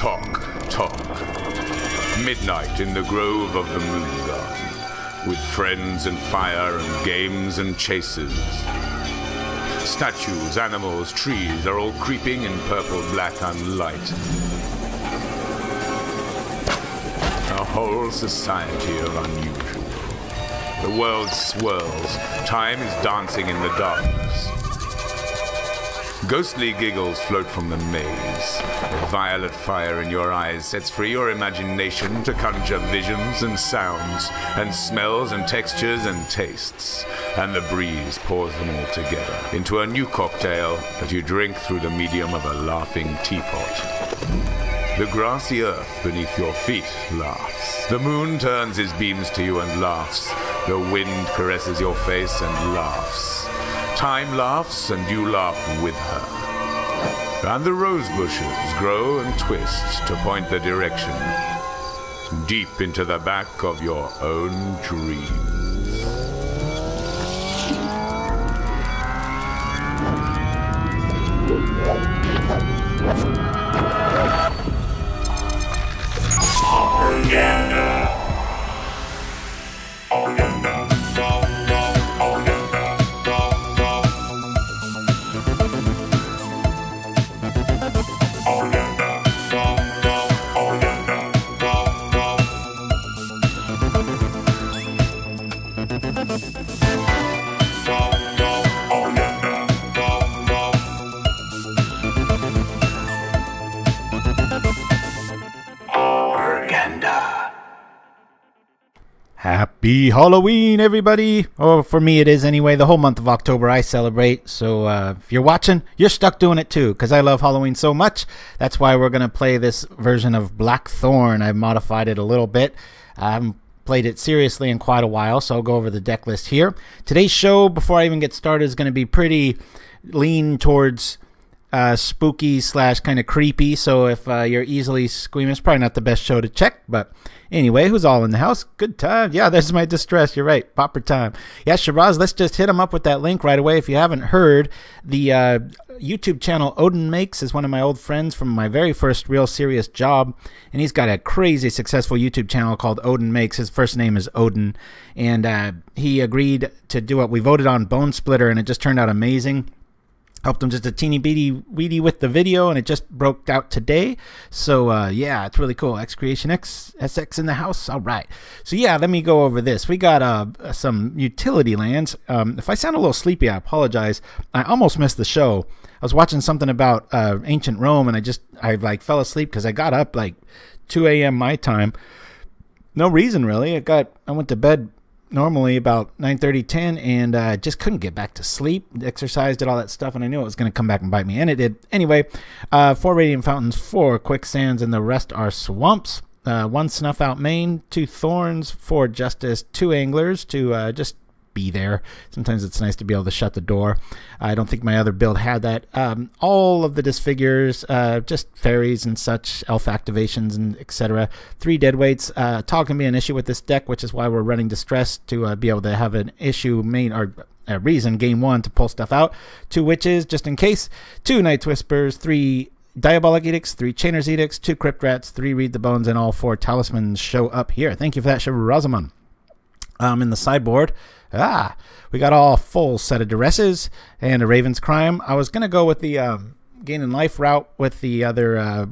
Talk. Midnight in the grove of the Moon Garden, with friends and fire and games and chases. Statues, animals, trees are all creeping in purple, black, and light. A whole society of unusual. The world swirls. Time is dancing in the darkness. Ghostly giggles float from the maze. The violet fire in your eyes sets free your imagination to conjure visions and sounds, and smells and textures and tastes. And the breeze pours them all together into a new cocktail that you drink through the medium of a laughing teapot. The grassy earth beneath your feet laughs. The moon turns his beams to you and laughs. The wind caresses your face and laughs. Time laughs and you laugh with her. And the rose bushes grow and twist to point the direction deep into the back of your own dreams. Pauperganda. Happy Halloween, everybody! Or for me it is anyway. The whole month of October I celebrate. So if you're watching, you're stuck doing it too, because I love Halloween so much. That's why we're going to play this version of Black Thorn. I've modified it a little bit. I haven't played it seriously in quite a while, so I'll go over the deck list here. Today's show, before I even get started, is going to be pretty lean towards spooky / kind of creepy. So if you're easily squeamish, probably not the best show to check, but anyway, who's all in the house? Good time. Yeah, there's my distress. You're right. Popper time. Yeah, Shiraz, let's just hit him up with that link right away. If you haven't heard, the YouTube channel Odin Makes is one of my old friends from my very first real serious job, and he's got a crazy successful YouTube channel called Odin Makes. His first name is Odin, and he agreed to do it. We voted on Bone Splitter, and it just turned out amazing. Helped him just a teeny bitty weedy with the video, and it just broke out today. So yeah, it's really cool. X Creation X SX in the house. All right. So yeah, let me go over this. We got some utility lands. If I sound a little sleepy, I apologize. I almost missed the show. I was watching something about ancient Rome, and I like fell asleep because I got up like 2 a.m. my time. No reason really. I went to bed normally about 9:30, 10, and just couldn't get back to sleep. Exercised, did all that stuff, and I knew it was going to come back and bite me, and it did. Anyway, 4 Radiant Fountains, 4 Quicksands, and the rest are swamps. 1 Snuff Out main, 2 Thorns, 4 Justice, 2 Anglers to just be there. Sometimes it's nice to be able to shut the door. I don't think my other build had that. All of the Disfigures, just fairies and such, elf activations and etc. 3 Deadweights. Tog can be an issue with this deck, which is why we're running Distress to be able to have an issue main or a reason game 1 to pull stuff out. 2 Witches just in case. 2 Night's Whispers. 3 Diabolic Edicts, 3 Chainer's Edicts, 2 Crypt Rats, 3 Read the Bones, and all 4 Talismans show up here. Thank you for that, Shirazamon. In the sideboard, we got all full set of Duresses and a Raven's Crime. I was going to go with the Gain in Life route with the other,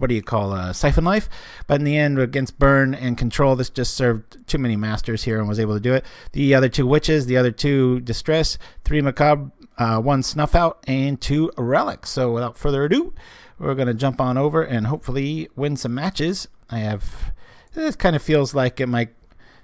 Siphon Life, but in the end, against Burn and Control, this just served too many Masters here and was able to do it. The other 2 Witches, the other 2 Distress, 3 Macabre, 1 Snuff Out, and 2 Relics. So without further ado, we're going to jump on over and hopefully win some matches. This kind of feels like it might,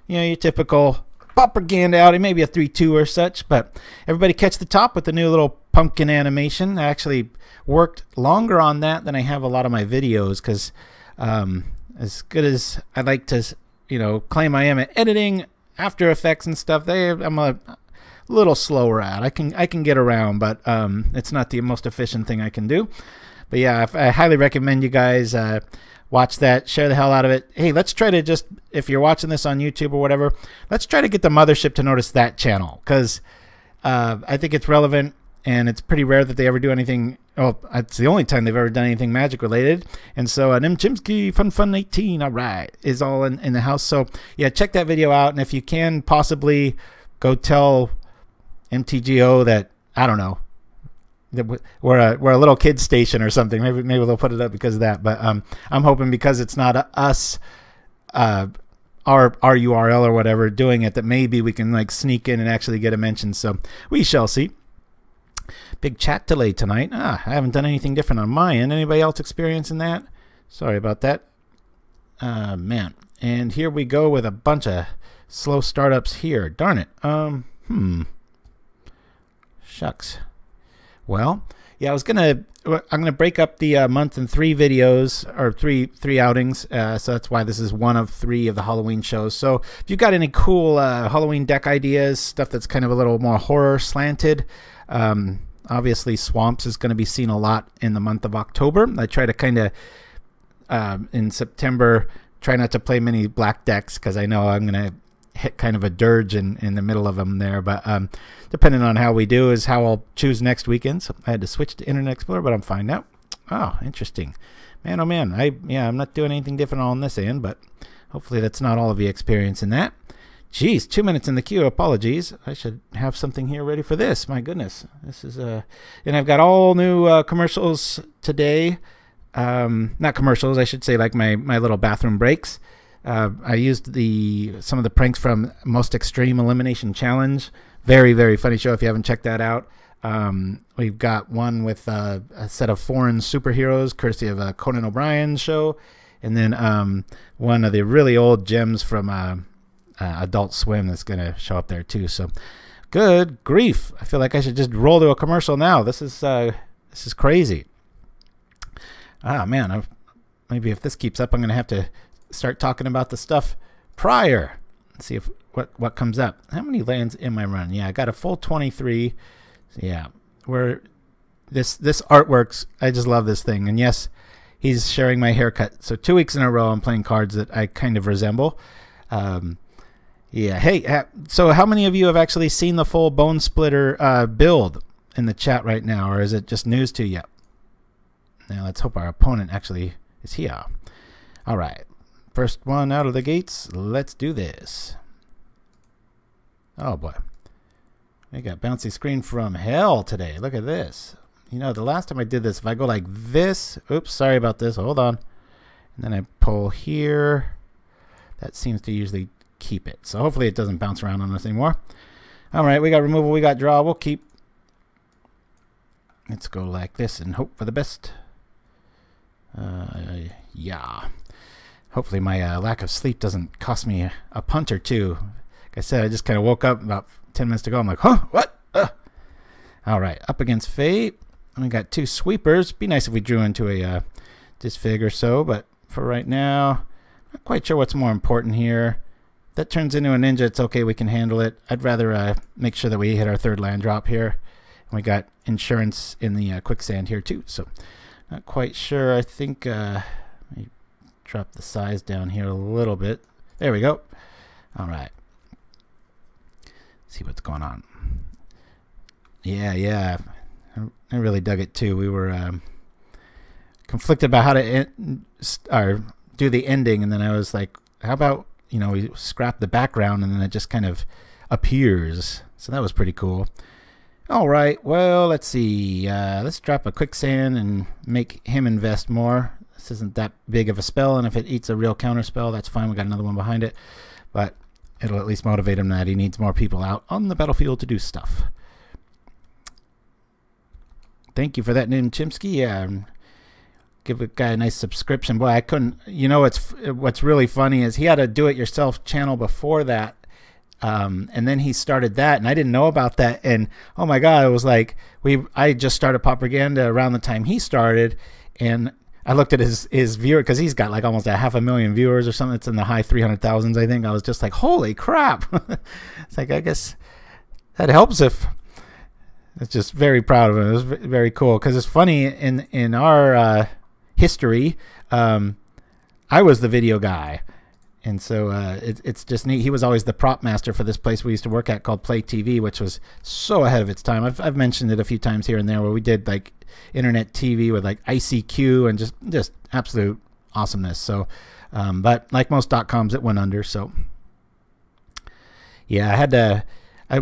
your typical Pauperganda outing, maybe a 3-2 or such, but everybody catch the top with the new little pumpkin animation. I actually worked longer on that than I have a lot of my videos, because as good as I like to claim I am at editing, After Effects and stuff, I'm a little slower at. I can get around, but it's not the most efficient thing I can do. But yeah, I highly recommend you guys watch that, share the hell out of it. Hey, let's try to just, if you're watching this on YouTube or whatever, let's try to get the mothership to notice that channel, because I think it's relevant, and it's pretty rare that they ever do anything Oh, it's the only time they've ever done anything magic related. And so Nimchimsky Fun 18, all right, is all in the house. So yeah, check that video out. And if you can, possibly go tell MTGO that, I don't know, that we're a little kid station or something. Maybe they'll put it up because of that. But I'm hoping because it's not us, our URL or whatever doing it, that maybe we can like sneak in and actually get a mention. So we shall see. Big chat delay tonight. I haven't done anything different on my end. Anybody else experiencing that? Sorry about that. Man. And here we go with a bunch of slow startups here. Darn it. Shucks. Well, yeah, I'm gonna break up the month in 3 videos, or three outings. So that's why this is one of 3 of the Halloween shows. So if you've got any cool Halloween deck ideas, stuff that's kind of a little more horror slanted, obviously Swamps is going to be seen a lot in the month of October. I try to kind of in September try not to play many black decks because I know I'm going to hit kind of a dirge in the middle of them there. But depending on how we do is how I'll choose next weekend. So I had to switch to Internet Explorer, but I'm fine now. Oh, interesting. Man, oh man. I'm not doing anything different on this end, but hopefully that's not all of you experiencing that. Geez, 2 minutes in the queue. Apologies. I should have something here ready for this. My goodness. This is and I've got all new commercials today. Not commercials, I should say, like my little bathroom breaks. I used some of the pranks from Most Extreme Elimination Challenge. Very, very funny show if you haven't checked that out. We've got one with a set of foreign superheroes, courtesy of Conan O'Brien's show. And then one of the really old gems from Adult Swim that's going to show up there too. So good grief. I feel like I should just roll to a commercial now. This is crazy. Man, maybe if this keeps up, I'm going to have to start talking about the stuff prior. Let's see if what comes up. How many lands am I running? Yeah, I got a full 23. So yeah, this artwork's, I just love this thing. And yes, he's sharing my haircut. So 2 weeks in a row I'm playing cards that I kind of resemble. Yeah. Hey, so how many of you have actually seen the full Bone Splitter build in the chat right now, or is it just news to you? Now let's hope our opponent actually is here. All right. First one out of the gates. Let's do this. Oh boy. We got bouncy screen from hell today. Look at this. You know, the last time I did this, if I go like this, oops, sorry about this. Hold on. And then I pull here. That seems to usually keep it. So hopefully it doesn't bounce around on us anymore. All right, we got removal, we got draw. We'll keep. Let's go like this and hope for the best. Yeah. Hopefully my lack of sleep doesn't cost me a punt or two. Like I said, I just kind of woke up about 10 minutes ago. I'm like, huh, what? All right, up against Fate. We got 2 sweepers. Be nice if we drew into a Disfigure or so, but for right now, not quite sure what's more important here. If that turns into a ninja, it's okay, we can handle it. I'd rather make sure that we hit our 3rd land drop here. And we got insurance in the Quicksand here too, so not quite sure. I think let me drop the size down here a little bit. There we go. All right. See what's going on. Yeah. I really dug it too. We were conflicted about how to do the ending, and then I was like, how about, you know, we scrap the background and then it just kind of appears. So that was pretty cool. All right, well, let's see. Let's drop a Quicksand and make him invest more. This isn't that big of a spell, and if it eats a real counter spell, that's fine. We got another one behind it, but it'll at least motivate him that he needs more people out on the battlefield to do stuff. Thank you for that, Nimchimsky. Yeah, give a guy a nice subscription. Boy, I couldn't. You know, what's really funny is he had a do-it-yourself channel before that. And then he started that, and I didn't know about that. And oh my God, it was like I just started Pauperganda around the time he started, and I looked at his viewer, because he's got like almost 500,000 viewers or something. It's in the high 300,000s, I think. I was just like, holy crap! It's like, I guess that helps if. It's just very proud of him. It was very cool, because it's funny in our history. I was the video guy. And so it's just neat. He was always the prop master for this place we used to work at called Play TV, which was so ahead of its time. I've mentioned it a few times here and there, where we did like internet TV with like ICQ and just absolute awesomeness. So, but like most .coms, it went under. So, yeah, I had to.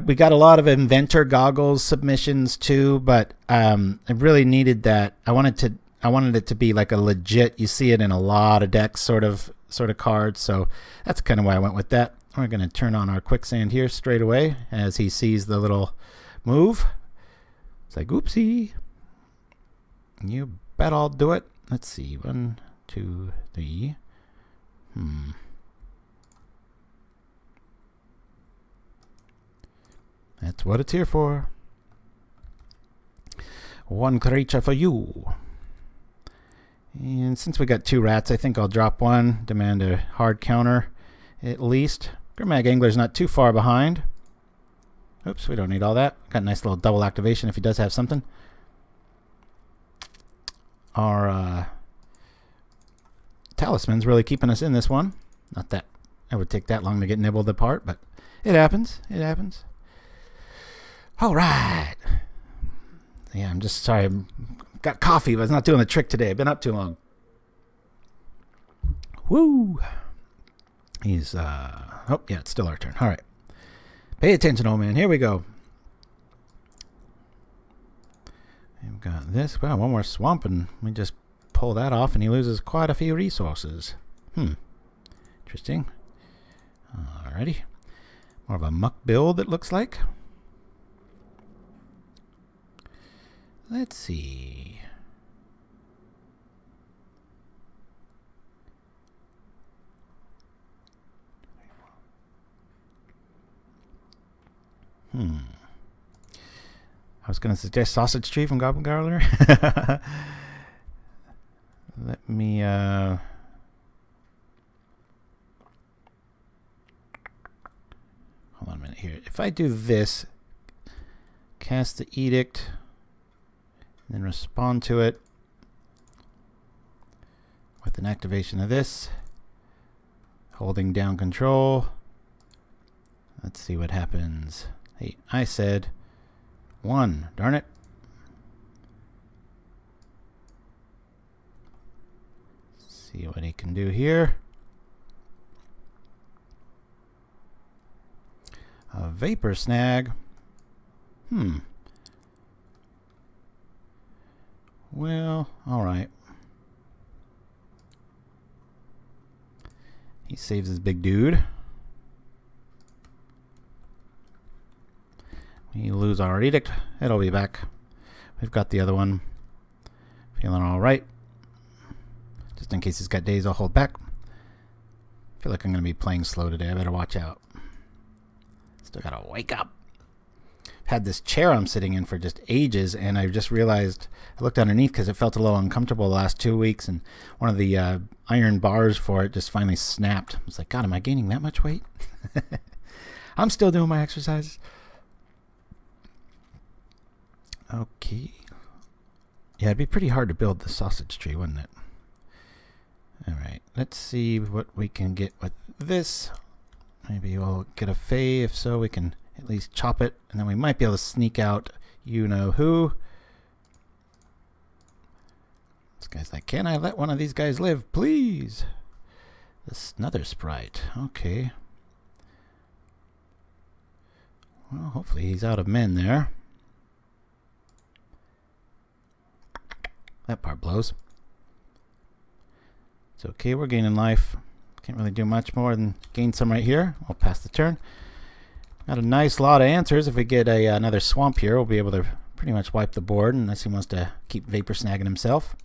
We got a lot of Inventor goggles submissions too, but I really needed that. I wanted it to be like a legit. You see it in a lot of decks, sort of cards. So that's kind of why I went with that. We're going to turn on our Quicksand here straight away as he sees the little move. It's like, oopsie. You bet I'll do it. Let's see. 1, 2, 3. That's what it's here for. One creature for you. And since we got 2 rats, I think I'll drop one. Demand a hard counter, at least. Gurmag Angler's not too far behind. Oops, we don't need all that. Got a nice little double activation if he does have something. Our Talisman's really keeping us in this one. Not that it would take that long to get nibbled apart, but it happens. It happens. All right. Yeah, I'm just sorry. Got coffee, but it's not doing the trick today. I've been up too long. Woo. He's, oh, yeah, it's still our turn. All right. Pay attention, old man. Here we go. We've got this. Wow, one more swamp, and we just pull that off, and he loses quite a few resources. Interesting. Alrighty. More of a muck build, it looks like. Let's see. I was going to suggest Sausage Tree from Goblin Garler. Let me hold on a minute here. If I do this, cast the Edict, and then respond to it with an activation of this, holding down control. Let's see what happens. Hey, I said 1. Darn it. See what he can do here. A Vapor Snag. Well, alright. He saves his big dude. We lose our Edict. It'll be back. We've got the other one. Feeling alright. Just in case he's got days, I'll hold back. Feel like I'm going to be playing slow today. I better watch out. Still gotta wake up. Had this chair I'm sitting in for just ages, and I just realized, I looked underneath because it felt a little uncomfortable the last 2 weeks, and one of the iron bars for it just finally snapped. I was like, God, am I gaining that much weight? I'm still doing my exercises. Okay. Yeah, it'd be pretty hard to build the sausage tree, wouldn't it? Alright, let's see what we can get with this. Maybe we'll get a Fae. If so, we can at least chop it, and then we might be able to sneak out you-know-who. This guy's like, can I let one of these guys live, please? This another sprite. Okay. Well, hopefully he's out of men there. That part blows. It's okay, we're gaining life. Can't really do much more than gain some right here. We'll pass the turn. Got a nice lot of answers. If we get another swamp here, we'll be able to pretty much wipe the board, unless he wants to keep vapor snagging himself.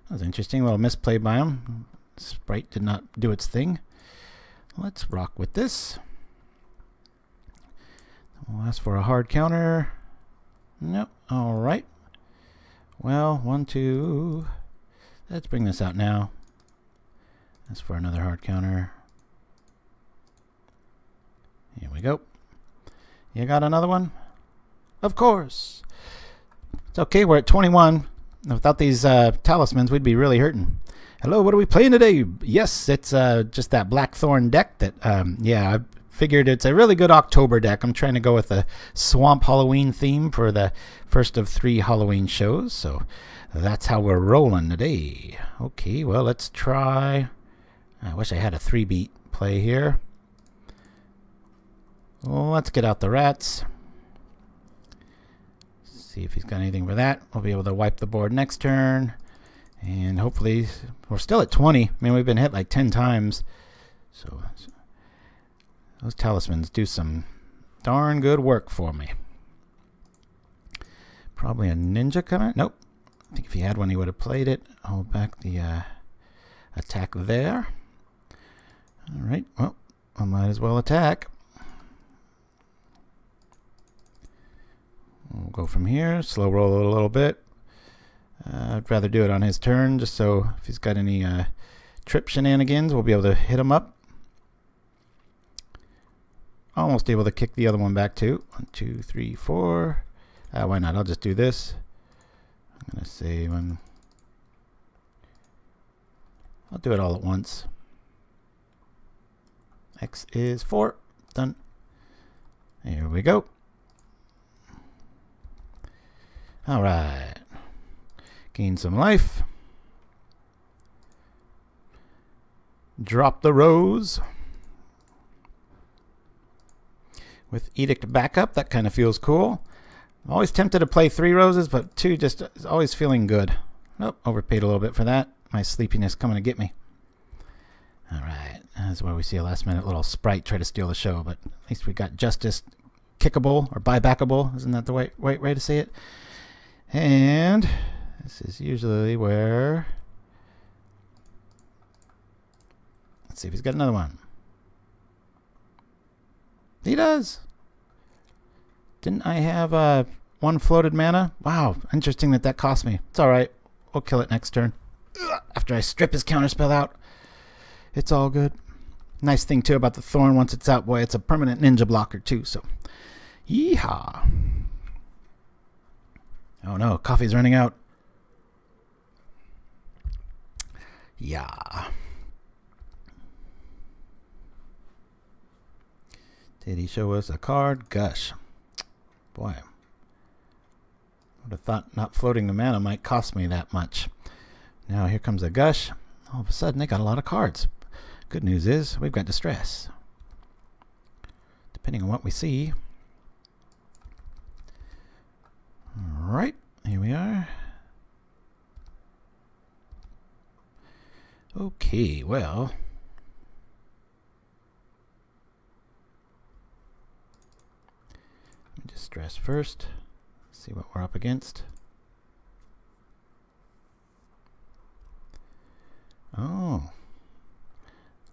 That was interesting. A little misplay by him. Sprite did not do its thing. Let's rock with this. We'll ask for a hard counter. Nope. Alright. Well, 1, 2. Let's bring this out now. That's for another hard counter. Here we go. You got another one? Of course. It's okay, we're at 21. Without these talismans, we'd be really hurting. Hello, what are we playing today? Yes, it's just that Black Thorn deck that, yeah, I figured it's a really good October deck. I'm trying to go with a Swamp Halloween theme for the first of 3 Halloween shows, so that's how we're rolling today. Okay, well, let's try... I wish I had a 3-beat play here. Well, let's get out the rats. See if he's got anything for that. We'll be able to wipe the board next turn. And hopefully, we're still at 20. I mean, we've been hit like 10 times. So those talismans do some darn good work for me. Probably a ninja coming. Nope. I think if he had one, he would have played it. Hold back the attack there. All right. Well, I might as well attack. We'll go from here. Slow roll it a little bit. I'd rather do it on his turn, just so if he's got any trip shenanigans, we'll be able to hit him up. Almost able to kick the other one back too. 1, 2, 3, 4. Why not? I'll just do this. I'm going to say one. I'll do it all at once. X is 4. Done. Here we go. All right. Gain some life. Drop the rose. With Edict backup, that kind of feels cool. I'm always tempted to play 3 roses, but 2 just is always feeling good. Oh, overpaid a little bit for that. My sleepiness coming to get me. All right. That's where we see a last-minute little sprite try to steal the show, but at least we got justice kickable or buybackable. Isn't that the right way to say it? And this is usually where... Let's see if he's got another one. He does. Didn't I have 1 floated mana? Wow, interesting that cost me. It's all right. We'll kill it next turn. After I strip his counterspell out. It's all good. Nice thing, too, about the Thorn, once it's out, boy, it's a permanent ninja blocker, too. So, yeehaw. Oh no, coffee's running out. Yeah. Did he show us a card? Gush. Boy. Would have thought not floating the mana might cost me that much. Now here comes a Gush. All of a sudden they got a lot of cards. Good news is we've got Distress. Depending on what we see. Alright, here we are. Okay, well. Distress first. See what we're up against. Oh.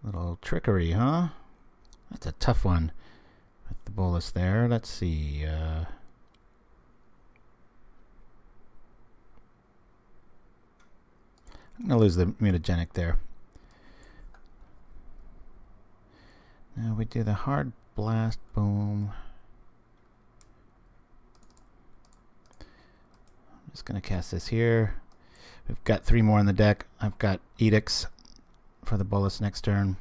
Little trickery, huh? That's a tough one. With the bolus there. Let's see. I'm going to lose the mutagenic there. Now we do the hard blast, boom. I'm just going to cast this here. We've got 3 more in the deck. I've got Edicts for the bolus next turn.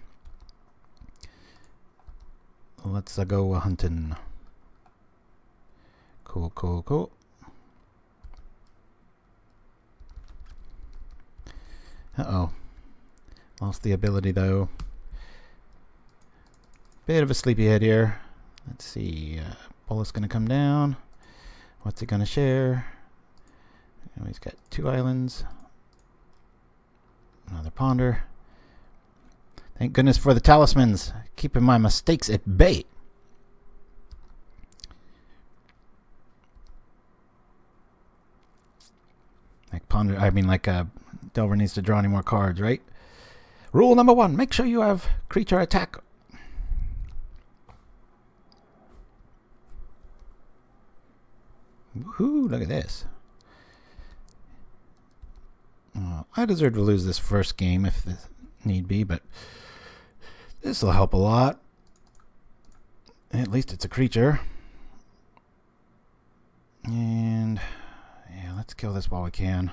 Let's go hunting. Cool, cool, cool. Uh-oh. Lost the ability, though. Bit of a sleepyhead here. Let's see. Bolus going to come down. What's he going to share? Oh, he's got 2 islands. Another ponder. Thank goodness for the talismans. Keeping my mistakes at bay. Like ponder, I mean, like Delver needs to draw any more cards, right? Rule number 1: make sure you have creature attack. Woohoo! Look at this. I deserve to lose this first game if need be, but this will help a lot. At least it's a creature. And yeah, let's kill this while we can.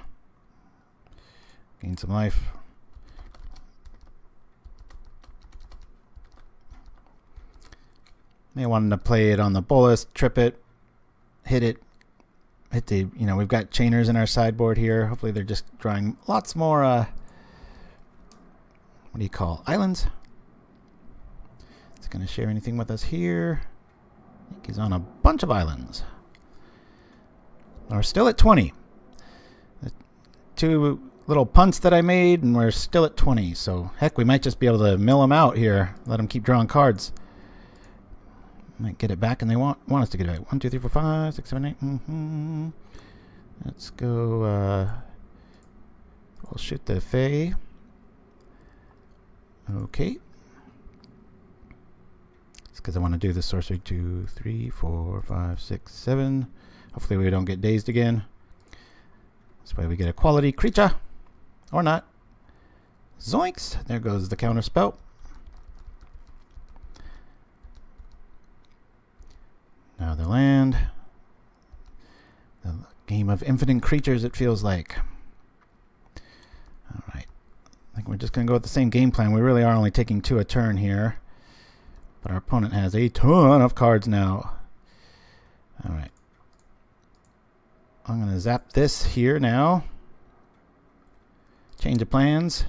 Gain some life. May want to play it on the bolus, trip it, hit it, hit the, you know, we've got chainers in our sideboard here. Hopefully they're just drawing lots more, what do you call, islands? Is it going to share anything with us here? I think he's on a bunch of islands. We're still at 20. The 2 little punts that I made, and we're still at 20. So, heck, we might just be able to mill them out here. Let them keep drawing cards. Might get it back, and they want us to get it back. 1, 2, 3, 4, 5, 6, 7, 8. Let's go. We'll shoot the Fae. Okay. It's because I want to do the sorcery. 2, 3, 4, 5, 6, 7. Hopefully we don't get dazed again. This way we get a quality creature. Or not. Zoinks! There goes the counter spell. Now the land. The game of infinite creatures, it feels like. Alright. I think we're just going to go with the same game plan. We really are only taking 2 a turn here. But our opponent has a ton of cards now. Alright. I'm going to zap this here now. Change of plans.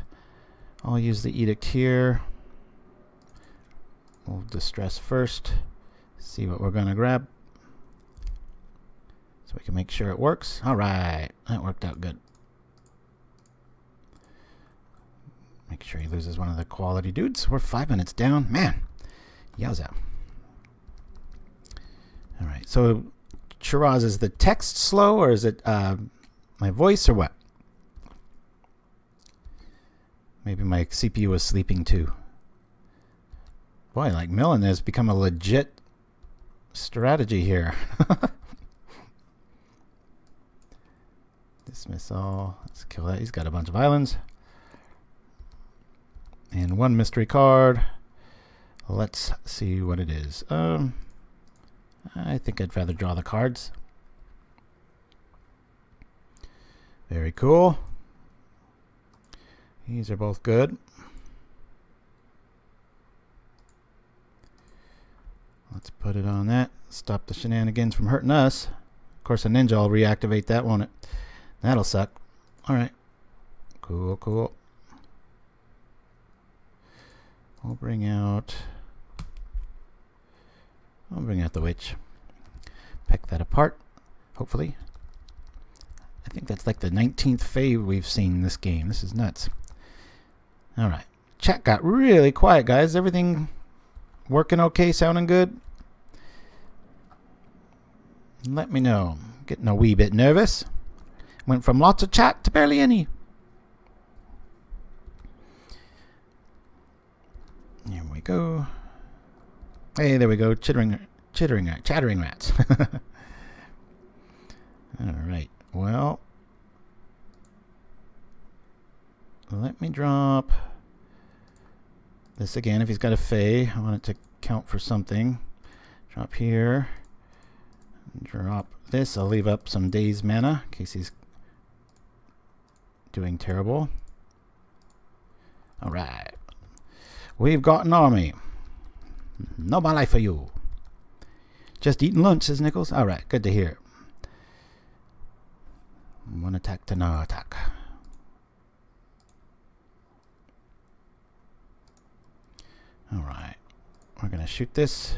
I'll use the edict here. We'll distress first. See what we're going to grab. So we can make sure it works. Alright. That worked out good. Make sure he loses one of the quality dudes. We're 5 minutes down. Man. Yowza. Alright. So Shiraz, is the text slow, or is it my voice, or what? Maybe my CPU is sleeping too. Boy, like milling has become a legit strategy here. Dismiss all. Let's kill that. He's got a bunch of islands. And 1 mystery card. Let's see what it is. I think I'd rather draw the cards. Very cool. These are both good. Let's put it on that. Stop the shenanigans from hurting us. Of course, a ninja will reactivate that, won't it? That'll suck. Alright. Cool, cool. I'll bring out the witch. Pick that apart, hopefully. I think that's like the 19th Fae we've seen in this game. This is nuts. Alright. Chat got really quiet, guys. Everything working okay? Sounding good? Let me know. Getting a wee bit nervous. Went from lots of chat to barely any. Here we go. Hey, there we go. Chattering rats. Alright. Well, let me drop this again. If he's got a Fae, I want it to count for something. Drop here. Drop this. I'll leave up some Daze mana in case he's doing terrible. Alright. We've got an army. No my life for you. Just eating lunch, says Nichols. Alright, good to hear. 1 attack to no attack. Alright. We're going to shoot this.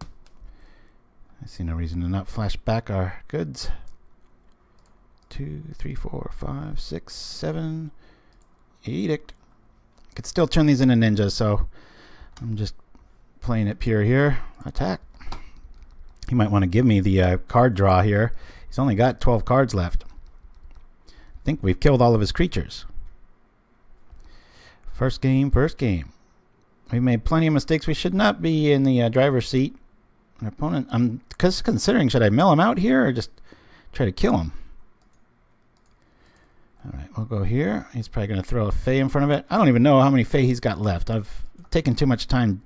I see no reason to not flash back our goods. 2, 3, 4, 5, 6, 7. Edict. I could still turn these into ninjas, so I'm just playing it pure here. Attack. He might want to give me the card draw here. He's only got 12 cards left. I think we've killed all of his creatures. First game, first game. We've made plenty of mistakes. We should not be in the driver's seat. Our opponent, I'm just considering, should I mill him out here or just try to kill him? Alright, we'll go here. He's probably going to throw a Fae in front of it. I don't even know how many Fae he's got left. I've taken too much time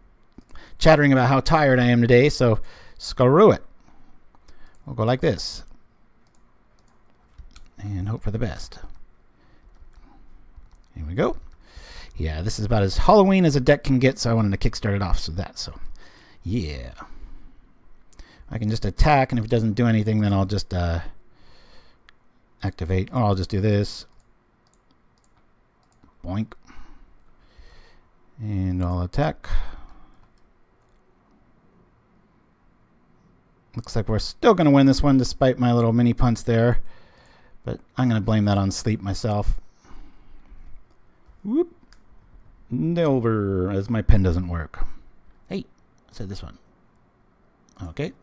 chattering about how tired I am today, so screw it. We'll go like this. And hope for the best. Here we go. Yeah, this is about as Halloween as a deck can get, so I wanted to kickstart it off with that. So, yeah. I can just attack, and if it doesn't do anything, then I'll just activate. Or I'll just do this. Boink. And I'll attack. Looks like we're still going to win this one despite my little mini punts there. But I'm going to blame that on sleep myself. Whoop. Delver, as my pen doesn't work. Hey, I said this one. Okay.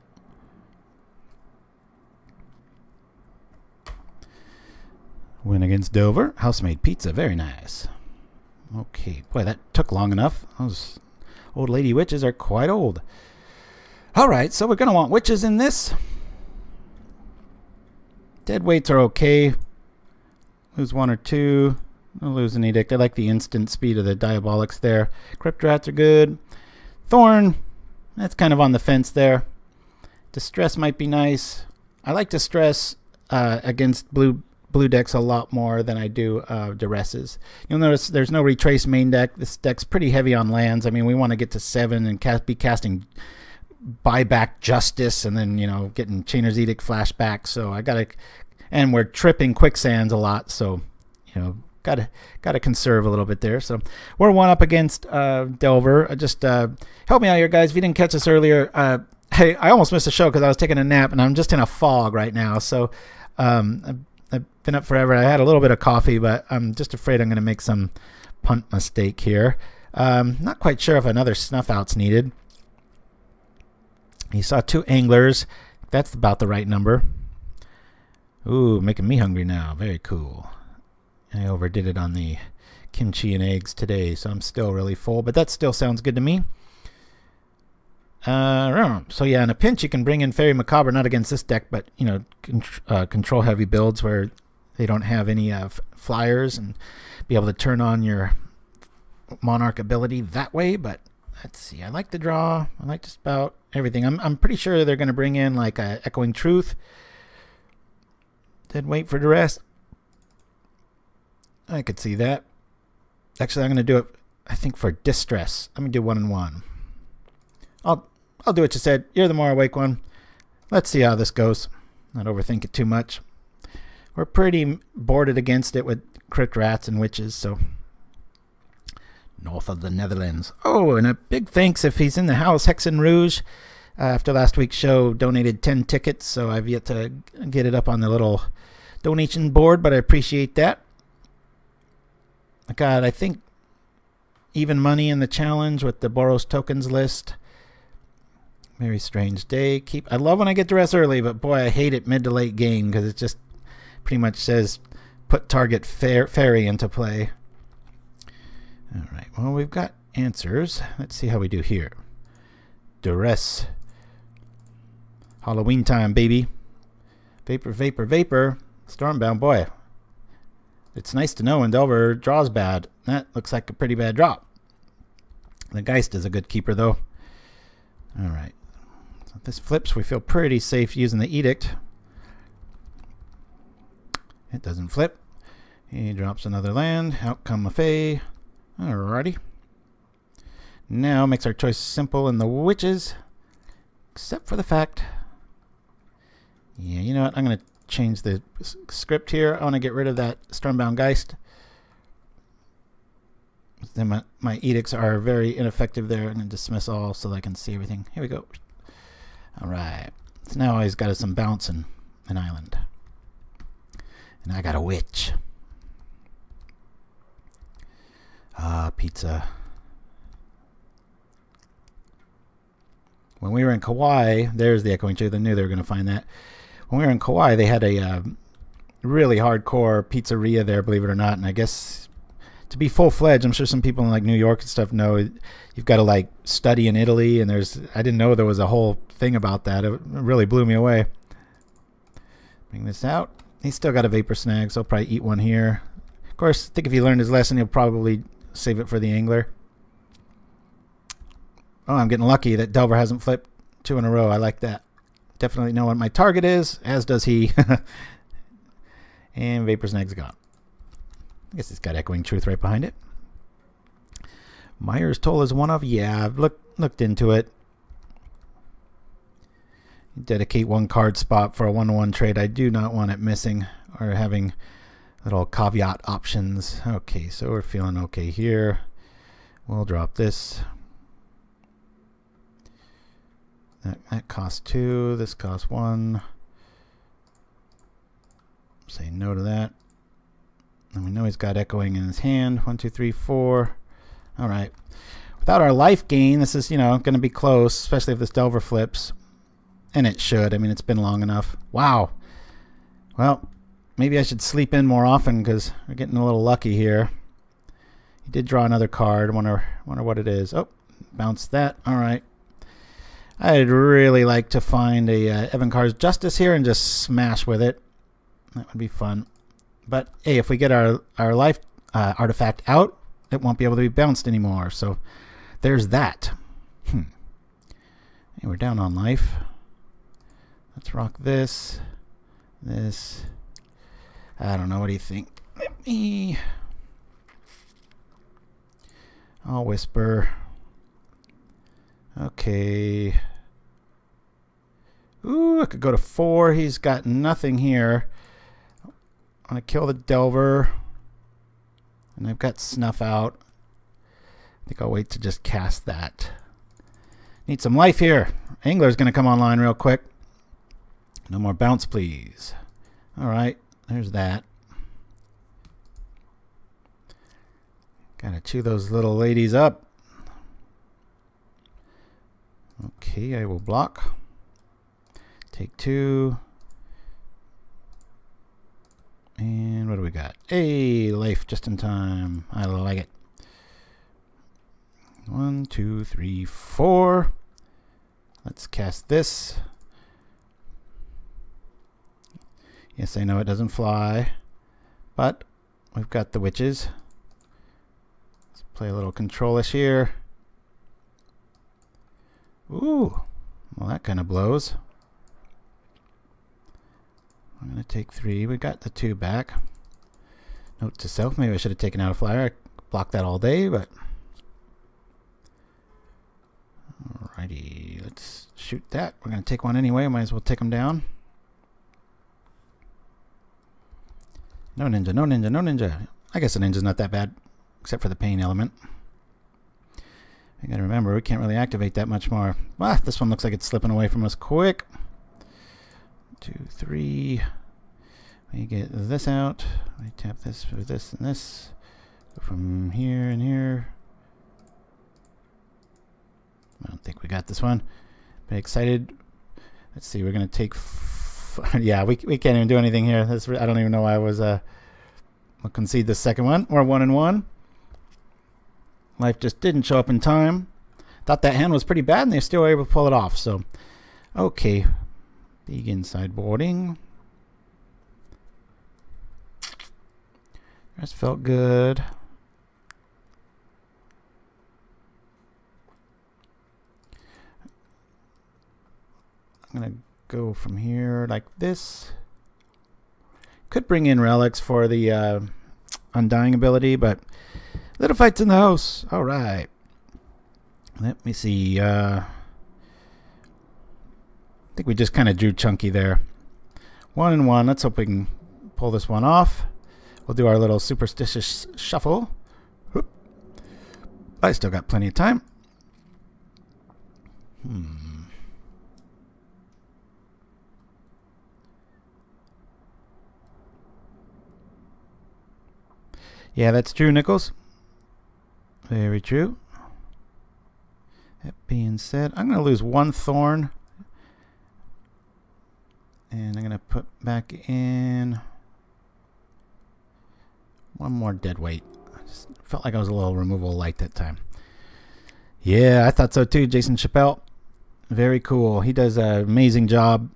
Win against Delver. House-made pizza, very nice. Okay, boy, that took long enough. Those old lady witches are quite old. Alright, so we're going to want witches in this. Dead weights are okay. Lose one or two. I'll lose an edict. I like the instant speed of the Diabolics there. Crypt Rats are good. Thorn, that's kind of on the fence there. Distress might be nice. I like Distress against blue decks a lot more than I do Duresses. You'll notice there's no Retrace main deck. This deck's pretty heavy on lands. I mean, we want to get to 7 and be casting Buyback Justice and then, you know, getting Chainer's Edict flashback. So I gotta, and we're tripping Quicksands a lot. So, you know, gotta conserve a little bit there. So we're one up against Delver. Just help me out here, guys. If you didn't catch us earlier, hey, I almost missed the show because I was taking a nap and I'm just in a fog right now. So I've been up forever. I had a little bit of coffee, but I'm just afraid I'm going to make some punt mistake here. Not quite sure if another Snuff Out's needed. You saw 2 Anglers. That's about the right number. Ooh, making me hungry now. Very cool. I overdid it on the kimchi and eggs today, so I'm still really full, but that still sounds good to me. So yeah, in a pinch you can bring in Faerie Macabre, not against this deck, but you know, control heavy builds where they don't have any flyers, and be able to turn on your Monarch ability that way. But let's see, I like the draw. I like just about everything. I'm pretty sure they're going to bring in like a Echoing Truth. Dead weight for Duress. I could see that. Actually, I'm going to do it, I think, for Distress. Let me do 1 and 1. I'll do what you said. You're the more awake one. Let's see how this goes. Not overthink it too much. We're pretty boarded against it with Crypt Rats and Witches, so north of the Netherlands. Oh, and a big thanks if he's in the house. Hexen Rouge, after last week's show, donated 10 tickets, so I've yet to get it up on the little donation board, but I appreciate that. God, I think even money in the challenge with the Boros tokens list. Very strange day. I love when I get Duress early, but boy, I hate it mid to late game because it just pretty much says put target Faerie into play. All right, well, we've got answers. Let's see how we do here. Duress. Halloween time, baby. Vapor, vapor, vapor. Stormbound, boy. It's nice to know when Delver draws bad. That looks like a pretty bad drop. The Geist is a good keeper, though. All right. So if this flips, we feel pretty safe using the Edict. It doesn't flip. He drops another land. Out come a Fae. Alrighty. Now makes our choice simple in the Witches. Except for the fact... Yeah, you know what? I'm going to change the script here. I want to get rid of that Stormbound Geist. Then my edicts are very ineffective there, and dismiss all so that I can see everything. Here we go. Alright. So now he's got some bounce and an island. And I got a witch. Ah, pizza. When we were in Kauai, there's the Echoing Truth. I knew they were going to find that. When we were in Kauai, they had a really hardcore pizzeria there, believe it or not. And I guess to be full-fledged, I'm sure some people in like New York and stuff know you've got to like study in Italy. And I didn't know there was a whole thing about that. It really blew me away. Bring this out. He's still got a Vapor Snag, so I'll probably eat one here. Of course, I think if he learned his lesson, he'll probably save it for the Angler. Oh, I'm getting lucky that Delver hasn't flipped 2 in a row. I like that. Definitely know what my target is, as does he. And Vapor Snag's gone. I guess it's got Echoing Truth right behind it. Myers Toll is one of. Yeah, I've looked into it. Dedicate one card spot for a 1-1 trade. I do not want it missing or having little caveat options. Okay, so we're feeling okay here. We'll drop this. That costs 2. This costs 1. Say no to that. And we know he's got echoing in his hand. 1, 2, 3, 4. All right. Without our life gain, this is, going to be close, especially if this Delver flips. And it should. I mean, it's been long enough. Wow. Well, maybe I should sleep in more often because we're getting a little lucky here. He did draw another card. Wonder what it is. Oh, bounce that. All right. I'd really like to find a Evincar's Justice here and just smash with it. That would be fun. But hey, if we get our life artifact out, it won't be able to be bounced anymore. So there's that. Hey, we're down on life. Let's rock this. This. I don't know. What do you think? I'll whisper. Okay. Ooh, I could go to 4. He's got nothing here. I'm going to kill the Delver. And I've got Snuff Out. I think I'll wait to just cast that. Need some life here. Angler's going to come online real quick. No more bounce, please. Alright, there's that. Gotta chew those little ladies up. Okay, I will block. Take 2. And what do we got? Hey, life just in time. I like it. 1, 2, 3, 4. Let's cast this. Yes, I know it doesn't fly, but we've got the witches. Let's play a little control-ish here. Ooh, well that kind of blows. I'm going to take 3. We got the 2 back. Note to self, maybe I should have taken out a flyer. I blocked that all day, but... Alrighty, let's shoot that. We're going to take one anyway. Might as well take them down. No ninja, no ninja, no ninja. I guess a ninja's not that bad, except for the pain element. I gotta remember, we can't really activate that much more. Ah, this one looks like it's slipping away from us quick. 2, 3. We get this out. We tap this for this and this. Go from here and here. I don't think we got this one. But excited. Let's see, we're gonna take... yeah, we can't even do anything here. I don't even know why I was... I'll concede the second one. We're 1 and 1. Life just didn't show up in time. Thought that hand was pretty bad, and they still were able to pull it off. So, okay. Begin sideboarding. Rest felt good. I'm going to go from here like this. Could bring in relics for the Undying ability, but little fights in the house. All right. Let me see. I think we just kind of drew chunky there. 1 and 1. Let's hope we can pull this one off. We'll do our little superstitious shuffle. Whoop. I still got plenty of time. Yeah, that's true, Nichols. Very true. That being said, I'm going to lose 1 Thorn. And I'm going to put back in 1 more deadweight. I just felt like I was a little removal light that time. Yeah, I thought so too, Jason Chappelle. Very cool. He does an amazing job.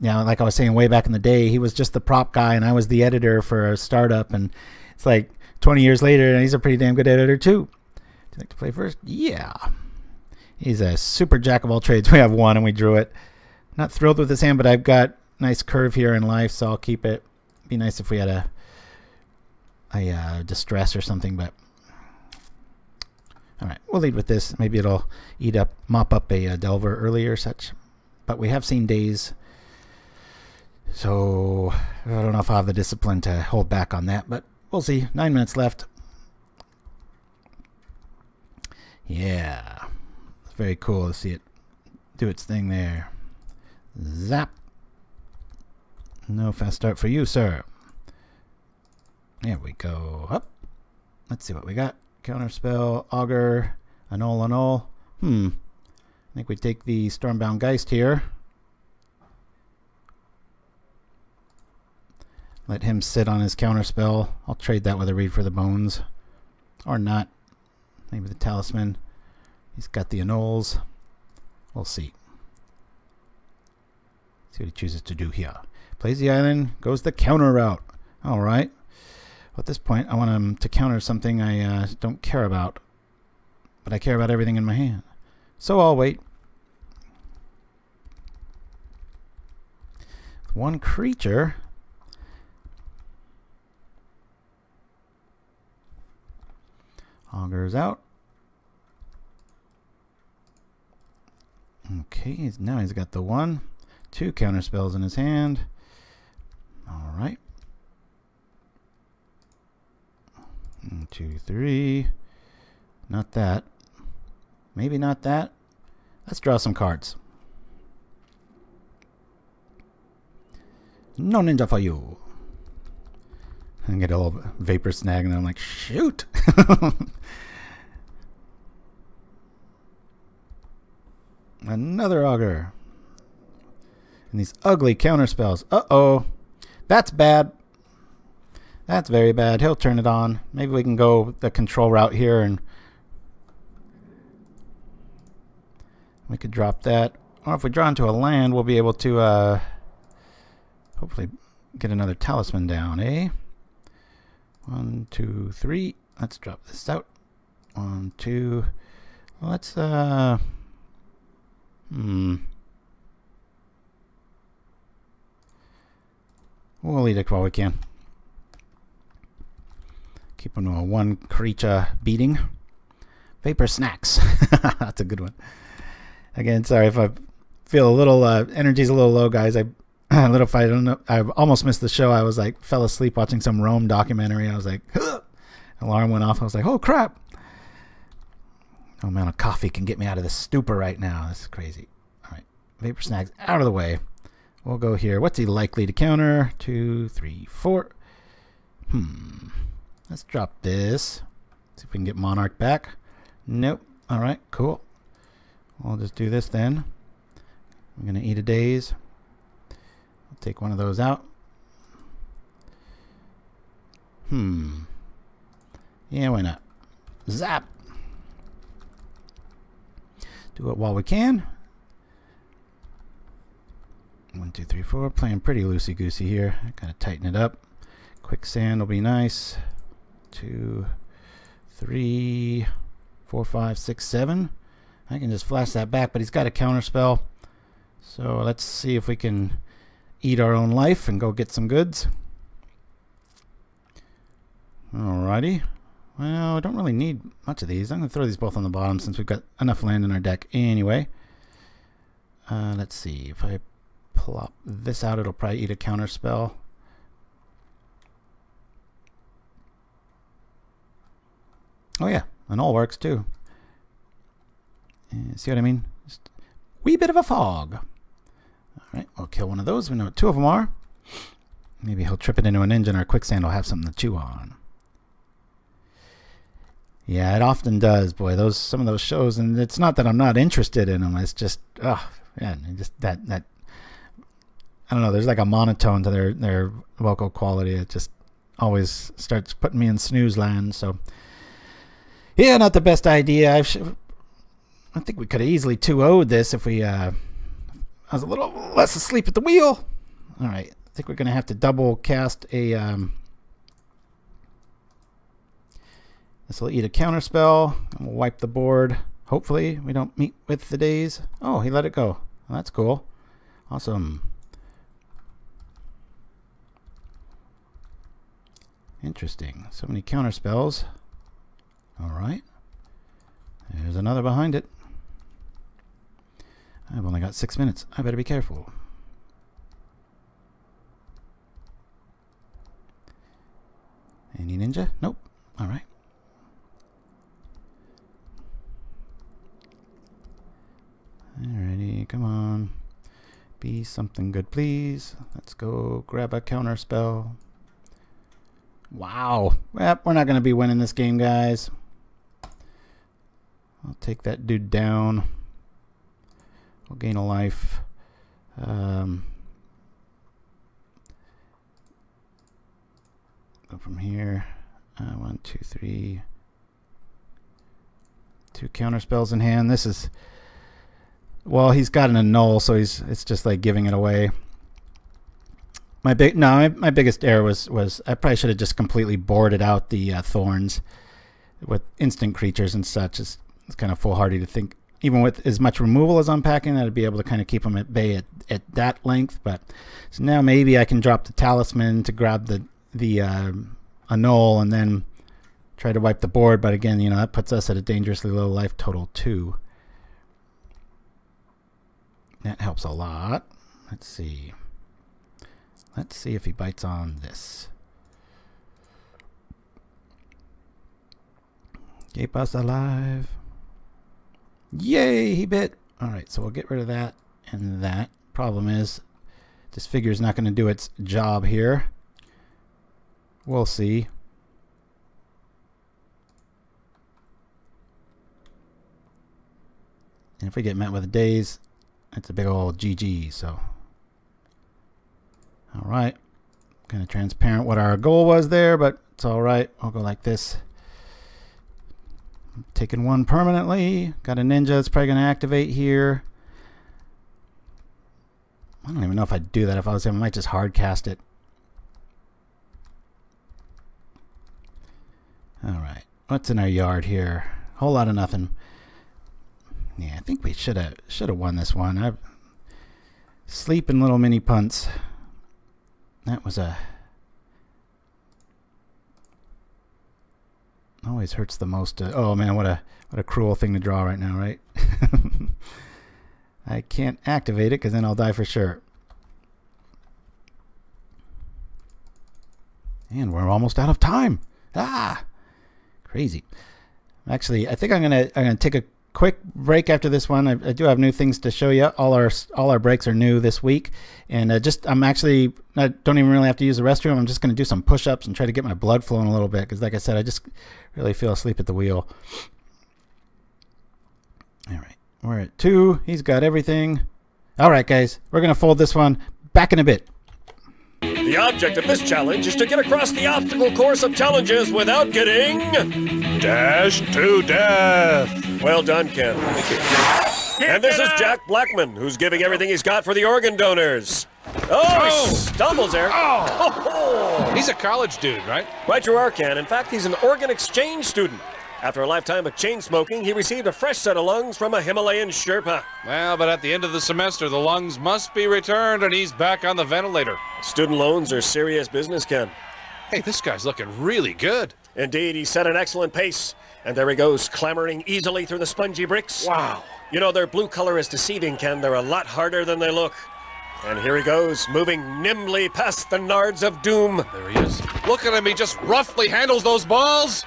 Yeah, like I was saying way back in the day, he was just the prop guy and I was the editor for a startup. And it's like 20 years later and he's a pretty damn good editor too. Would you like to play first? Yeah. He's a super jack of all trades. We have 1 and we drew it. Not thrilled with this hand, but I've got nice curve here in life, so I'll keep it. Be nice if we had a distress or something, but All right, we'll lead with this. Maybe it'll mop up a Delver early or such. But we have seen days, so I don't know if I have the discipline to hold back on that, but we'll see. 9 minutes left. Yeah, it's very cool to see it do its thing there. Zap. No fast start for you, sir. There we go. Up. Let's see what we got. Counterspell, Augur, annul. I think we take the Stormbound Geist here. Let him sit on his counterspell. I'll trade that with a Read for the Bones. Or not. Maybe the Talisman. He's got the annuls. We'll see. See what he chooses to do here. Plays the island, goes the counter route. Alright. At this point, I want him to counter something I don't care about. But I care about everything in my hand. So I'll wait. One creature. Augur's out. Okay, now he's got the 1. 2 counter spells in his hand. Alright. 1, 2, 3. Not that. Maybe not that. Let's draw some cards. No ninja for you. And get a little vapor snag, and then I'm like, shoot! Another Augur. And these ugly counter spells. Uh-oh. That's bad. That's very bad. He'll turn it on. Maybe we can go the control route here, and we could drop that. Or if we draw into a land, we'll be able to hopefully get another talisman down, eh? 1, 2, 3. Let's drop this out. 1, 2. Let's we'll eat it while we can. Keep him to a 1 creature beating. Vapor snacks. That's a good one. Again, sorry if I feel a little energy's a little low, guys. I don't know. I almost missed the show. I was like fell asleep watching some Rome documentary. I was like, alarm went off. I was like, oh crap. No amount of coffee can get me out of this stupor right now. This is crazy. All right, vapor snacks out of the way. We'll go here. What's he likely to counter? 2, 3, 4. Let's drop this. See if we can get Monarch back. Nope. All right, cool. We'll just do this then. I'm going to eat a daze. I'll take one of those out. Yeah, why not? Zap. Do it while we can. 1, 2, 3, 4. Playing pretty loosey-goosey here. Gotta tighten it up. Quicksand will be nice. 2, 3, 4, 5, 6, 7. I can just flash that back, but he's got a counter spell. So let's see if we can eat our own life and go get some goods. Alrighty. Well, I don't really need much of these. I'm going to throw these both on the bottom since we've got enough land in our deck anyway. Let's see. If I plop this out, it'll probably eat a counter spell. Oh yeah, and all works too. See what I mean? Just a wee bit of a fog. Alright, we'll kill one of those. We know what 2 of them are. Maybe he'll trip it into an engine, or Quicksand will have something to chew on. Yeah, it often does, boy. Some of those shows, and it's not that I'm not interested in them. It's just, yeah, just that I don't know. There's like a monotone to their vocal quality. It just always starts putting me in snooze land. So, yeah, not the best idea. I think we could have easily 2-0'd this if I was a little less asleep at the wheel. All right, I think we're gonna have to double cast a. This will eat a counter spell, and we'll wipe the board. Hopefully, we don't meet with the days. Oh, he let it go. Well, that's cool. Awesome. Interesting. So many counter spells. All right. There's another behind it. I've only got 6 minutes. I better be careful. Any ninja? Nope. All right. Alrighty, come on. Be something good, please. Let's go grab a counter spell. Wow. Well, we're not going to be winning this game, guys. I'll take that dude down. We'll gain a life. Go from here. 1, 2, 3. 2 counter spells in hand. This is... Well, he's got an annul, so it's just like giving it away. My biggest error was I probably should have just completely boarded out the thorns with instant creatures and such. It's kind of foolhardy to think, even with as much removal as I'm packing, that I'd be able to kind of keep them at bay at that length. But so now maybe I can drop the talisman to grab the annul and then try to wipe the board. But again, that puts us at a dangerously low life total too. That helps a lot. Let's see. Let's see if he bites on this. Keep us alive. Yay, he bit. Alright, so we'll get rid of that and that. Problem is, Disfigure is not going to do its job here. We'll see. And if we get met with a daze, that's a big old GG, so. Alright. Kind of transparent what our goal was there, but it's alright. I'll go like this. I'm taking one permanently. Got a ninja that's probably going to activate here. I don't even know if I'd do that if I was him. I might just hard cast it. Alright. What's in our yard here? Whole lot of nothing. Yeah, I think we should have won this one. Sleeping little mini punts. That was always hurts the most. Oh man, what a cruel thing to draw right now, right? I can't activate it because then I'll die for sure. And we're almost out of time. Ah, crazy. Actually, I think I'm gonna take a quick break after this one. I do have new things to show you. All our breaks are new this week, and I don't even really have to use the restroom. I'm just going to do some push-ups and try to get my blood flowing a little bit because, like I said, I just really feel asleep at the wheel. All right, we're at 2. He's got everything. All right, guys, we're going to fold this one. Back in a bit. The object of this challenge is to get across the obstacle course of challenges without getting dashed to death. Well done, Ken. And this is Jack Blackman, who's giving everything he's got for the organ donors. Oh, he stumbles there. Oh. He's a college dude, right? Right you are, Ken. In fact, he's an organ exchange student. After a lifetime of chain smoking, he received a fresh set of lungs from a Himalayan Sherpa. Well, but at the end of the semester, the lungs must be returned, and he's back on the ventilator. Student loans are serious business, Ken. Hey, this guy's looking really good. Indeed, he set an excellent pace. And there he goes, clambering easily through the spongy bricks. Wow. You know, their blue color is deceiving, Ken. They're a lot harder than they look. And here he goes, moving nimbly past the nards of doom. There he is. Look at him, he just roughly handles those balls.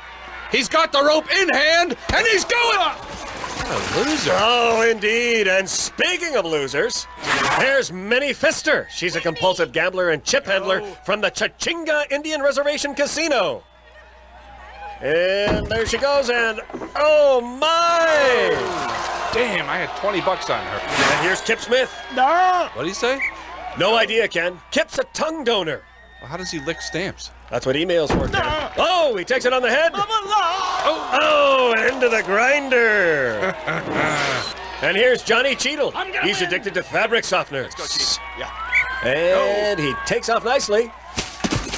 He's got the rope in hand, and he's going! What a loser. Oh, indeed. And speaking of losers, there's Minnie Pfister. She's a compulsive gambler and chip handler from the Chachinga Indian Reservation Casino. And there she goes, and oh my! Damn, I had 20 bucks on her. And here's Kip Smith. No! What'd he say? No idea, Ken. Kip's a tongue donor. Well, how does he lick stamps? That's what emails for, Ken. Oh, he takes it on the head. Oh, into the grinder. And here's Johnny Cheadle. He's addicted to fabric softeners. Let's go, Chief. Yeah. And he takes off nicely.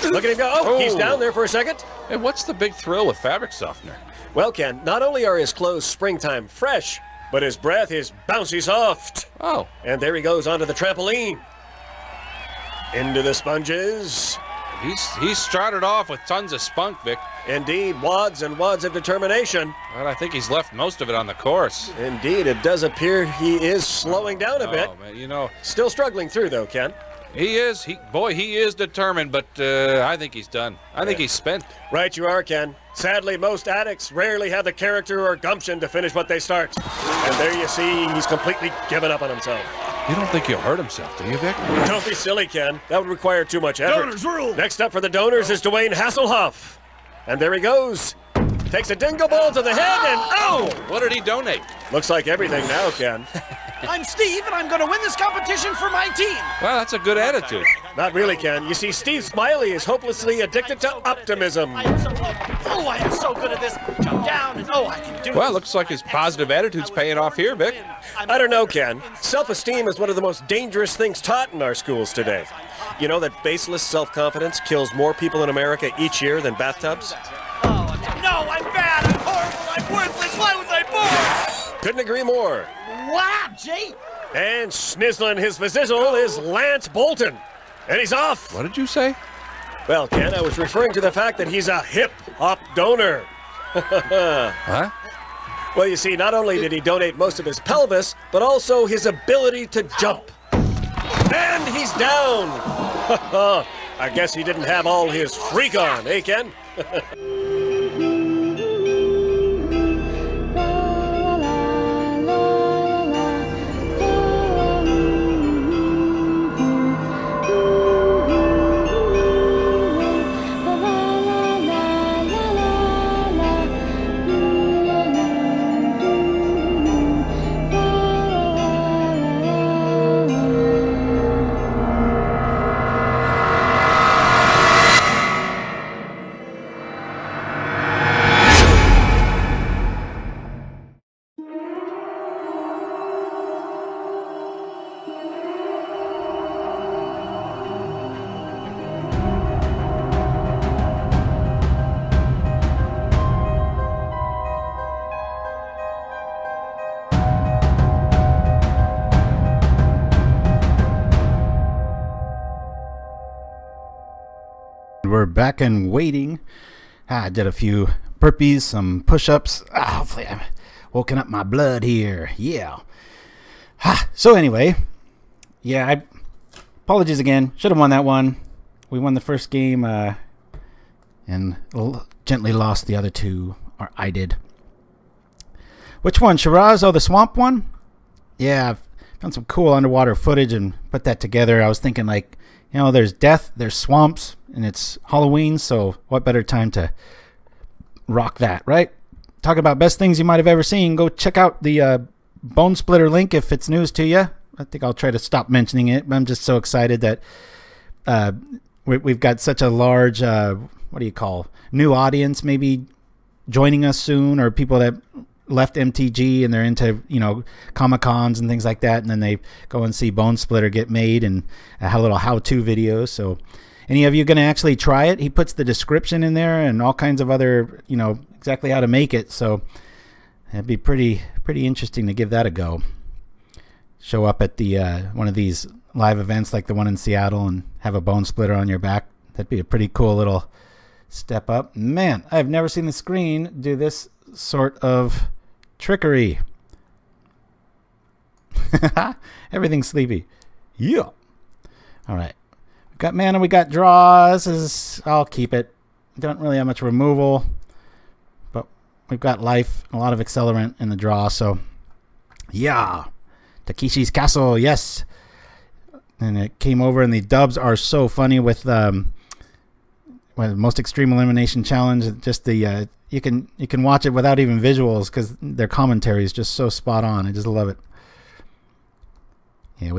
Look at him go. Oh, he's down there for a second. Hey, what's the big thrill with fabric softener? Well, Ken, not only are his clothes springtime fresh, but his breath is bouncy soft. Oh. And there he goes onto the trampoline. Into the sponges. He's started off with tons of spunk, Vic. Indeed, wads and wads of determination. But I think he's left most of it on the course. Indeed, it does appear he is slowing down a bit. Man, you know, Still struggling through, though, Ken. he is. He is determined, but I think he's done. I think he's spent. Right you are, Ken. Sadly, most addicts rarely have the character or gumption to finish what they start. And there you see, he's completely given up on himself. You don't think he'll hurt himself, do you, Vic? Don't be silly, Ken. That would require too much effort. Donors rule! Next up for the donors is Dwayne Hasselhoff. And there he goes. Takes a dingo ball to the head and oh! What did he donate? Looks like everything now, Ken. I'm Steve, and I'm going to win this competition for my team. Well, that's a good attitude. Not really, Ken. You see, Steve Smiley is hopelessly addicted to optimism. I am so good at this. Jump down, and I can do it. Well, looks like his positive attitude's paying off here, Vic. I don't know, Ken. Self-esteem is one of the most dangerous things taught in our schools today. You know that baseless self-confidence kills more people in America each year than bathtubs? No, I'm bad. I'm horrible. I'm worthless. Why was I born? Couldn't agree more. Wow, Jay. And snizzling his fizzle is Lance Bolton. And he's off. What did you say? Well, Ken, I was referring to the fact that he's a hip-hop donor. Huh? Well, you see, not only did he donate most of his pelvis, but also his ability to jump. And he's down. I guess he didn't have all his freak on, eh, Ken? We're back and waiting. I did a few burpees, some push-ups. Hopefully I've woken up my blood here. Yeah. So anyway, yeah, apologies again. Should have won that one. We won the first game and gently lost the other two, or I did. Which one, Shiraz? Oh, the swamp one? Yeah, I've found some cool underwater footage and put that together. I was thinking, like, you know, there's death, there's swamps, and it's Halloween, so what better time to rock that, right? Talk about best things you might have ever seen. Go check out the Bone Splitter link if it's news to you. I think I'll try to stop mentioning it, but I'm just so excited that we've got such a large, what do you call, new audience maybe joining us soon, or people that left MTG and they're into, you know, Comic-Cons and things like that, and then they go and see Bone Splitter get made and a little how-to videos. So any of you going to actually try it? He puts the description in there and all kinds of other, you know, exactly how to make it. So it'd be pretty interesting to give that a go. Show up at the one of these live events like the one in Seattle and have a Bone Splitter on your back. That'd be a pretty cool little step up. Man, I've never seen the screen do this sort of trickery. Everything's sleepy. Yeah. All right. We got mana, we got draws. I'll keep it. Don't really have much removal, but we've got life, a lot of accelerant in the draw. So, yeah. Takeshi's Castle, yes. And it came over, and the dubs are so funny with Most Extreme Elimination Challenge. Just the you can watch it without even visuals because their commentary is just so spot on. I just love it. Yeah,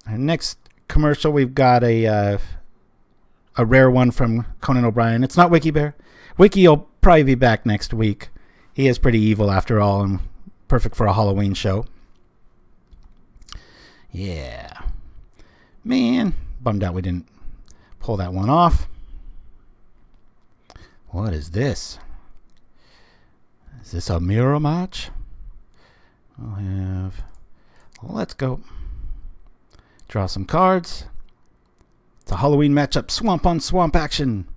our next commercial. We've got a rare one from Conan O'Brien. It's not Wiki Bear. Wiki will probably be back next week. He is pretty evil after all, and perfect for a Halloween show. Yeah, man, bummed out we didn't pull that one off. What is this? Is this a mirror match? Let's go. Draw some cards. It's a Halloween matchup. Swamp on swamp action.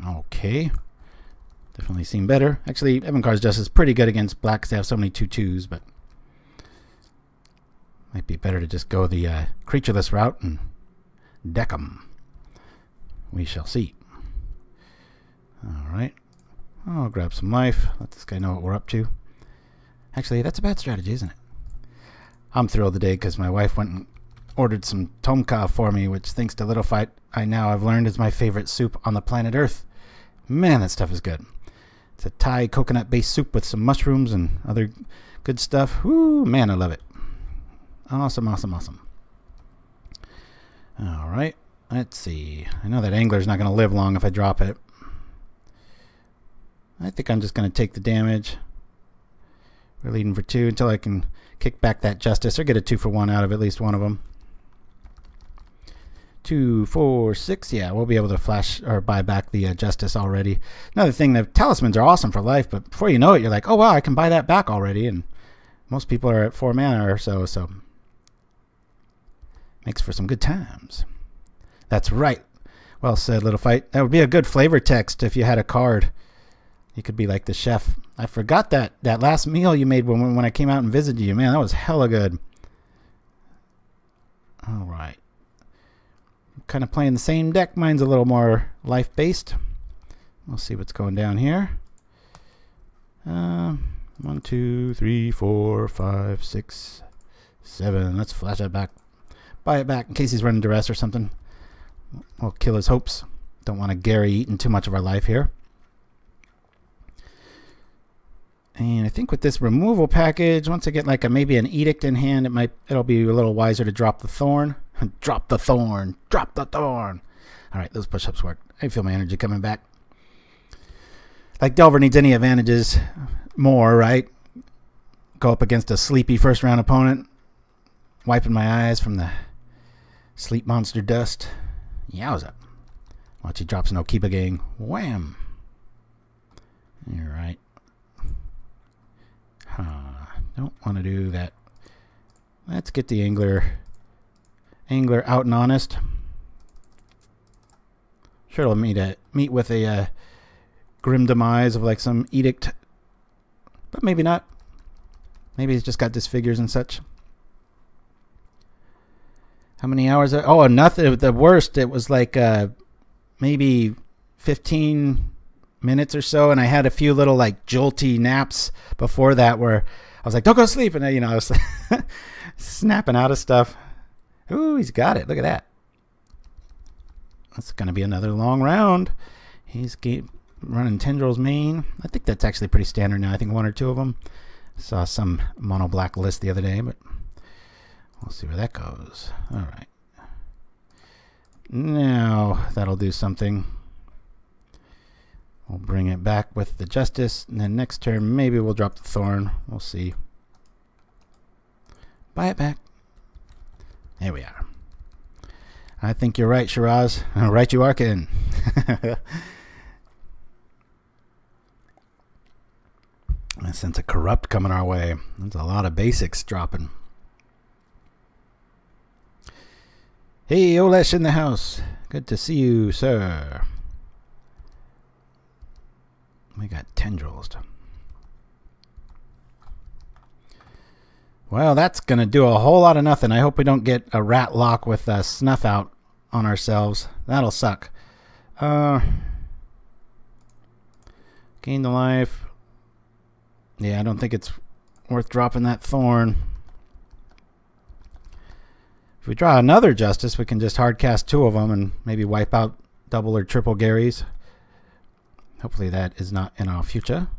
Okay. Definitely seem better. Actually, Evincar's Justice is pretty good against black because they have so many 2/2s, but might be better to just go the creatureless route and deck them. We shall see. Alright. I'll grab some life. Let this guy know what we're up to. Actually, that's a bad strategy, isn't it? I'm thrilled today because my wife went and ordered some tomka for me, which, thanks to Little Fight, I now have learned is my favorite soup on the planet Earth. Man, that stuff is good. It's a Thai coconut-based soup with some mushrooms and other good stuff. Woo, man, I love it. Awesome, awesome, awesome. All right, let's see. I know that Angler's not going to live long if I drop it. I think I'm just going to take the damage. We're leading for 2 until I can kick back that Justice or get a 2-for-1 out of at least one of them. 2, 4, 6. Yeah, we'll be able to flash or buy back the Justice already. Another thing, the Talismans are awesome for life, but before you know it, you're like, oh wow, I can buy that back already. And most people are at 4 mana or so, so makes for some good times. That's right. Well said, Little Fight. That would be a good flavor text if you had a card. You could be like the chef. I forgot that last meal you made when I came out and visited you. Man, that was hella good. All right. Kind of playing the same deck. Mine's a little more life-based. We'll see what's going down here. 1, 2, 3, 4, 5, 6, 7. Let's flash that back. Buy it back in case he's running Duress or something. We'll kill his hopes. Don't want to Gary eating too much of our life here. And I think with this removal package, once I get like maybe an Edict in hand, it'll be a little wiser to drop the Thorn. Drop the Thorn. Drop the Thorn. All right, those push-ups work. I feel my energy coming back. Like Delver needs any advantages more, right? Go up against a sleepy first-round opponent. Wiping my eyes from the sleep monster dust. Yowza. Watch, he drops an Okiba gang. Wham. You're right. Don't want to do that. Let's get the Angler out and honest. Sure, it'll meet with a grim demise of like some Edict, but maybe not. Maybe he's just got Disfigures and such. How many hours? Oh, nothing. The worst. It was like maybe 15 minutes or so, and I had a few little like jolty naps before that where I was like, don't go to sleep, and I was snapping out of stuff. Ooh, he's got it. Look at that. That's gonna be another long round. He's running Tendrils main. I think that's actually pretty standard now. I think 1 or 2 of them. Saw some mono black list the other day, but we'll see where that goes. All right, now that'll do something. We'll bring it back with the Justice, and then next turn maybe we'll drop the Thorn. We'll see. Buy it back. There we are. I think you're right, Shiraz. Right you are, Ken. I sense a Corrupt coming our way. There's a lot of basics dropping. Hey, Olesh in the house. Good to see you, sir. We got Tendrils. Well, that's going to do a whole lot of nothing. I hope we don't get a rat lock with Snuff Out on ourselves. That'll suck. Gain the life. Yeah, I don't think it's worth dropping that Thorn. If we draw another Justice, we can just hardcast 2 of them and maybe wipe out double or triple Garys. Hopefully that is not in our future.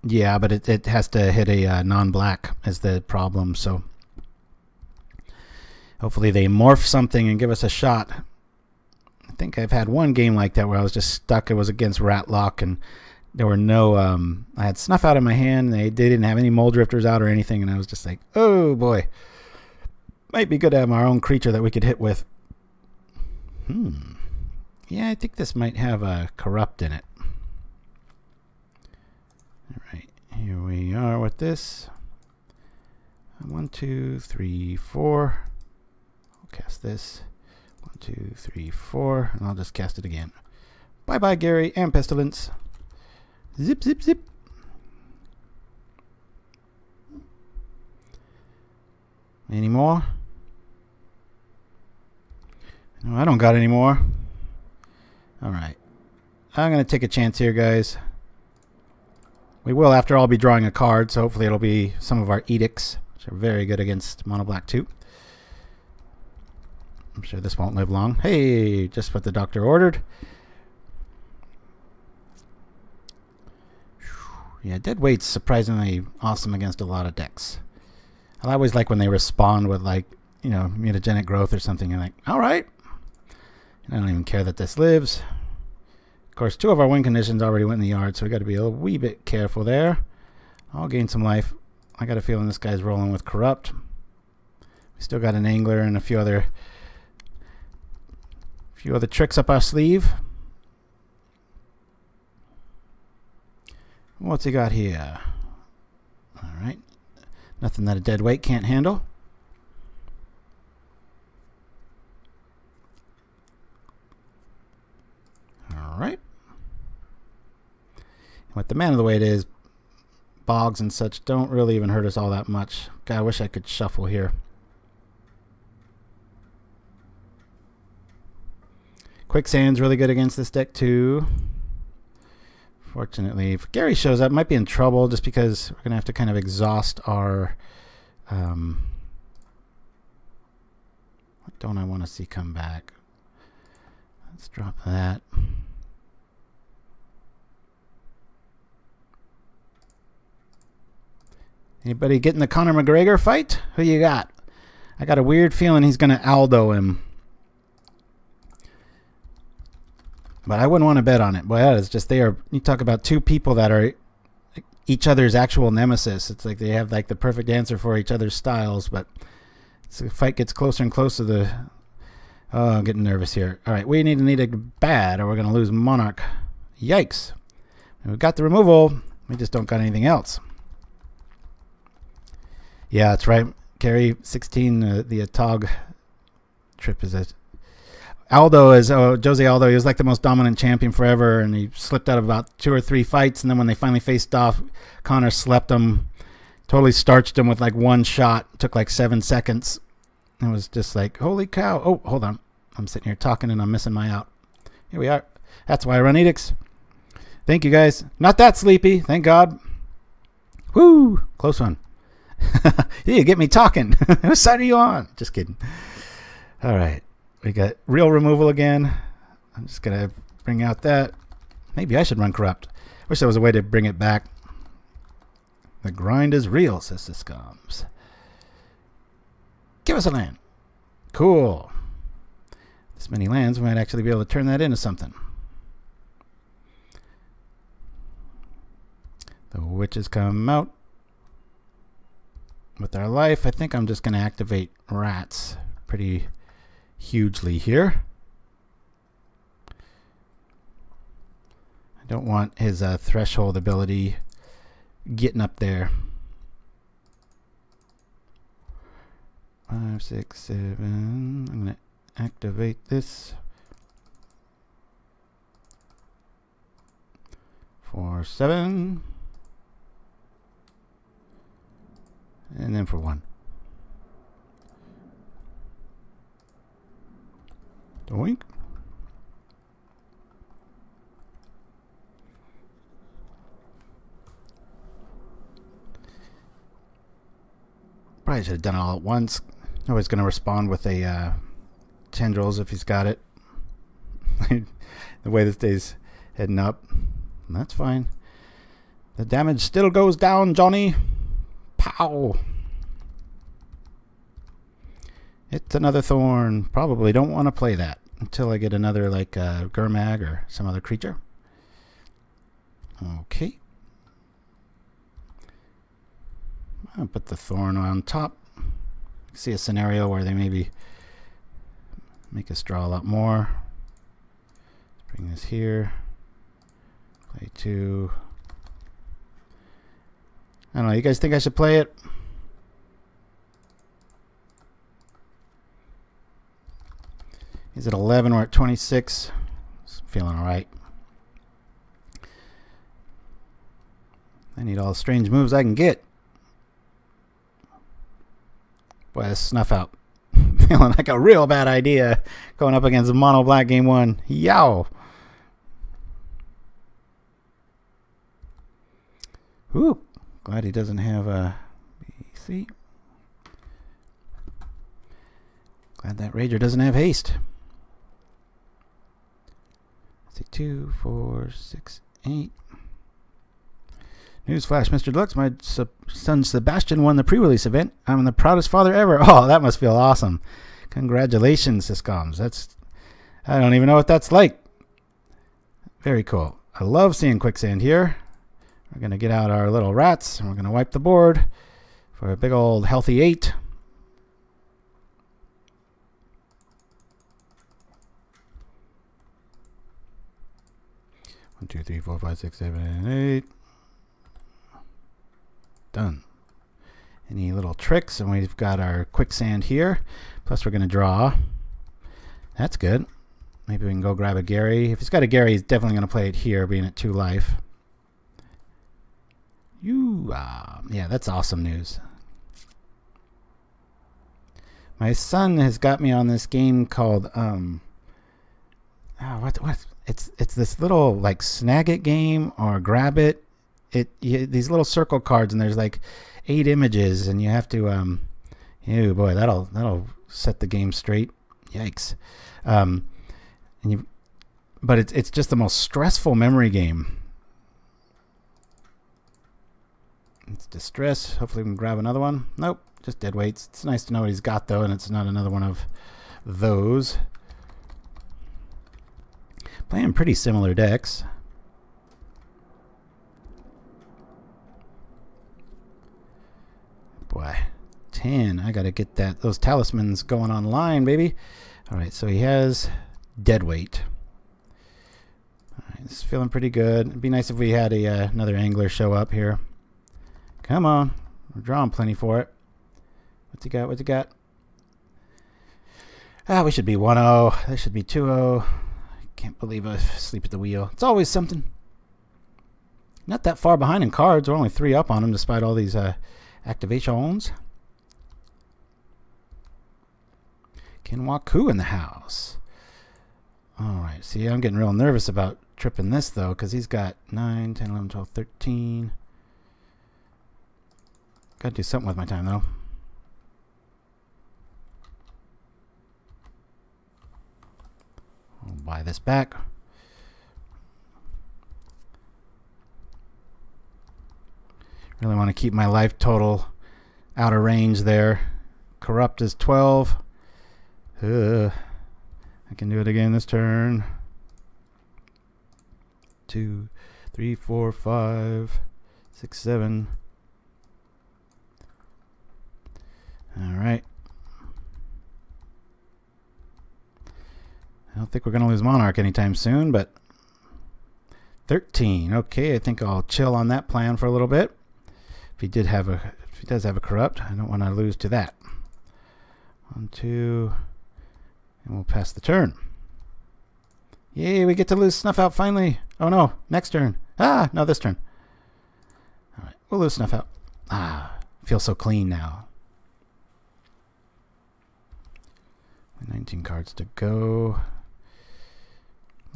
Yeah, but it has to hit a non-black is the problem. So hopefully they morph something and give us a shot. I think I've had one game like that where I was just stuck. It was against Ratlock, and there were no... I had Snuff Out in my hand. They didn't have any Mole Drifters out or anything, and I was just like, oh boy. Might be good to have our own creature that we could hit with. Yeah, I think this might have a Corrupt in it. All right, we are with this. 1, 2, 3, 4. I'll cast this. 1, 2, 3, 4. And I'll just cast it again. Bye-bye, Gary and Pestilence. Zip, zip, zip. Any more? No, I don't got any more. Alright. I'm going to take a chance here, guys. We will, after all, be drawing a card, so hopefully it'll be some of our edicts, which are very good against Mono Black 2. I'm sure this won't live long. Hey, just what the doctor ordered. Yeah, Dead Weight's surprisingly awesome against a lot of decks. I always like when they respond with, like, you know, mutagenic growth or something. You're like, alright. I don't even care that this lives. Of course, 2 of our win conditions already went in the yard, so we got to be a wee bit careful there. I'll gain some life. I got a feeling this guy's rolling with Corrupt. We still got an Angler and a few other tricks up our sleeve. What's he got here? Alright. Nothing that a Dead Weight can't handle. Alright. What the Man of the Weight is, bogs and such don't really even hurt us all that much. God, I wish I could shuffle here. Quicksand's really good against this deck too. Fortunately, if Gary shows up, might be in trouble just because we're going to have to kind of exhaust our... what don't I want to see come back? Let's drop that. Anybody getting the Conor McGregor fight? Who you got? I got a weird feeling he's going to Aldo him. But I wouldn't want to bet on it. Boy, that is just, they are, you talk about 2 people that are each other's actual nemesis. It's like they have like the perfect answer for each other's styles, but the fight gets closer and closer to the... Oh, I'm getting nervous here. Alright, we need a bad or we're going to lose Monarch. Yikes. We've got the removal. We just don't got anything else. Yeah, that's right. Carry 16, the Atog trip is a... Aldo is, Jose Aldo, he was like the most dominant champion forever, and he slipped out of about 2 or 3 fights, and then when they finally faced off, Conor slept him, totally starched him with like 1 shot. It took like 7 seconds. It was just like, holy cow. Oh, hold on. I'm sitting here talking and I'm missing my out. Here we are. That's why I run edicts. Thank you, guys. Not that sleepy, thank God. Woo! Close one. You get me talking. Whose side are you on? Just kidding. All right. We got real removal again. I'm just going to bring out that. Maybe I should run Corrupt. Wish there was a way to bring it back. The grind is real, says the Scums. Give us a land. Cool. This many lands, we might actually be able to turn that into something. The witches come out. With our life, I think I'm just going to activate rats pretty hugely here. I don't want his threshold ability getting up there. 5, 6, 7. I'm going to activate this. 4, 7. And then for 1. Doink. Probably should have done it all at once. Always going to respond with a tendrils if he's got it. The way this day's heading up. That's fine. The damage still goes down, Johnny. Pow! It's another Thorn. Probably don't want to play that until I get another like Gurmag or some other creature. Okay. I'll put the Thorn on top. See a scenario where they maybe make us draw a lot more. Let's bring this here. Play 2. I don't know. You guys think I should play it? He's at 11. We're at 26. Feeling all right. I need all the strange moves I can get. Boy, that's Snuff Out. Feeling like a real bad idea going up against Mono Black game 1. Yow. Ooh, glad he doesn't have a BC. Glad that Rager doesn't have haste. Let's see, 2, 4, 6, 8. Newsflash, Mr. Deluxe, my son Sebastian won the pre-release event. I'm the proudest father ever. Oh, that must feel awesome. Congratulations, Syscoms. I don't even know what that's like. Very cool. I love seeing Quicksand here. We're going to get out our little rats, and we're going to wipe the board for a big old healthy 8. One, 2, 3, 4, 5, 6, 7, and 8. Done. Any little tricks, and we've got our Quicksand here. Plus we're going to draw. That's good. Maybe we can go grab a Gary. If he's got a Gary, he's definitely going to play it here, being at 2 life. Yeah, that's awesome news. My son has got me on this game called it's this little like snag it game or grab it. These little circle cards, and there's like 8 images, and you have to oh boy, that'll set the game straight. Yikes. But it's just the most stressful memory game. It's distress. Hopefully we can grab another one. Nope, just dead weights. It's nice to know what he's got though, and it's not another one of those. Playing pretty similar decks. Boy, 10. I gotta get those talismans going online, baby. All right, so he has dead weight. All right, it's feeling pretty good. It'd be nice if we had another angler show up here. Come on, we're drawing plenty for it. What's he got? What's he got? We should be 1-0. This should be 2-0. I can't believe I sleep at the wheel. It's always something. Not that far behind in cards. We're only 3 up on him despite all these activations. Kinwaku in the house. Alright, see, I'm getting real nervous about tripping this though, because he's got 9, 10, 11, 12, 13. Gotta do something with my time though. I'll buy this back. Really want to keep my life total out of range there. Corrupt is 12. I can do it again this turn. 2, 3, 4, 5, 6, 7. Alright. I don't think we're going to lose Monarch anytime soon, but 13. Okay, I think I'll chill on that plan for a little bit. If he does have a corrupt, I don't want to lose to that. 1, 2, and we'll pass the turn. Yay, we get to lose Snuff Out finally. Oh no, next turn. No, this turn. Alright, we'll lose Snuff Out. Feels so clean now. 19 cards to go.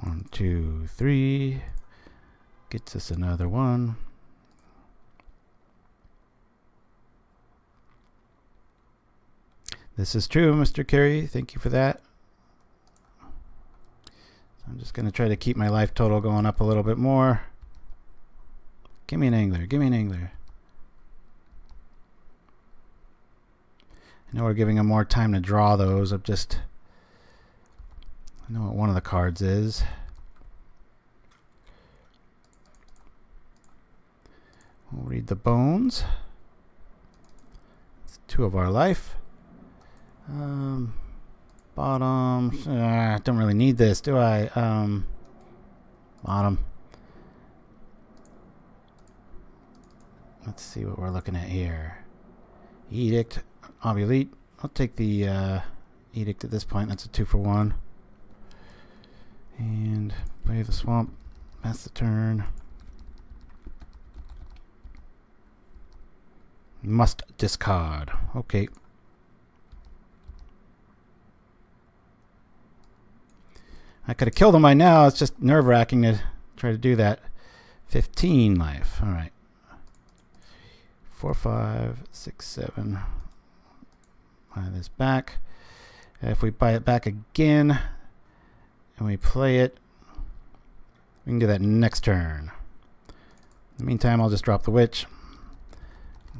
1, 2, 3. Gets us another one. This is true, Mr. Carey. Thank you for that. So I'm just going to try to keep my life total going up a little bit more. Give me an angler. Give me an angler. I know we're giving him more time to draw those. I know what one of the cards is. We'll read the bones. It's 2 of our life. Bottom. I don't really need this, do I? Bottom. Let's see what we're looking at here. Edict, Obulete. I'll take the Edict at this point. That's a 2-for-1. And play the swamp. Pass the turn. Must discard. Okay. I could have killed him by now. It's just nerve-wracking to try to do that. 15 life. All right. 4, 5, 6, 7. Buy this back. If we buy it back again and we play it, we can do that next turn. In the meantime, I'll just drop the witch.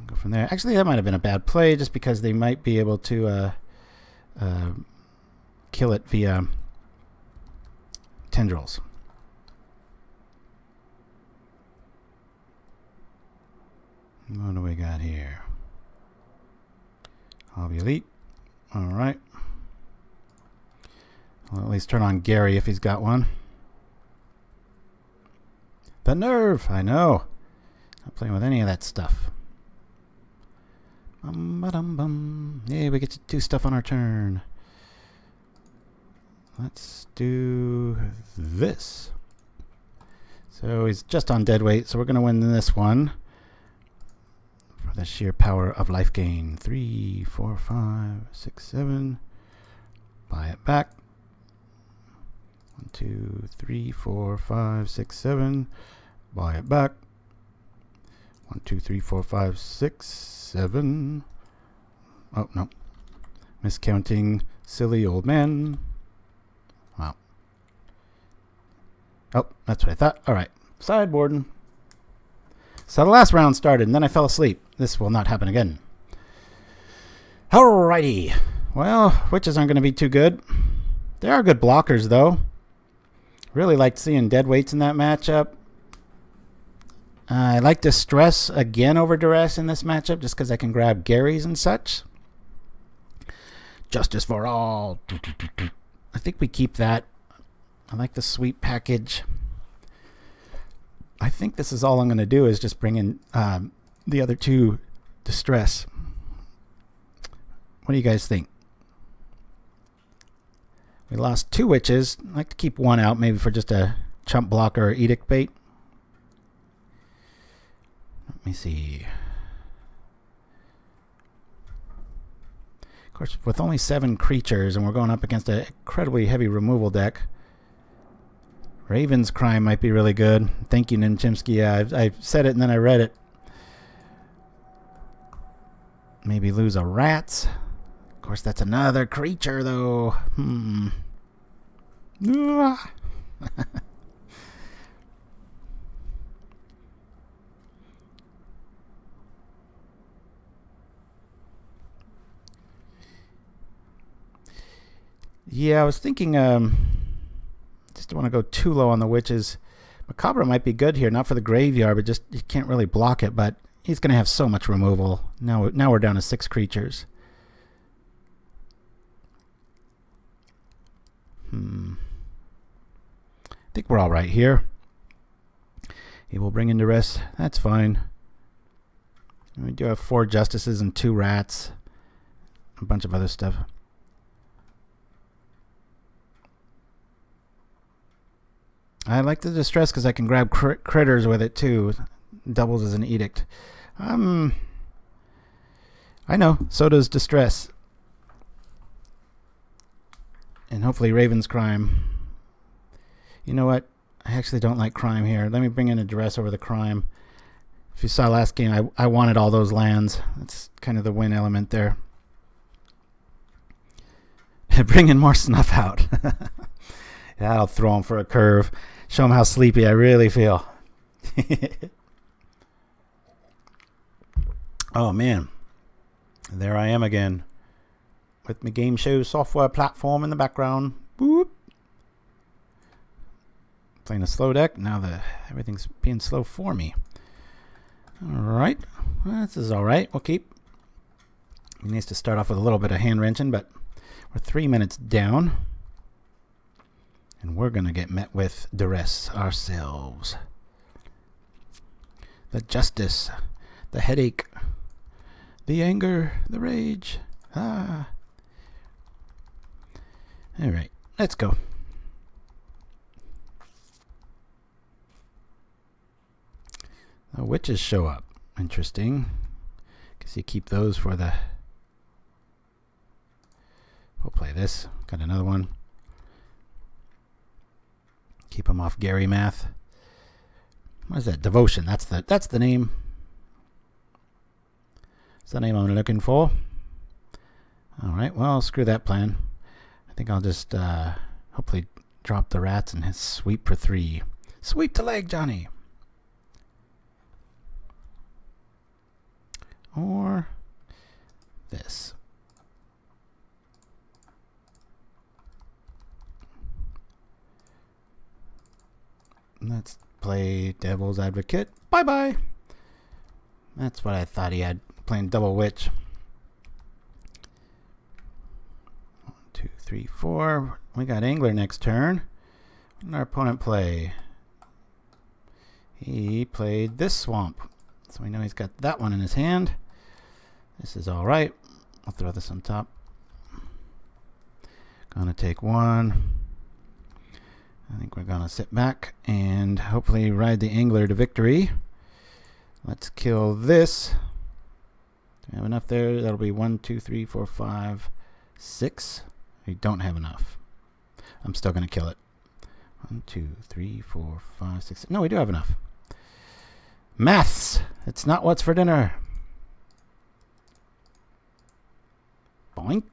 Go from there. Actually, that might have been a bad play just because they might be able to kill it via tendrils. What do we got here? Obulete. Alright. I'll at least turn on Gary if he's got one. The nerve! I know. Not playing with any of that stuff. Bum. Yeah, we get to do stuff on our turn. Let's do this. So he's just on dead weight, so we're going to win this one. For the sheer power of life gain. 3, 4, 5, 6, 7. Buy it back. 1, 2, 3, 4, 5, 6, 7. Buy it back. 1, 2, 3, 4, 5, 6, 7. Oh, no. Miscounting silly old man. Wow. Oh, that's what I thought. All right. Sideboarding. So the last round started, and then I fell asleep. This will not happen again. Alrighty. Well, witches aren't going to be too good. They are good blockers, though. Really liked seeing dead weights in that matchup. I like Distress again over Duress in this matchup, just because I can grab Gary's and such. Justice for all. I think we keep that. I like the sweep package. I think this is all I'm going to do is just bring in the other two Distress. What do you guys think? We lost 2 witches. I'd like to keep one out, maybe for just a chump blocker or edict bait. Let me see. Of course, with only 7 creatures, and we're going up against an incredibly heavy removal deck, Raven's Crime might be really good. Thank you, Nimchimsky. Yeah, I said it and then I read it. Maybe lose a Rats. Of course, that's another creature, though. Yeah, I was thinking just don't want to go too low on the witches. Macabre might be good here, not for the graveyard, but just you can't really block it, but he's going to have so much removal. Now we're down to 6 creatures. I think we're all right here. He will bring in Duress. That's fine. We do have 4 justices and 2 rats. A bunch of other stuff. I like the Distress because I can grab critters with it too. Doubles as an edict. I know. So does Distress. And hopefully Raven's Crime. You know what? I actually don't like crime here. Let me bring in a Duress over the crime. If you saw last game, I wanted all those lands. That's kind of the win element there. Bring in more Snuff Out. That'll throw him for a curve. Show him how sleepy I really feel. Oh, man. There I am again. With my game show software platform in the background. Boop. Playing a slow deck. Now everything's being slow for me. Alright. Well, this is alright. We'll keep. It needs to start off with a little bit of hand wrenching, but we're 3 minutes down. And we're going to get met with Duress ourselves. The Justice. the headache, the anger, the rage. Ah. All right, let's go. The witches show up. Interesting. Guess you keep those for the... We'll play this. Got another one. Keep them off Gary Math. What is that? Devotion. That's the name. That's the name I'm looking for. All right. Well, screw that plan. I think I'll just hopefully drop the rats and hit sweep for 3. Sweep the leg, Johnny. Or this. Let's play Devil's Advocate. Bye-bye. That's what I thought he had, playing Double Witch. 1, 2, 3, 4. We got Angler next turn. What did our opponent play? He played this Swamp. So we know he's got that one in his hand. This is all right. I'll throw this on top. Gonna take 1. I think we're gonna sit back and hopefully ride the Angler to victory. Let's kill this. Do we have enough there? That'll be 1, 2, 3, 4, 5, 6. We don't have enough. I'm still gonna kill it. 1, 2, 3, 4, 5, 6. No, we do have enough. Maths. It's not what's for dinner. Boink.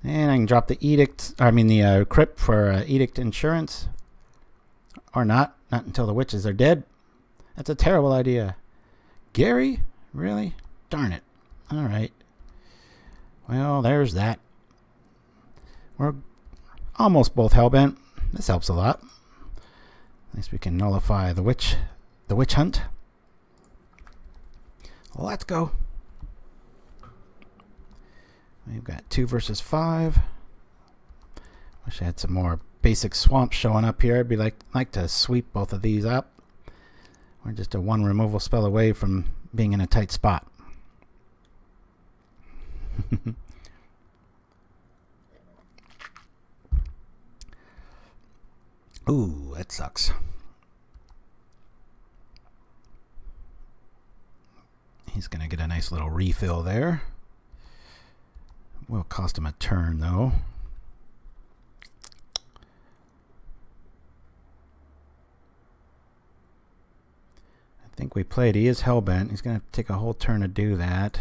And I can drop the edict. I mean the crypt for edict insurance. Or not. Not until the witches are dead. That's a terrible idea. Gary? Really? Darn it. Alright. Well, there's that. We're almost both hellbent. This helps a lot. At least we can nullify the witch hunt. Let's go. We've got 2 versus 5. Wish I had some more basic swamps showing up here. I'd be like to sweep both of these up. We're just a 1 removal spell away from being in a tight spot. Ooh, that sucks. He's going to get a nice little refill there. Will cost him a turn, though. I think we played. He is hellbent. He's going to take a whole turn to do that.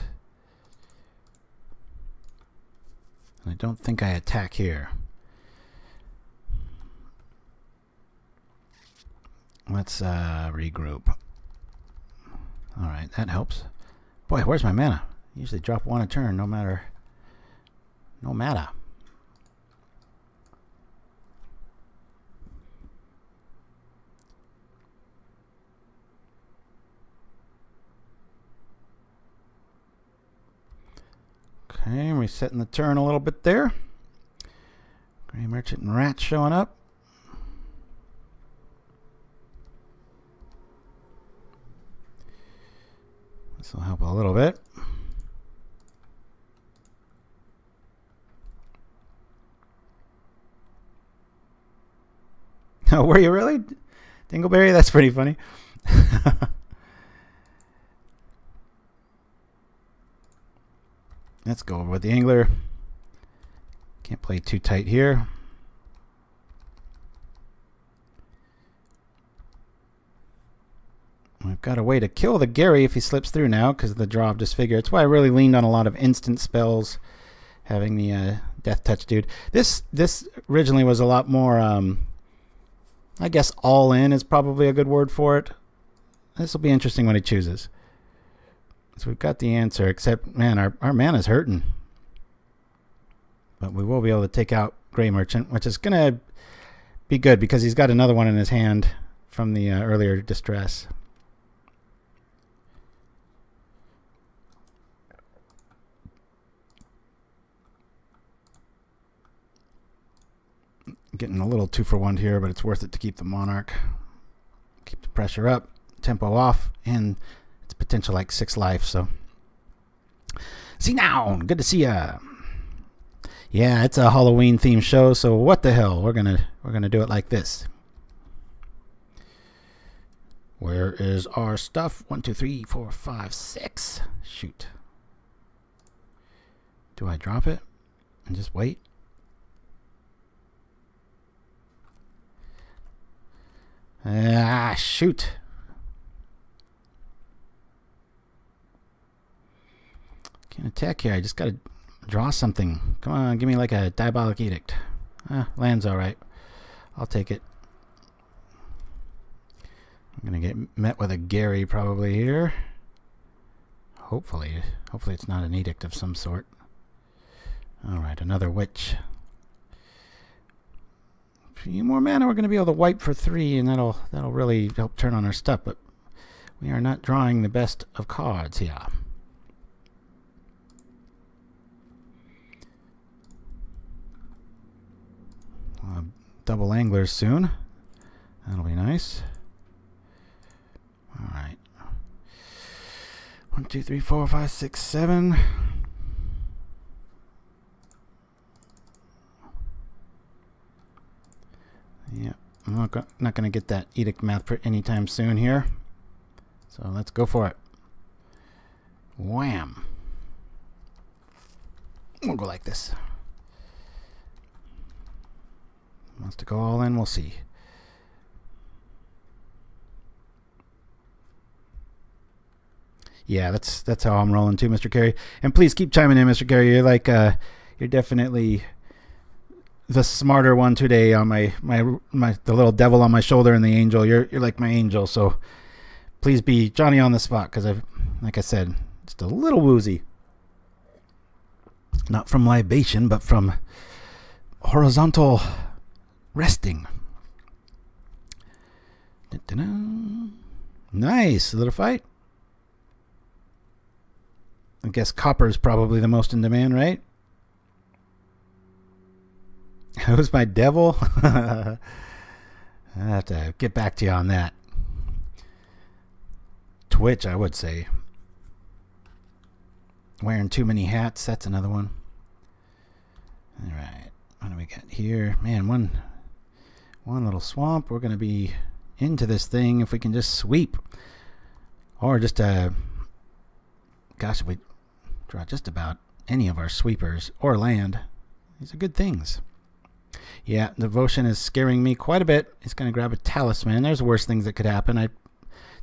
And I don't think I attack here. Let's regroup. Alright, that helps. Boy, where's my mana? Usually drop 1 a turn, no matter. No matter. Okay, resetting the turn a little bit there. Gray Merchant and Rats showing up. This will help a little bit. Oh, were you really? Dingleberry? That's pretty funny. Let's go over with the Angler. Can't play too tight here. We've got a way to kill the Gary if he slips through now because of the draw of Disfigure. That's why I really leaned on a lot of instant spells, having the Death Touch dude. This originally was a lot more, I guess all in is probably a good word for it. This will be interesting when he chooses. So we've got the answer, except, man, our mana's hurting. But we will be able to take out Gray Merchant, which is going to be good because he's got another one in his hand from the earlier distress. Getting a little 2-for-1 here, but it's worth it to keep the Monarch. Keep the pressure up, tempo off, and It's potential like 6 life, so. See now, good to see ya. Yeah, it's a Halloween themed show, so what the hell? We're gonna do it like this. Where is our stuff? 1, 2, 3, 4, 5, 6. Shoot. Do I drop it and just wait? Shoot. Can't attack here. I just gotta draw something. Come on, give me like a Diabolic Edict. Land's alright. I'll take it. I'm gonna get met with a Gary probably here. Hopefully it's not an edict of some sort. Alright, another witch. A few more mana, we're gonna be able to wipe for 3, and that'll really help turn on our stuff, but we are not drawing the best of cards here. Double anglers soon. That'll be nice. Alright. 1, 2, 3, 4, 5, 6, 7. Yeah, I'm not going to get that edict math anytime soon here. So let's go for it. Wham. We'll go like this. Wants to go all in, we'll see. Yeah, that's how I'm rolling too, Mr. Carey. And please keep chiming in, Mr. Carey. You're like you're definitely the smarter one today on the little devil on my shoulder and the angel. You're like my angel, so please be Johnny on the spot, because like I said, just a little woozy. Not from libation, but from horizontal resting. Nice little fight. I guess copper is probably the most in demand, right? Who's my devil? I have to get back to you on that. Twitch, I would say. Wearing too many hats, that's another one. Alright, what do we got here? Man, one little swamp. We're going to be into this thing if we can just sweep. Or just, gosh, if we draw just about any of our sweepers or land, these are good things. Yeah, Devotion is scaring me quite a bit. He's going to grab a Talisman. There's worse things that could happen. I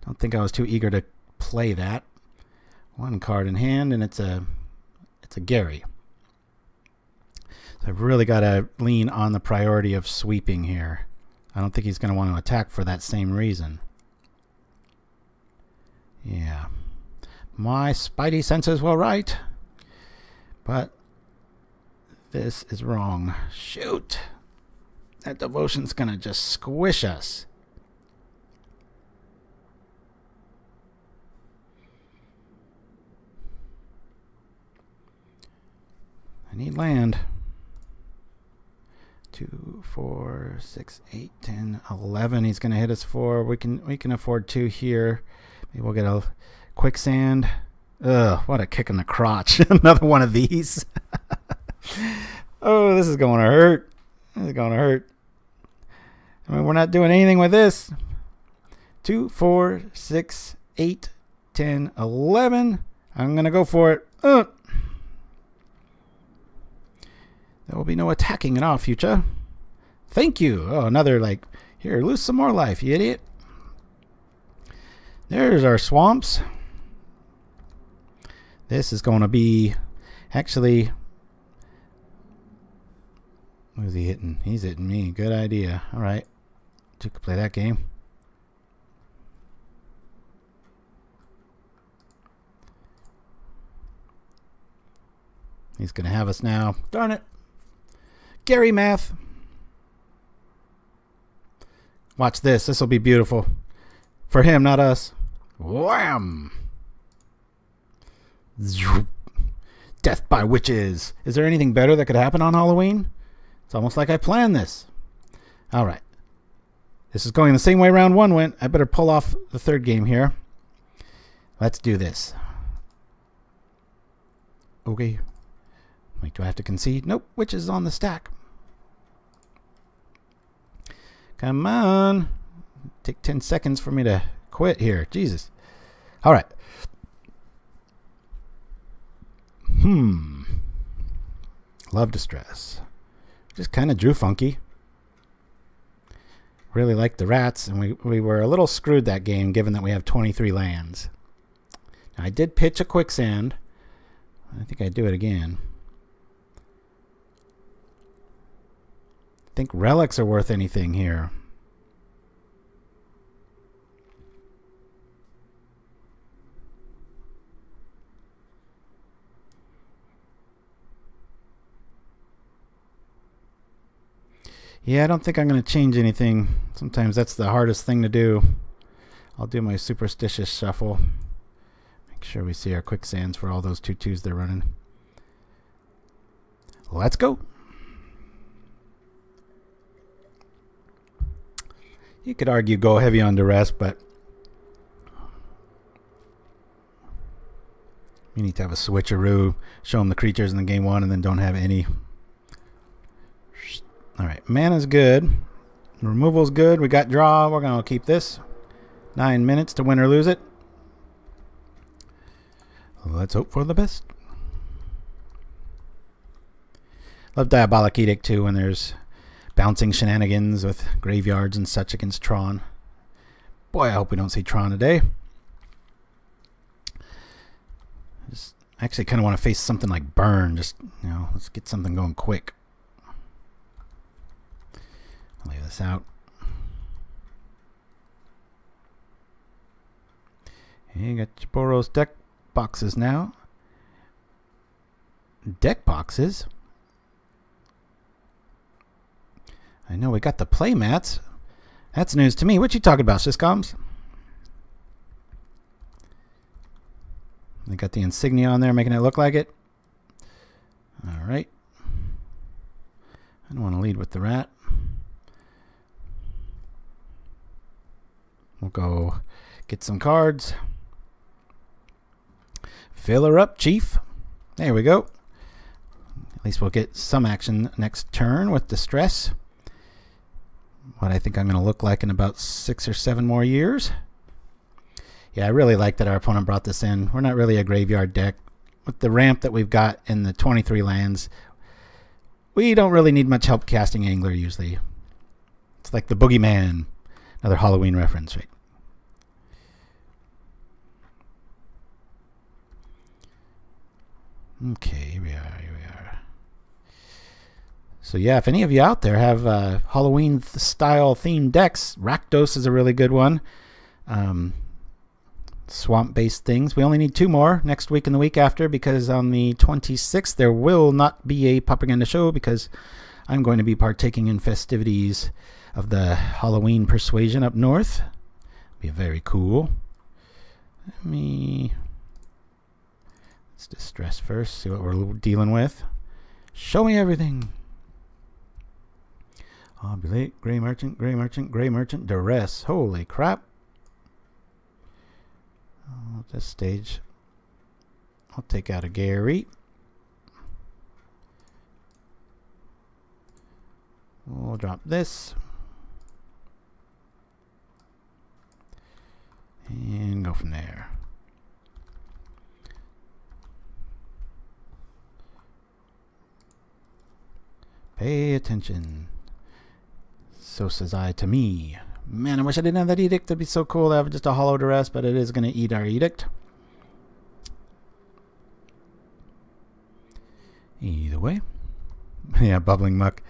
don't think I was too eager to play that. One card in hand, and it's a Gary. So I've really got to lean on the priority of sweeping here. I don't think he's going to want to attack for that same reason. Yeah. My spidey senses were right. But this is wrong. Shoot! That Devotion's going to just squish us. I need land. 2, 4, 6, 8, 10, 11. He's going to hit us for. We can afford 2 here. Maybe we'll get a Quicksand. Ugh, what a kick in the crotch. Another one of these. Oh, this is going to hurt. This is going to hurt. I mean, we're not doing anything with this. 2, 4, 6, 8, 10, 11. I'm going to go for it. There will be no attacking in our future. Thank you. Oh, another like, here, lose some more life, you idiot. There's our swamps. This is going to be, actually, who's he hitting? He's hitting me. Good idea. All right. You could play that game. He's going to have us now. Darn it. Gary math. Watch this. This will be beautiful. For him, not us. Wham! Death by witches. Is there anything better that could happen on Halloween? It's almost like I planned this. All right. This is going the same way round 1 went. I better pull off the 3rd game here. Let's do this. Okay. Wait, do I have to concede? Nope, Witches is on the stack. Come on. Take 10 seconds for me to quit here. Jesus. All right. Love Distress. Just kind of drew funky. Really liked the rats, and we were a little screwed that game given that we have 23 lands. Now, I did pitch a Quicksand. I think I'd do it again. I think relics are worth anything here. Yeah, I don't think I'm going to change anything. Sometimes that's the hardest thing to do. I'll do my superstitious shuffle. Make sure we see our Quicksands for all those 2/2s they're running. Let's go. You could argue go heavy on Duress, but you need to have a switcheroo. Show them the creatures in the game one and then don't have any. Alright, mana's good. Removal's good. We got draw. We're going to keep this. 9 minutes to win or lose it. Let's hope for the best. Love Diabolic Edict too when there's bouncing shenanigans with graveyards and such against Tron. Boy, I hope we don't see Tron today. I actually kind of want to face something like Burn. Just, you know, let's get something going quick. I'll leave this out. You got your Boros deck boxes now. Deck boxes? I know we got the play mats. That's news to me. What you talking about, Syscoms? They got the insignia on there making it look like it. Alright. I don't want to lead with the rat. We'll go get some cards. Fill her up, Chief. There we go. At least we'll get some action next turn with Distress. What I think I'm going to look like in about 6 or 7 more years. Yeah, I really like that our opponent brought this in. We're not really a graveyard deck. With the ramp that we've got in the 23 lands, we don't really need much help casting Angler usually. It's like the Boogeyman. Another Halloween reference, right? Okay, here we are. So yeah, if any of you out there have Halloween style themed decks, Rakdos is a really good one. Swamp based things. We only need 2 more next week and the week after, because on the 26th there will not be a Pauperganda show because I'm going to be partaking in festivities of the Halloween persuasion up north. Be very cool. Let's Distress first, see what we're dealing with. Show me everything. Obulate, Gray Merchant, Gray Merchant, Gray Merchant, Duress. Holy crap. At this stage, I'll take out a Gary. We'll drop this. And go from there. Pay attention. So says I to me. Man, I wish I didn't have that edict. That'd be so cool to have just a hollow Duress, but it is going to eat our edict. Either way. Yeah, Bubbling Muck.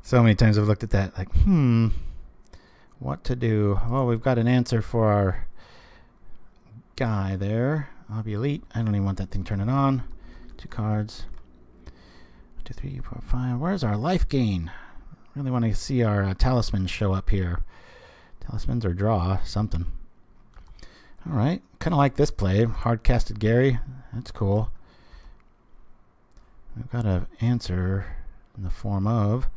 So many times I've looked at that like, what to do? Well, we've got an answer for our guy there. Obulate. I don't even want that thing turning on. 2 cards. 2, 3, 4, 5. Where's our life gain? Really want to see our talismans show up here. Talismans or draw something. All right, kind of like this play. Hard casted Gary. That's cool. We've got an answer in the form of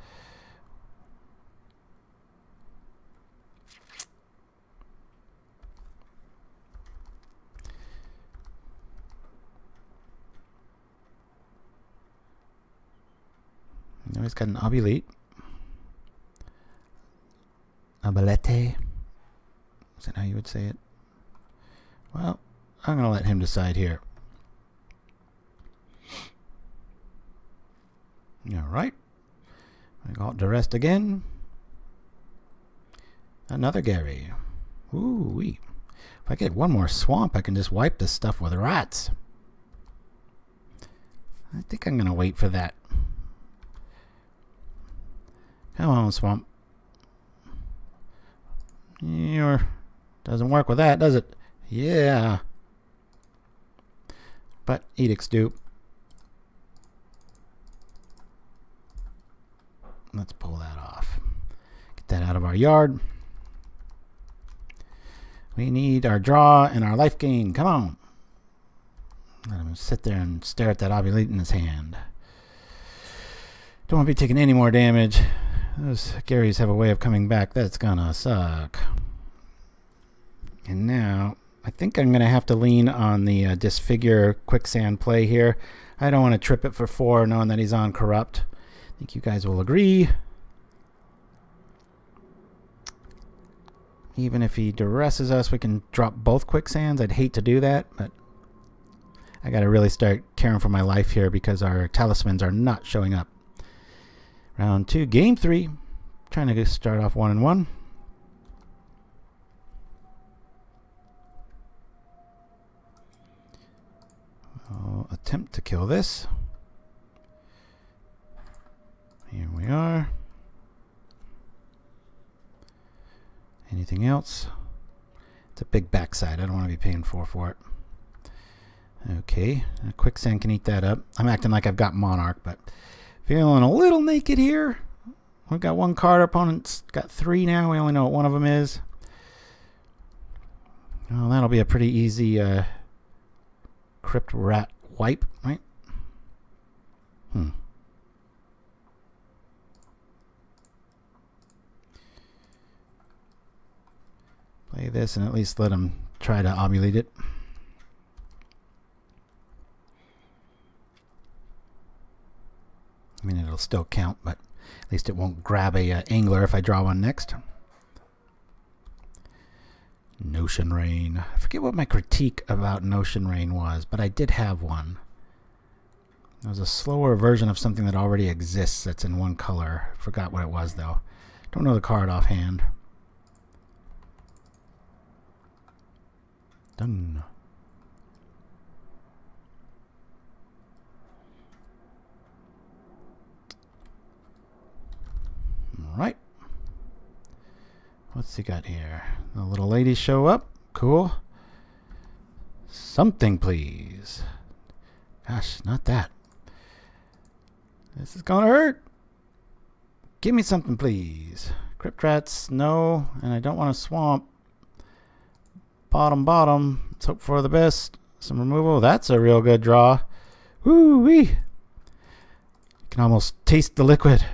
Now he's got an obulete. Abalete. Is that how you would say it? Well, I'm going to let him decide here. Alright. I got Duress again. Another Gary. Ooh-wee. If I get one more swamp, I can just wipe this stuff with rats. I think I'm going to wait for that. Come on, swamp. Doesn't work with that, does it? Yeah. But edicts do. Let's pull that off. Get that out of our yard. We need our draw and our life gain. Come on. Let him sit there and stare at that obulete in his hand. Don't want to be taking any more damage. Those Garys have a way of coming back. That's gonna suck. And now, I think I'm gonna have to lean on the Disfigure Quicksand play here. I don't want to trip it for 4 knowing that he's on Corrupt. I think you guys will agree. Even if he duresses us, we can drop both Quicksands. I'd hate to do that, but I gotta really start caring for my life here because our talismans are not showing up. Round 2, game 3. Trying to start off 1-1. I'll attempt to kill this. Here we are. Anything else? It's a big backside. I don't want to be paying 4 for it. Okay, Quicksand can eat that up. I'm acting like I've got Monarch, but feeling a little naked here. We've got 1 card. Our opponent's got 3 now. We only know what one of them is. Well, that'll be a pretty easy Crypt Rat wipe, right? Play this and at least let him try to obulate it. I mean, it'll still count, but at least it won't grab a angler if I draw one next. Notion Rain. I forget what my critique about Notion Rain was, but I did have one. It was a slower version of something that already exists that's in 1 color. Forgot what it was, though. Don't know the card offhand. Done. Alright. What's he got here? The little ladies show up. Cool. Something, please. Gosh, not that. This is gonna hurt. Give me something, please. Crypt Rats, no. And I don't want a swamp. Bottom. Let's hope for the best. Some removal. That's a real good draw. Woo-wee. You can almost taste the liquid.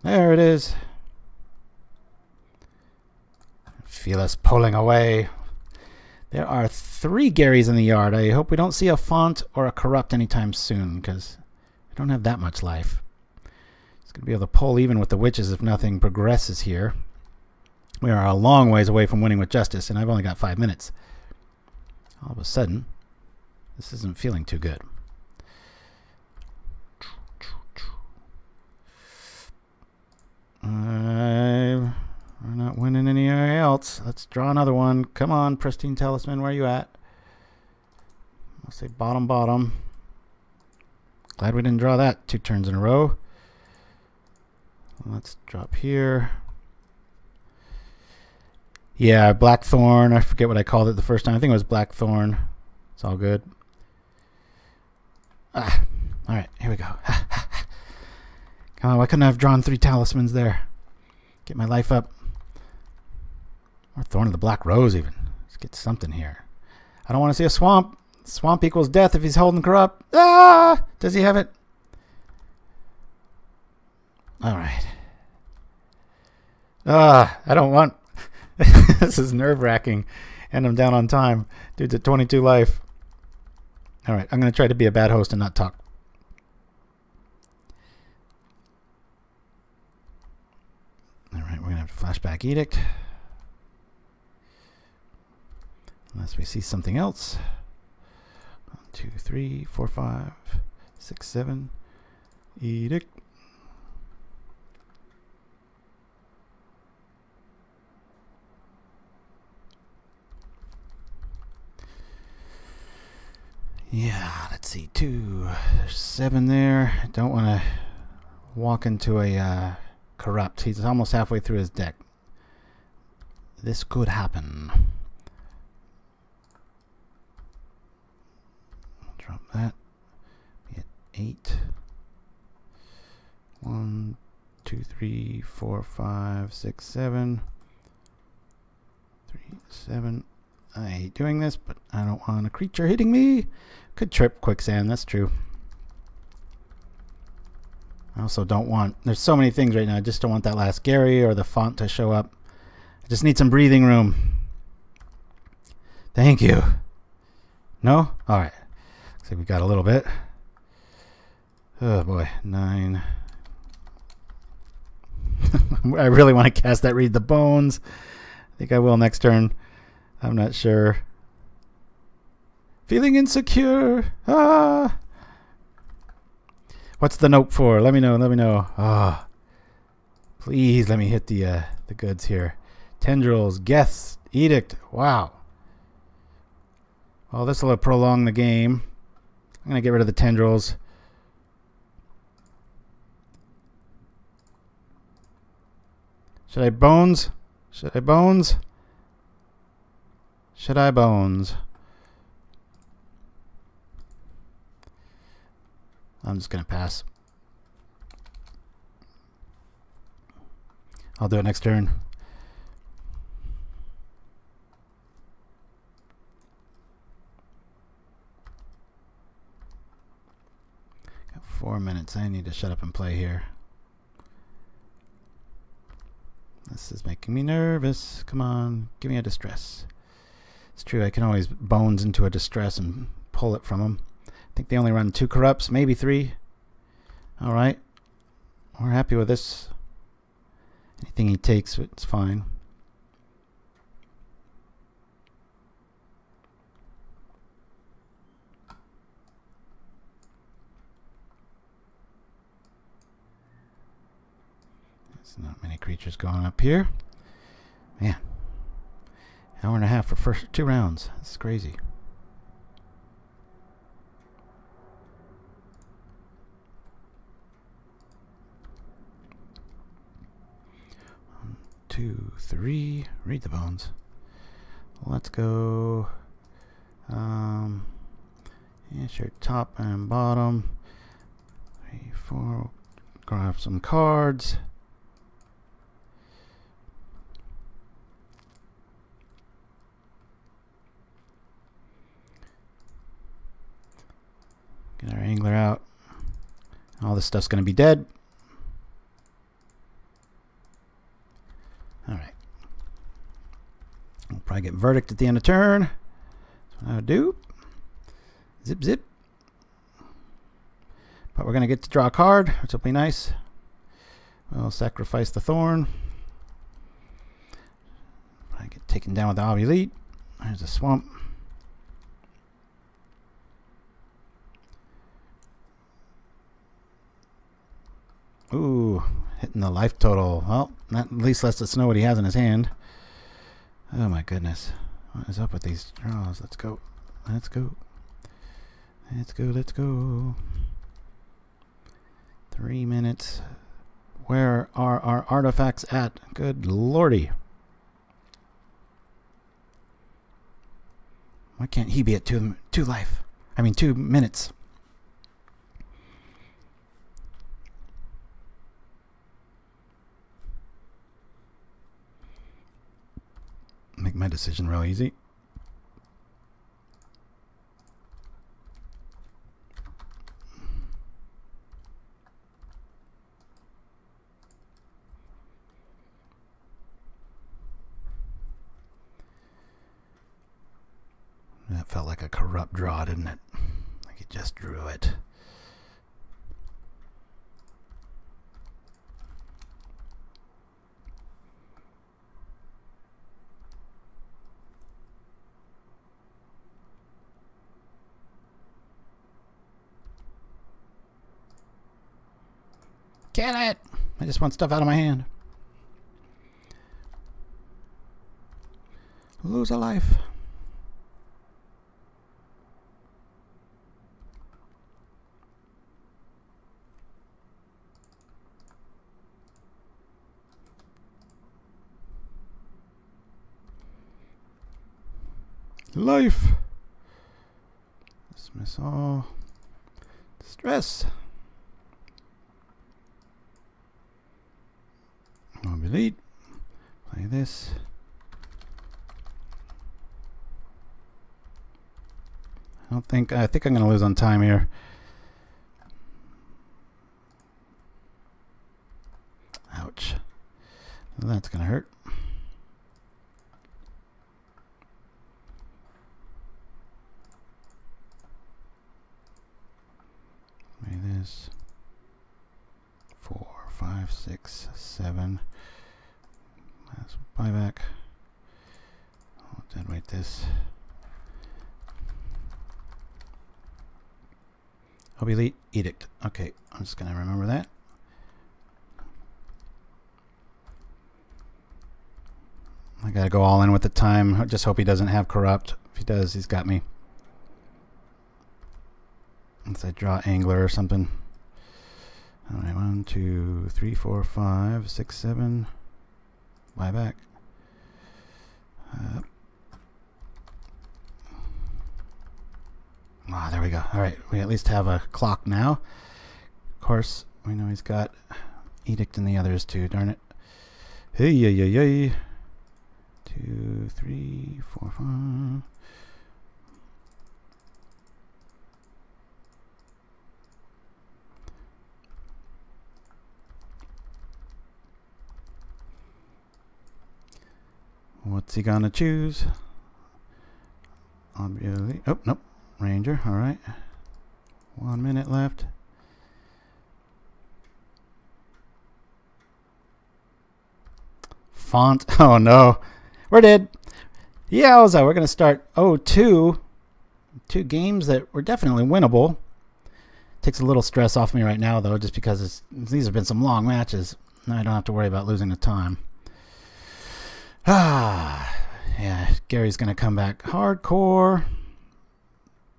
There it is. Feel us pulling away. There are 3 Garys in the yard. I hope we don't see a font or a corrupt anytime soon, because I don't have that much life. It's going to be able to pull even with the witches if nothing progresses here. We are a long ways away from winning with justice, and I've only got 5 minutes. All of a sudden, this isn't feeling too good. We're not winning anywhere else. Let's draw another one. Come on, Pristine Talisman, where are you at? I'll say bottom. Glad we didn't draw that 2 turns in a row. Let's drop here. Yeah, Black Thorn. I forget what I called it the first time. I think it was Black Thorn. It's all good. Ah, all right, here we go. Come on, why couldn't I have drawn 3 talismans there? Get my life up. Or Thorn of the Black Rose, even. Let's get something here. I don't want to see a swamp. Swamp equals death if he's holding corrupt. Ah! Does he have it? All right. I don't want... This is nerve-wracking. And I'm down on time. Dude's at 22 life. All right, I'm going to try to be a bad host and not talk. All right, we're going to have Flashback Edict. Unless we see something else. 1, 2, 3, 4, 5, 6, 7. Edict. Yeah, let's see. 2. There's 7 there. I don't want to walk into a corrupt. He's almost halfway through his deck. This could happen. Drop that. Be at 8. 1, 2, 3, 4, 5, 6, 7. 3, 7. I hate doing this, but I don't want a creature hitting me. Could trip Quicksand, that's true. I also don't want... There's so many things right now. I just don't want that last Gary or the font to show up. I just need some breathing room. Thank you. No? Alright. Looks like we got a little bit. Oh boy. 9. I really want to cast that Read the Bones. I think I will next turn. I'm not sure. Feeling insecure. Ah. What's the note for? Let me know. Let me know. Ah. Please let me hit the goods here. Tendrils, Geth, Edict. Wow. Well, this will prolong the game. I'm gonna get rid of the tendrils. Should I bones? Should I bones? Should I bones? I'm just going to pass. I'll do it next turn. Got 4 minutes. I need to shut up and play here. This is making me nervous. Come on, give me a distress. It's true, I can always bones into a distress and pull it from them. I think they only run 2 corrupts, maybe 3. Alright. We're happy with this. Anything he takes, it's fine. There's not many creatures going up here. Man. Hour and a half for first 2 rounds. That's crazy. One, 2, 3. Read the bones. Let's go. Yeah, sure. Top and bottom. 3, 4. Grab some cards. Get our angler out. All this stuff's going to be dead. Alright. We'll probably get verdict at the end of turn. That's what I would do. Zip, zip. But we're going to get to draw a card, which will be nice. We'll sacrifice the Thorn. Probably get taken down with the Obulete. There's a swamp. Ooh, hitting the life total. Well, that at least lets us know what he has in his hand. Oh my goodness. What is up with these draws? Let's go. Let's go. Let's go, let's go. 3 minutes. Where are our artifacts at? Good lordy. Why can't he be at 2 life? I mean 2 minutes. Make my decision real easy. That felt like a corrupt draw, didn't it? just drew it. Get it! I just want stuff out of my hand. Lose a life. Life. Dismiss all. Stress. Delete. Play this. I think I'm going to lose on time here. Ouch. That's going to hurt. Play this. 4, 5, 6, 7. Let's buy back. I'll dead weight this. Diabolic Edict. Okay, I'm just gonna remember that. I gotta go all in with the time. I just hope he doesn't have corrupt. If he does, he's got me. Unless I draw Angler or something. Alright, 1, 2, 3, 4, 5, 6, 7. Buy back. There we go. Alright, we at least have a clock now. Of course, we know he's got Edict in the others too, darn it. Hey, yeah, yeah, yeah. 2, 3, 4, 5. What's he gonna choose? Obviously. Oh, nope. Ranger. All right. 1 minute left. Font. Oh no. We're dead. Yowza. We're gonna start 0-2. 2 games that were definitely winnable. Takes a little stress off me right now though, just because these have been some long matches. Now I don't have to worry about losing the time. Yeah, Gary's gonna come back hardcore.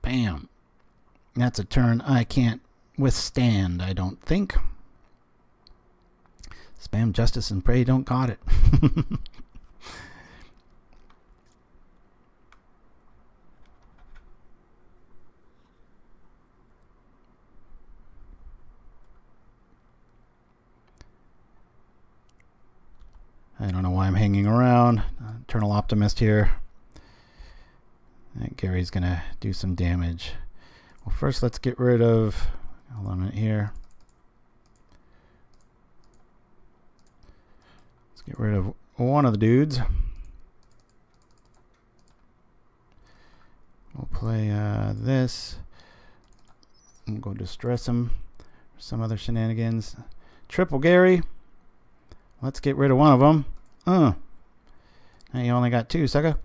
Bam. That's a turn I can't withstand, I don't think. Spam Justice and pray don't got it. I don't know why I'm hanging around. Eternal Optimist here. I think Gary's going to do some damage. Well, first let's get rid of... Hold on a minute here. Let's get rid of one of the dudes. We'll play this. We'll go distress him. Some other shenanigans. Triple Gary. Let's get rid of one of them. Now you only got 2, sucker.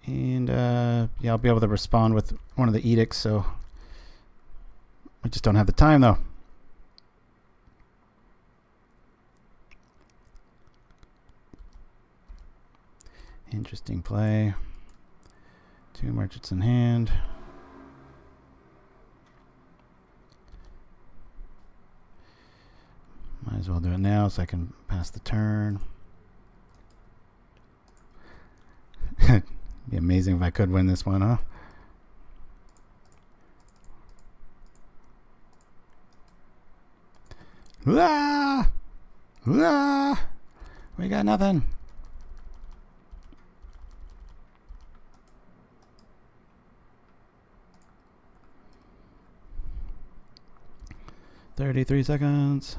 And yeah, I'll be able to respond with one of the edicts, so I just don't have the time though. Interesting play. 2 merchants in hand. Might as well do it now so I can pass the turn. It'd be amazing if I could win this one, huh? Ah! Ah! We got nothing. $33 seconds.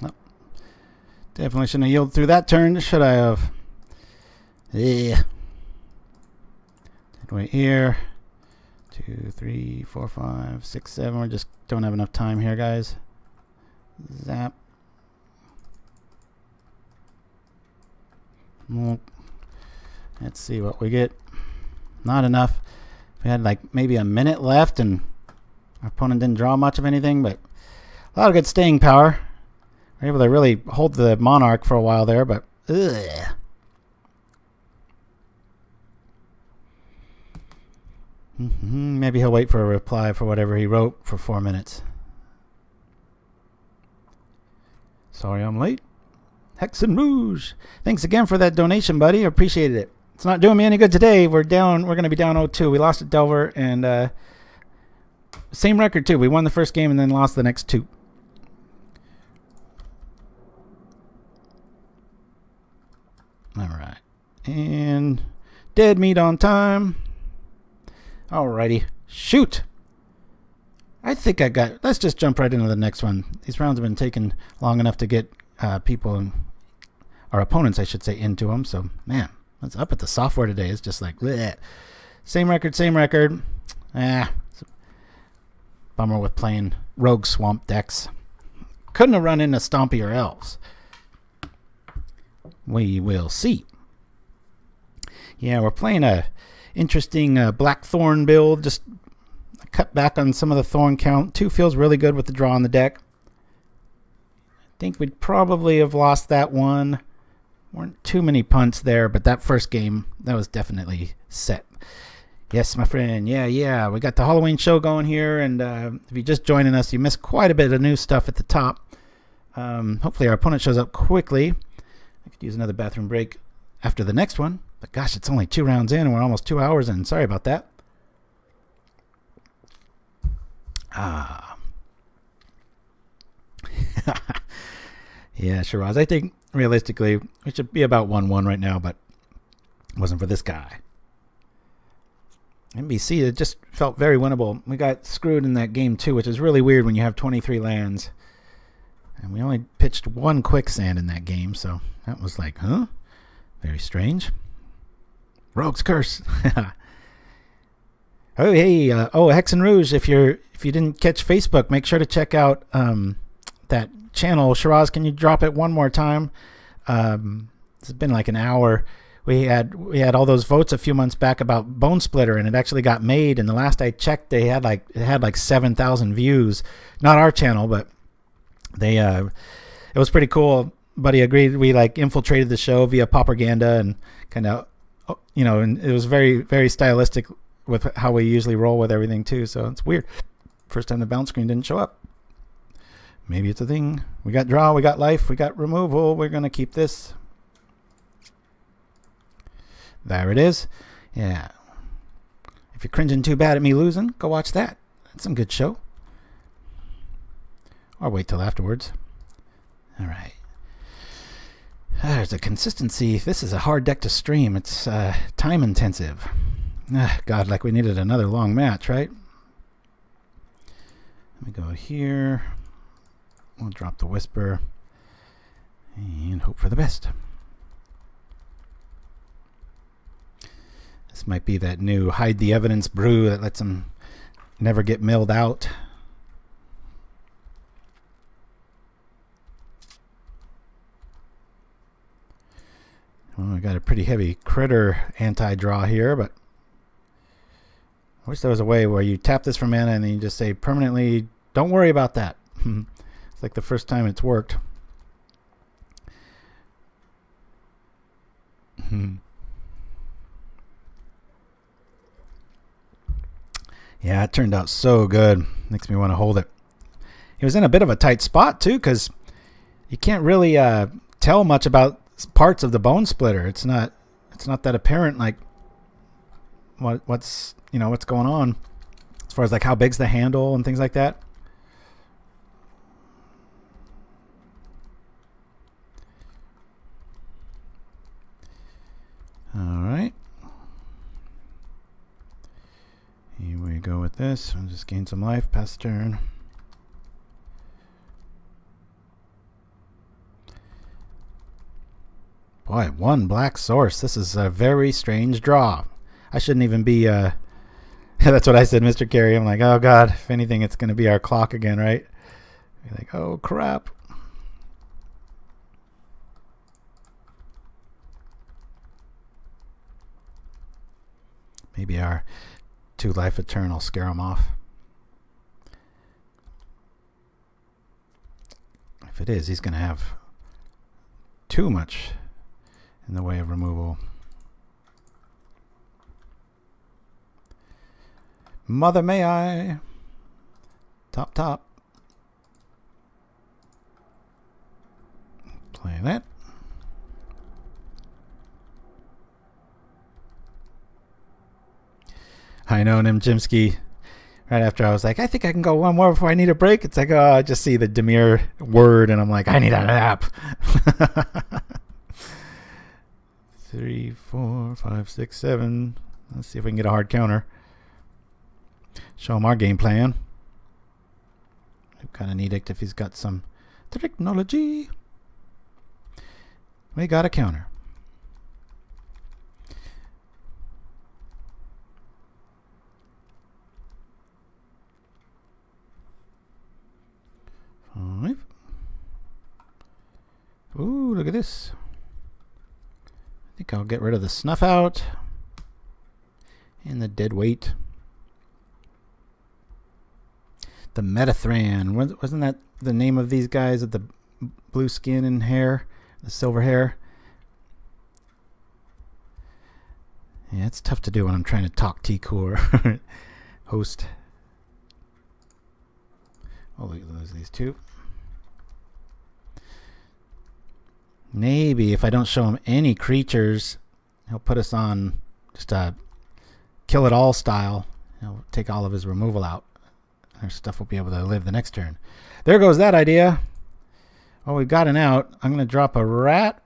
Oh, Definitely shouldn't have yielded through that turn, should I have? Yeah. Wait here. 2, 3, 4, 5, 6, 7. We just don't have enough time here, guys. Zap. Let's see what we get. Not enough. We had like maybe a minute left, and our opponent didn't draw much of anything, but a lot of good staying power. We're able to really hold the Monarch for a while there, but ugh. Maybe he'll wait for a reply for whatever he wrote for 4 minutes. Sorry I'm late. Hexen Rouge. Thanks again for that donation, buddy. I appreciated it. It's not doing me any good today. We're down. We're going to be down 0-2. We lost at Delver, and same record too. We won the first game and then lost the next 2. All right. And dead meat on time. Alrighty. Shoot. I think I got... Let's just jump right into the next one. These rounds have been taking long enough to get people, and our opponents, I should say, into them. So, man, what's up with the software today? It's just like, bleh. Same record, same record. It's a bummer with playing rogue swamp decks. Couldn't have run into stompier elves. We will see. Yeah, we're playing a interesting black Thorn build. Just cut back on some of the Thorn count. 2 feels really good with the draw on the deck. I think we'd probably have lost that one. Weren't too many punts there, but that first game, that was definitely set. Yes, my friend. Yeah. We got the Halloween show going here, and if you're just joining us, you missed quite a bit of new stuff at the top. Hopefully our opponent shows up quickly. I could use another bathroom break after the next one. But gosh, it's only 2 rounds in, and we're almost 2 hours in. Sorry about that. Yeah, Shiraz. I think realistically we should be about 1-1 right now, but it wasn't for this guy. NBC, it just felt very winnable. We got screwed in that game too, which is really weird when you have 23 lands. And we only pitched 1 Quicksand in that game, so that was like, huh? Very strange. Rogue's Curse. Oh, hey, Hexen Rouge, if you didn't catch Facebook, make sure to check out that channel. Shiraz, can you drop it one more time? It's been like an hour. We had all those votes a few months back about Bone Splitter, and it actually got made, and the last I checked, it had like 7,000 views. Not our channel, but they it was pretty cool. Buddy agreed. We like infiltrated the show via Pauperganda, and kind of, you know, and it was very, very stylistic with how we usually roll with everything too. So it's weird. First time the bounce screen didn't show up. Maybe it's a thing. We got draw, we got life, we got removal. We're gonna keep this. There it is. Yeah. If you're cringing too bad at me losing, go watch that. That's some good show. Or wait till afterwards. All right. There's a consistency. This is a hard deck to stream. It's time intensive. God, like we needed another long match, right? Let me go here. We'll drop the Whisper and hope for the best. This might be that new hide the evidence brew that lets them never get milled out. Well, we got a pretty heavy critter anti-draw here, but I wish there was a way where you tap this for mana and then you just say permanently, don't worry about that. It's like the first time it's worked. Yeah, it turned out so good. Makes me want to hold it. He was in a bit of a tight spot too, because you can't really tell much about parts of the Bone Splitter. It's not that apparent, like what's going on as far as like how big's the handle and things like that. All right, here we go with this. I'll just gain some life, pass the turn. Boy, one black source. This is a very strange draw. I shouldn't even be... That's what I said, Mr. Carey. I'm like, oh, God. If anything, it's going to be our clock again, right? You're like, oh, crap. Maybe our 2 life eternal scare him off. If it is, he's going to have too much in the way of removal. Mother may I. Top, top. Play that. I know, Nimjimsky. Right after I was like, I think I can go one more before I need a break. It's like, oh, I just see the Demir word and I'm like, I need a nap. 3, 4, 5, 6, 7. Let's see if we can get a hard counter. Show him our game plan. We've got an edict if he's got some technology. We got a counter. Five. Ooh, look at this. I think I'll get rid of the Snuff Out and the dead weight. The Metathran. Wasn't that the name of these guys with the blue skin and hair? The silver hair? Yeah, it's tough to do when I'm trying to talk T-Core. Host. Oh, we lose these 2. Maybe if I don't show him any creatures, he'll put us on just a kill it all style. He'll take all of his removal out. Our stuff will be able to live the next turn. There goes that idea. Oh, we've got an out. I'm going to drop a rat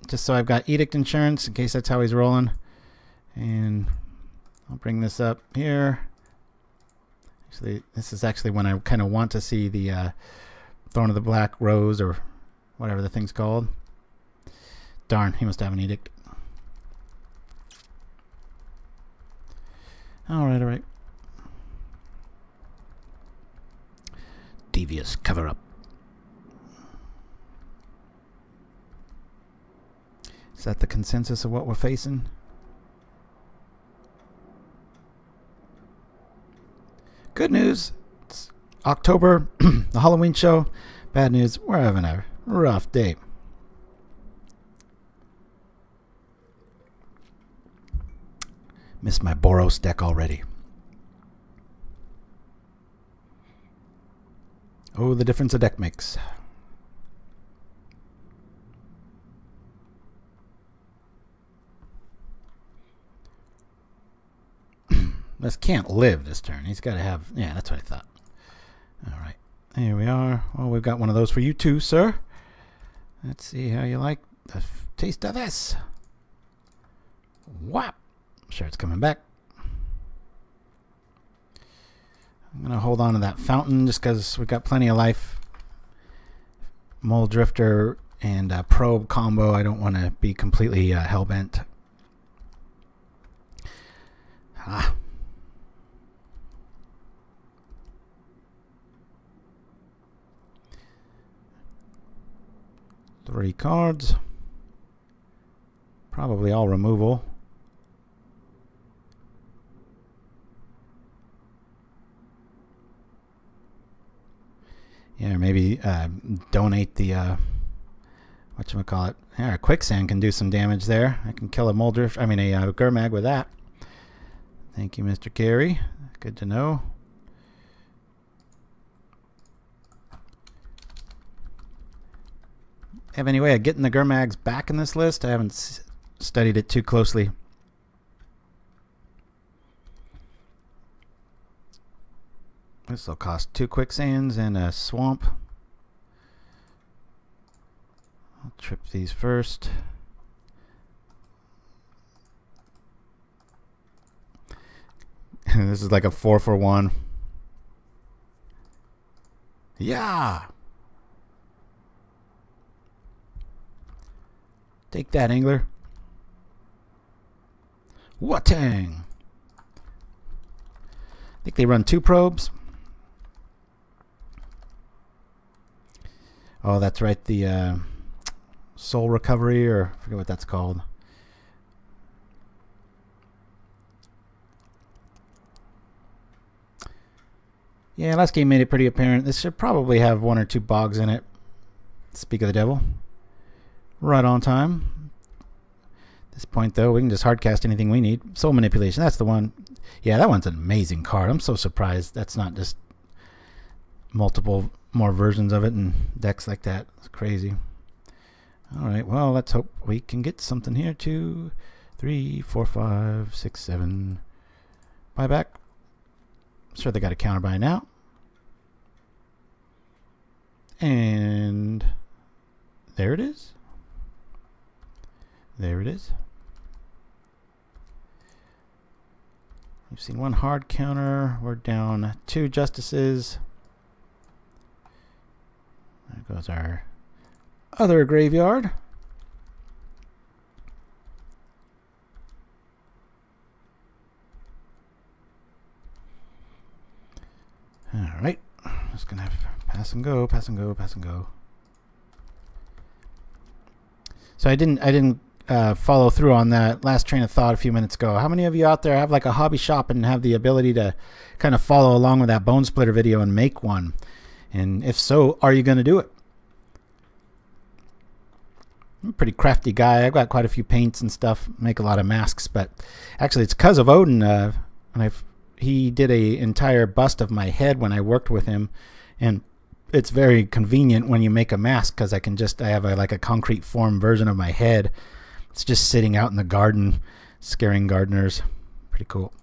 just so I've got edict insurance in case that's how he's rolling. And I'll bring this up here. Actually, this is actually when I kind of want to see the Thorn of the Black Rose or whatever the thing's called. Darn, he must have an edict. Alright, alright. Devious cover up. Is that the consensus of what we're facing? Good news, it's October, the Halloween show. Bad news, we're having a rough day. Missed my Boros deck already. Oh, the difference a deck makes. This can't live this turn. He's got to have... Yeah, that's what I thought. All right. Here we are. Well, we've got one of those for you too, sir. Let's see how you like the taste of this. Whap! I'm sure it's coming back. I'm going to hold on to that fountain just because we've got plenty of life. Mole Drifter and Probe combo. I don't want to be completely hell-bent. Ah. Three cards. Probably all removal. Yeah, maybe donate the whatchamacallit. Yeah, Quicksand can do some damage there. I can kill a Moldrift, I mean a Gurmag with that. Thank you, Mr. Carey. Good to know. Have any way of getting the Gurmags back in this list? I haven't studied it too closely. This will cost 2 Quicksands and a Swamp. I'll trip these first. This is like a 4 for 1. Yeah! Take that, Angler. Watang. I think they run 2 probes. Oh, that's right. The soul recovery, or I forget what that's called. Yeah, last game made it pretty apparent. This should probably have 1 or 2 bogs in it. Speak of the devil. Right on time. At this point, though, we can just hardcast anything we need. Soul manipulation, that's the one. Yeah, that one's an amazing card. I'm so surprised that's not just multiple more versions of it in decks like that. It's crazy. All right, well, let's hope we can get something here. 2, 3, 4, 5, 6, 7. Buyback. Sure, they got a counter by now. And there it is. There it is. We've seen 1 hard counter. We're down 2 justices. There goes our other graveyard. All right, just gonna have to pass and go, pass and go, pass and go. So I didn't follow through on that last train of thought a few minutes ago. How many of you out there have like a hobby shop and have the ability to kind of follow along with that Bone Splitter video and make one? And if so, are you going to do it? I'm a pretty crafty guy. I've got quite a few paints and stuff, make a lot of masks, but actually it's because of Odin. And he did a entire bust of my head when I worked with him, and it's very convenient when you make a mask because I have like a concrete form version of my head. It's just sitting out in the garden, scaring gardeners. Pretty cool.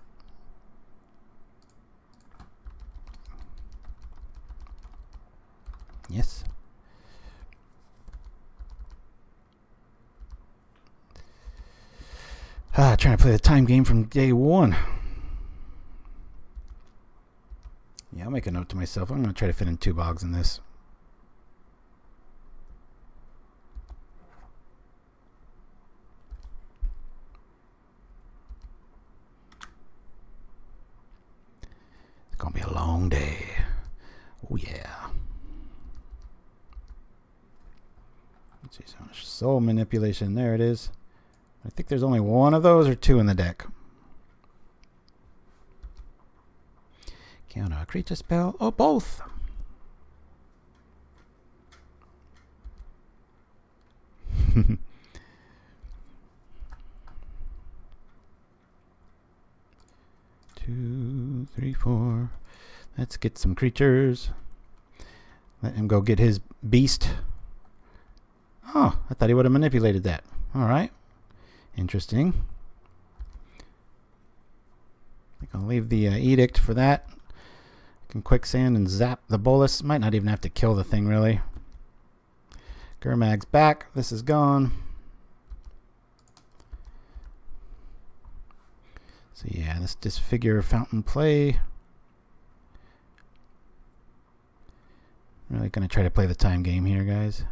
Yes. Trying to play the time game from day 1. Yeah, I'll make a note to myself. I'm going to try to fit in 2 bogs in this. It's going to be a long day. Oh, yeah. Let's see, so much soul manipulation. There it is. I think there's only 1 of those or 2 in the deck. Counter a creature spell. Oh, both. Two, three, 4. Let's get some creatures. Let him go get his beast. Oh, I thought he would have manipulated that. All right. Interesting. I think I'll leave the edict for that. I can quicksand and zap the bolus. Might not even have to kill the thing, really. Gurmag's back. This is gone. So yeah, this Disfigure fountain play. Really gonna try to play the time game here, guys.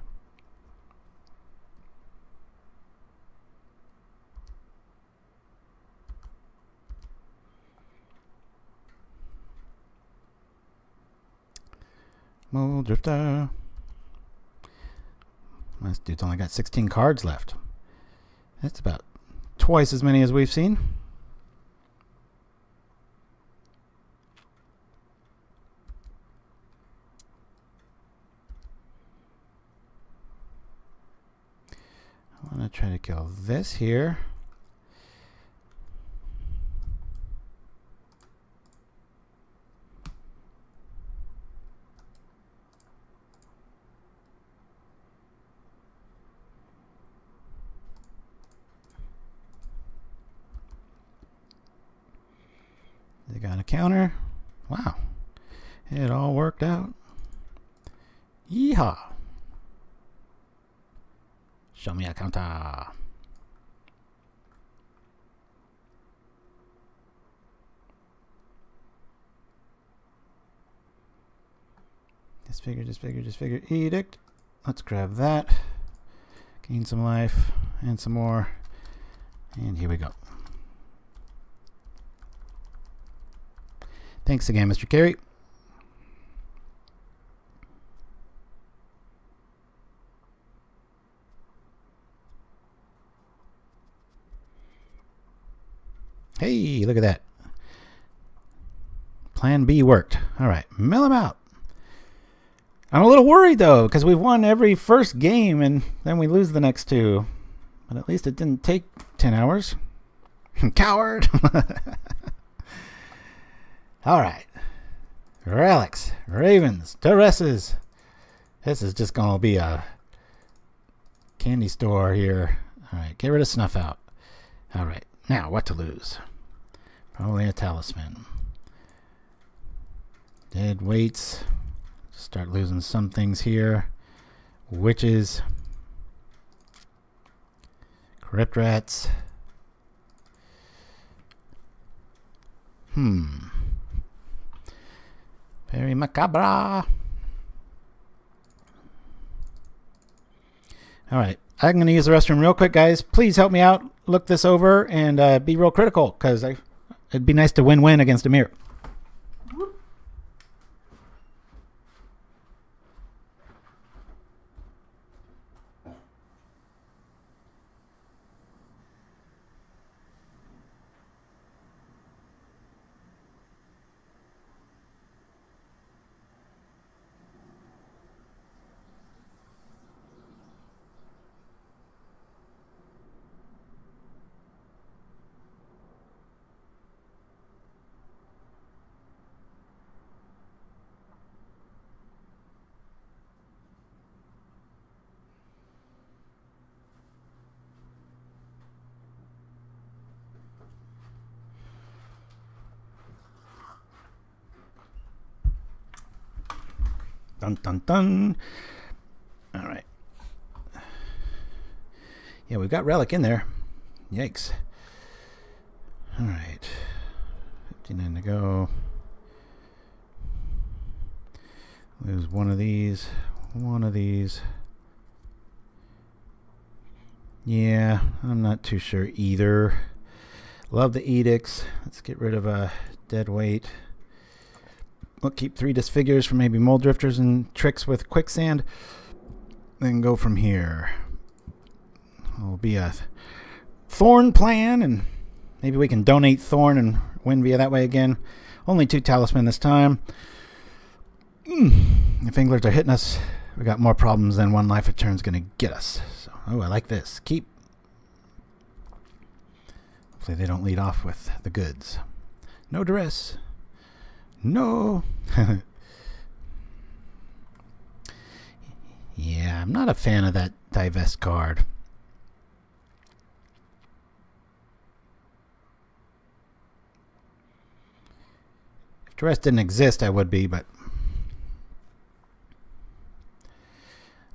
Mole Drifter. This dude's only got 16 cards left. That's about twice as many as we've seen. I want to try to kill this here. They got a counter. Wow. It all worked out. Yeehaw. Show me a counter. Disfigure, Edict. Let's grab that. Gain some life. and some more. And here we go. Thanks again, Mr. Carey. Hey, look at that. Plan B worked. All right, mill him out. I'm a little worried, though, because we've won every first game, and then we lose the next two. But at least it didn't take 10 hours. Coward! All right. Relics, Ravens, Duresses. This is just going to be a candy store here. All right, get rid of Snuff Out. All right, now what to lose? Probably a talisman. Dead weights. Start losing some things here. Witches. Crypt Rats. Faerie Macabre. Alright, I'm going to use the restroom real quick, guys. Please help me out. Look this over and be real critical, because it'd be nice to win-win against Amir. Dun dun dun. All right. Yeah, we've got Relic in there. Yikes. All right. 59 to go. Lose one of these. One of these. Yeah, I'm not too sure either. Love the edicts. Let's get rid of a dead weight. We'll keep 3 disfigures for maybe mole drifters and tricks with quicksand. Then go from here. It'll be a Thorn plan, and maybe we can donate Thorn and win via that way again. Only 2 talisman this time. If anglers are hitting us, we got more problems than 1 life a turn's gonna get us. So, oh, I like this. Keep. Hopefully they don't lead off with the goods. No duress. No. Yeah, I'm not a fan of that divest card. If Duress didn't exist, I would be, but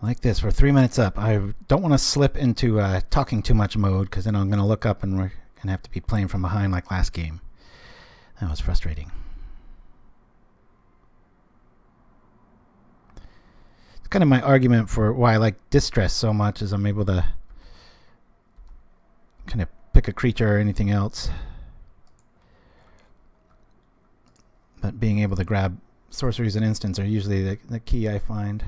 like this, we're 3 minutes up. I don't want to slip into talking too much mode, because then I'm going to look up and we're going to have to be playing from behind like last game. That was frustrating. Kind of my argument for why I like Distress so much is I'm able to kind of pick a creature or anything else, but being able to grab sorceries and instants are usually the key I find.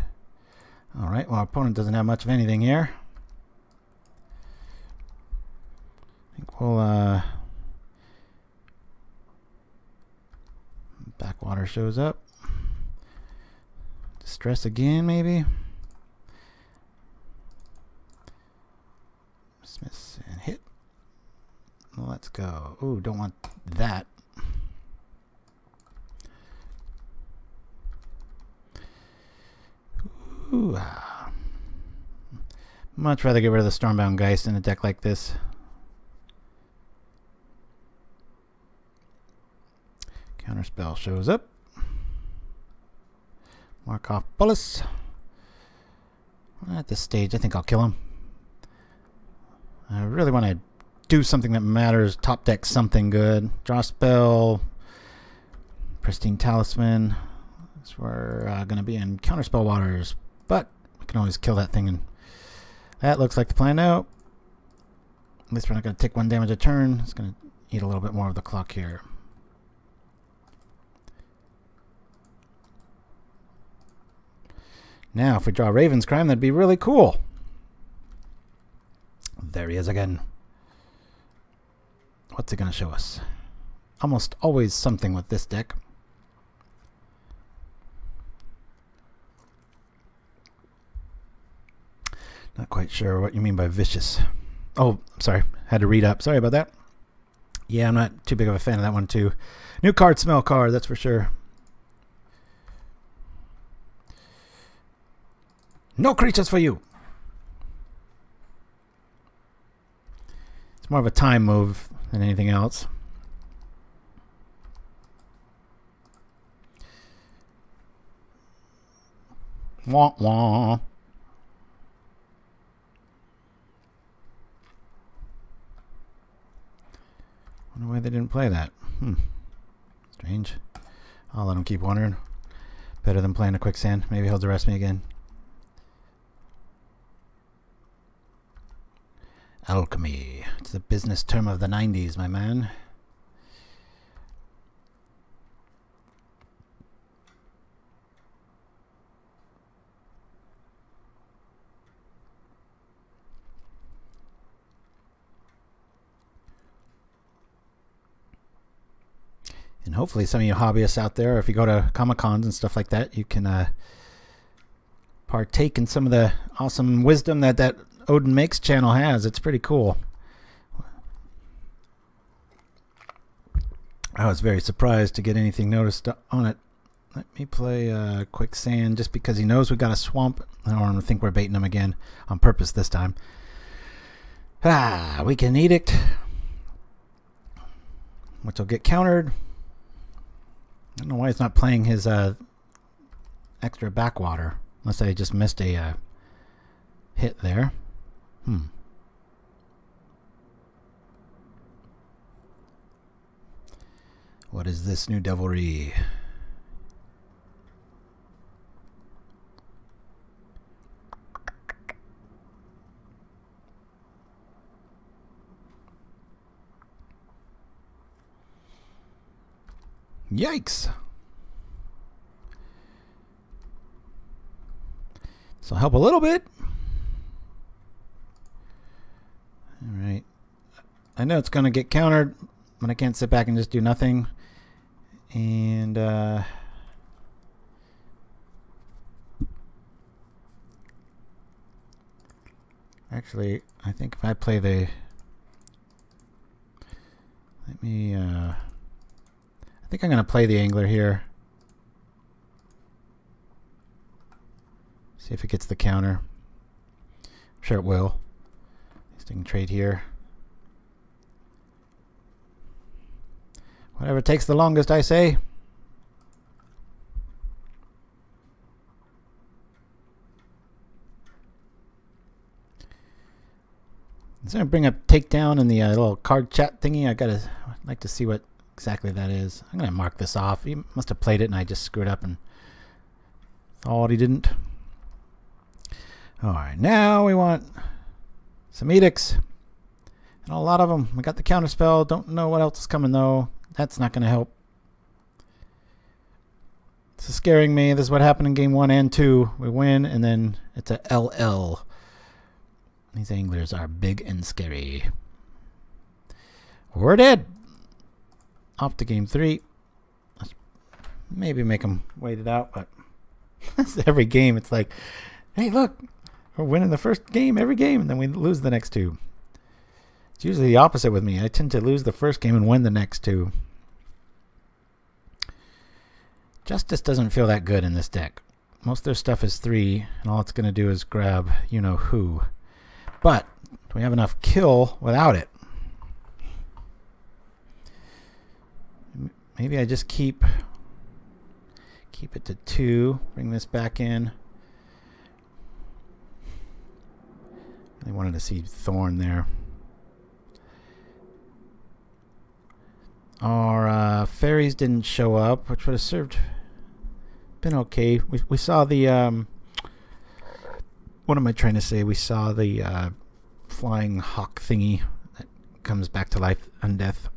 Alright, well, our opponent doesn't have much of anything here. I think we'll Backwater shows up. Distress again, maybe. Dismiss and hit. Well, let's go. Ooh, don't want that. Ooh. Much rather get rid of the Stormbound Geist in a deck like this. Counterspell shows up. Mark off Bullets. At this stage, I think I'll kill him. I really want to do something that matters. Top deck something good. Draw spell. Pristine Talisman. So we're going to be in Counterspell Waters. But we can always kill that thing. And that looks like the plan now. At least we're not going to take 1 damage a turn. It's going to eat a little bit more of the clock here. Now, if we draw Raven's Crime, that'd be really cool. There he is again. What's it going to show us? Almost always something with this deck. Not quite sure what you mean by vicious. Oh, sorry. Had to read up. Sorry about that. Yeah, I'm not too big of a fan of that one, too. New card, smell card, that's for sure. No creatures for you. It's more of a time move than anything else. Wah wah. Wonder why they didn't play that. Strange. I'll let him keep wondering. Better than playing a Quicksand. Maybe he'll Duress me again. Alchemy. It's the business term of the 90s, my man. And hopefully some of you hobbyists out there, or if you go to Comic-Cons and stuff like that, you can partake in some of the awesome wisdom that Odin Makes channel has. It's pretty cool. I was very surprised to get anything noticed on it. Let me play Quicksand just because he knows we got a swamp. I don't think we're baiting him again on purpose this time. Weekend Edict, which will get countered. I don't know why he's not playing his extra backwater, unless I just missed a hit there. What is this new devilry? Yikes! This will help a little bit. Alright. I know it's going to get countered, but I can't sit back and just do nothing. And actually, I think if I play the... Let me... I think I'm going to play the Angler here. See if it gets the counter. I'm sure it will. At least I can trade here. Whatever takes the longest, I say. I'm going to bring up takedown in the little card chat thingy. I'd like to see what exactly that is. I'm going to mark this off. He must have played it and I just screwed up and thought he didn't. Alright, now we want some edicts. And a lot of them. We got the counter spell. Don't know what else is coming though. That's not going to help. This is scaring me. This is what happened in game 1 and 2. We win and then it's a LL. These anglers are big and scary. We're dead. Off to game 3. Let's maybe make them wait it out, but every game it's like, hey, look, we're winning the first game every game, and then we lose the next 2. It's usually the opposite with me. I tend to lose the first game and win the next 2. Justice doesn't feel that good in this deck. Most of their stuff is 3, and all it's going to do is grab you-know-who. But we have enough kill without it. Maybe I just keep it to 2. Bring this back in. I wanted to see Thorn there. Our fairies didn't show up, which would have been okay. We saw the what am I trying to say? We saw the flying hawk thingy comes back to life, undeath.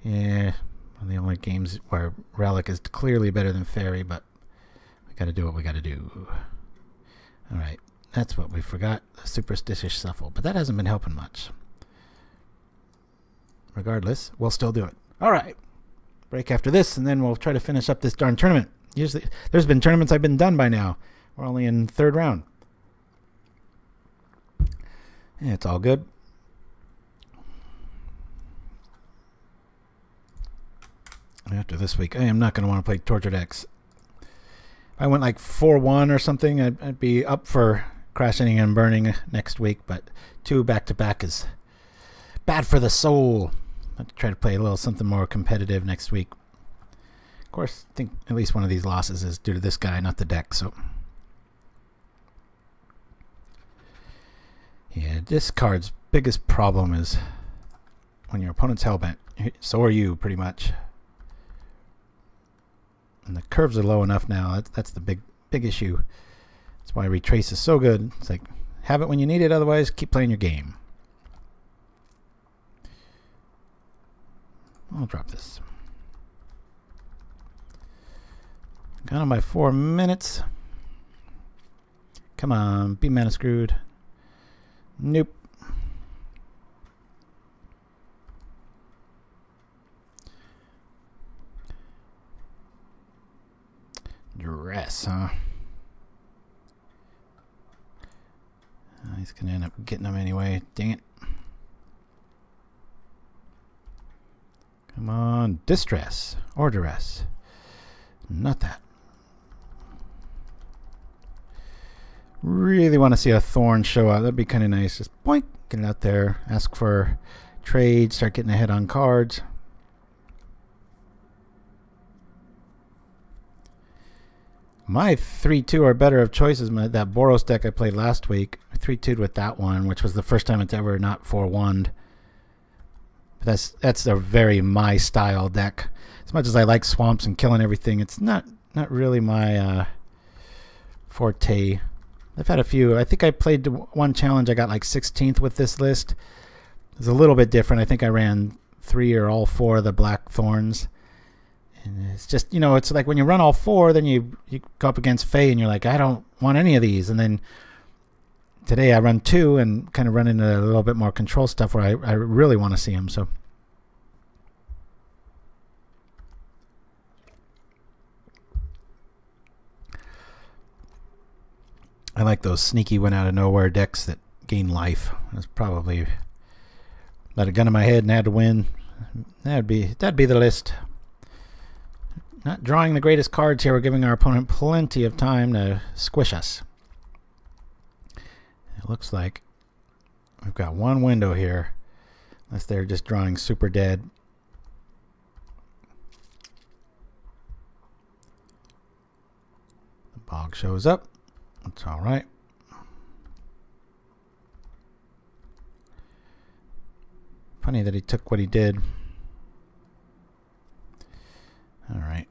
Yeah, one of the only games where Relic is clearly better than Faerie, but we gotta do what we gotta do. Alright, that's what we forgot, the superstitious shuffle, but that hasn't been helping much. Regardless, we'll still do it. Alright, break after this, and then we'll try to finish up this darn tournament. Usually, there's been tournaments I've been done by now. We're only in third round. Yeah, it's all good. After this week, I am not going to want to play Torture Decks. If I went like 4-1 or something, I'd be up for crashing and burning next week, but 2 back-to-back is bad for the soul. I'll try to play a little something more competitive next week. Of course, I think at least one of these losses is due to this guy, not the deck, so... Yeah, this card's biggest problem is when your opponent's hellbent. So are you, pretty much. And the curves are low enough now. That's the big issue. That's why Retrace is so good. It's like, have it when you need it, otherwise keep playing your game. I'll drop this. Got him by 4 minutes. Come on, be mana screwed. Nope. Duress, huh? He's gonna end up getting them anyway. Dang it. Come on, Distress or Duress. Not that. Really want to see a Thorn show up. That'd be kind of nice. Just boink, get it out there. Ask for trade. Start getting ahead on cards. My 3-2 are better of choices. That Boros deck I played last week, I 3-2'd with that one, which was the first time it's ever not 4-1'd. That's a very my style deck. As much as I like swamps and killing everything, it's not really my forte. I've had a few. I think I played one challenge. I got like 16th with this list. It's a little bit different. I think I ran 3 or all 4 of the black thorns. And it's just, you know, it's like when you run all 4, then you go up against Fae and you're like, I don't want any of these. And then today I run 2 and kind of run into a little bit more control stuff where I really want to see them. So I like those sneaky went out of nowhere decks that gain life. That's probably let a gun to my head and had to win. That'd be the list. Not drawing the greatest cards here. We're giving our opponent plenty of time to squish us. It looks like we've got one window here, unless they're just drawing super dead. The bog shows up. That's all right. Funny that he took what he did. All right.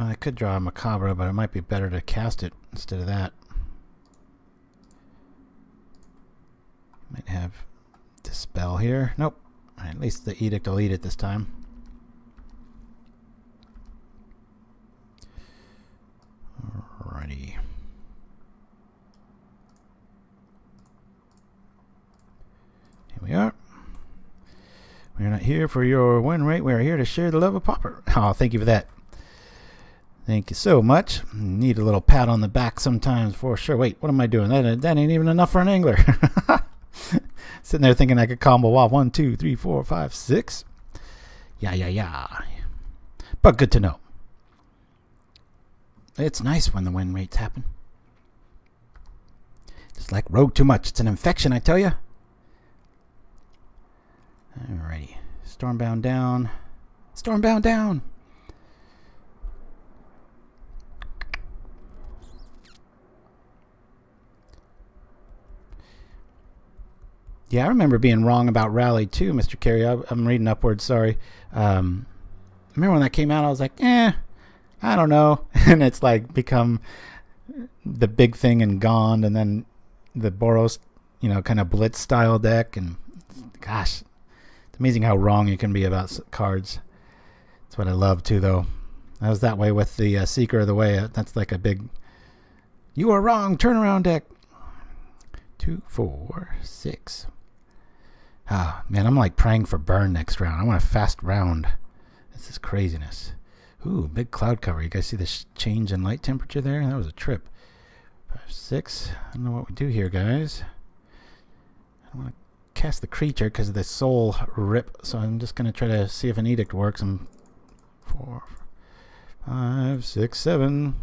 I could draw a Macabre, but it might be better to cast it instead of that. Might have Dispel here. Nope. Right, at least the Edict will eat it this time. Alrighty. Here we are. We are not here for your win rate. We are here to share the love of Pauper. Oh, thank you for that. Thank you so much. Need a little pat on the back sometimes for sure. Wait, what am I doing? That ain't even enough for an angler. Sitting there thinking I could combo off 1, 2, 3, 4, 5, 6. Yeah. But good to know. It's nice when the win rates happen. Just like Rogue too much. It's an infection, I tell you. Alrighty. Stormbound down. Stormbound down. Yeah, I remember being wrong about Rally too, Mr. Carey. I'm reading upwards, sorry. I remember when that came out, I was like, I don't know. And it's like become the big thing and gone. And then the Boros you know, kind of blitz style deck. And gosh, it's amazing how wrong you can be about cards. That's what I love too, though. I was that way with the Seeker of the Way. That's like a big, you are wrong, turnaround deck. 2, 4, 6. Ah, man, I'm like praying for burn next round. I want a fast round. This is craziness. Ooh, big cloud cover. You guys see the change in light temperature there? That was a trip. 5, 6. I don't know what we do here, guys. I don't want to cast the creature because of the soul rip, so I'm just going to try to see if an edict works. 4, 5, 6, 7.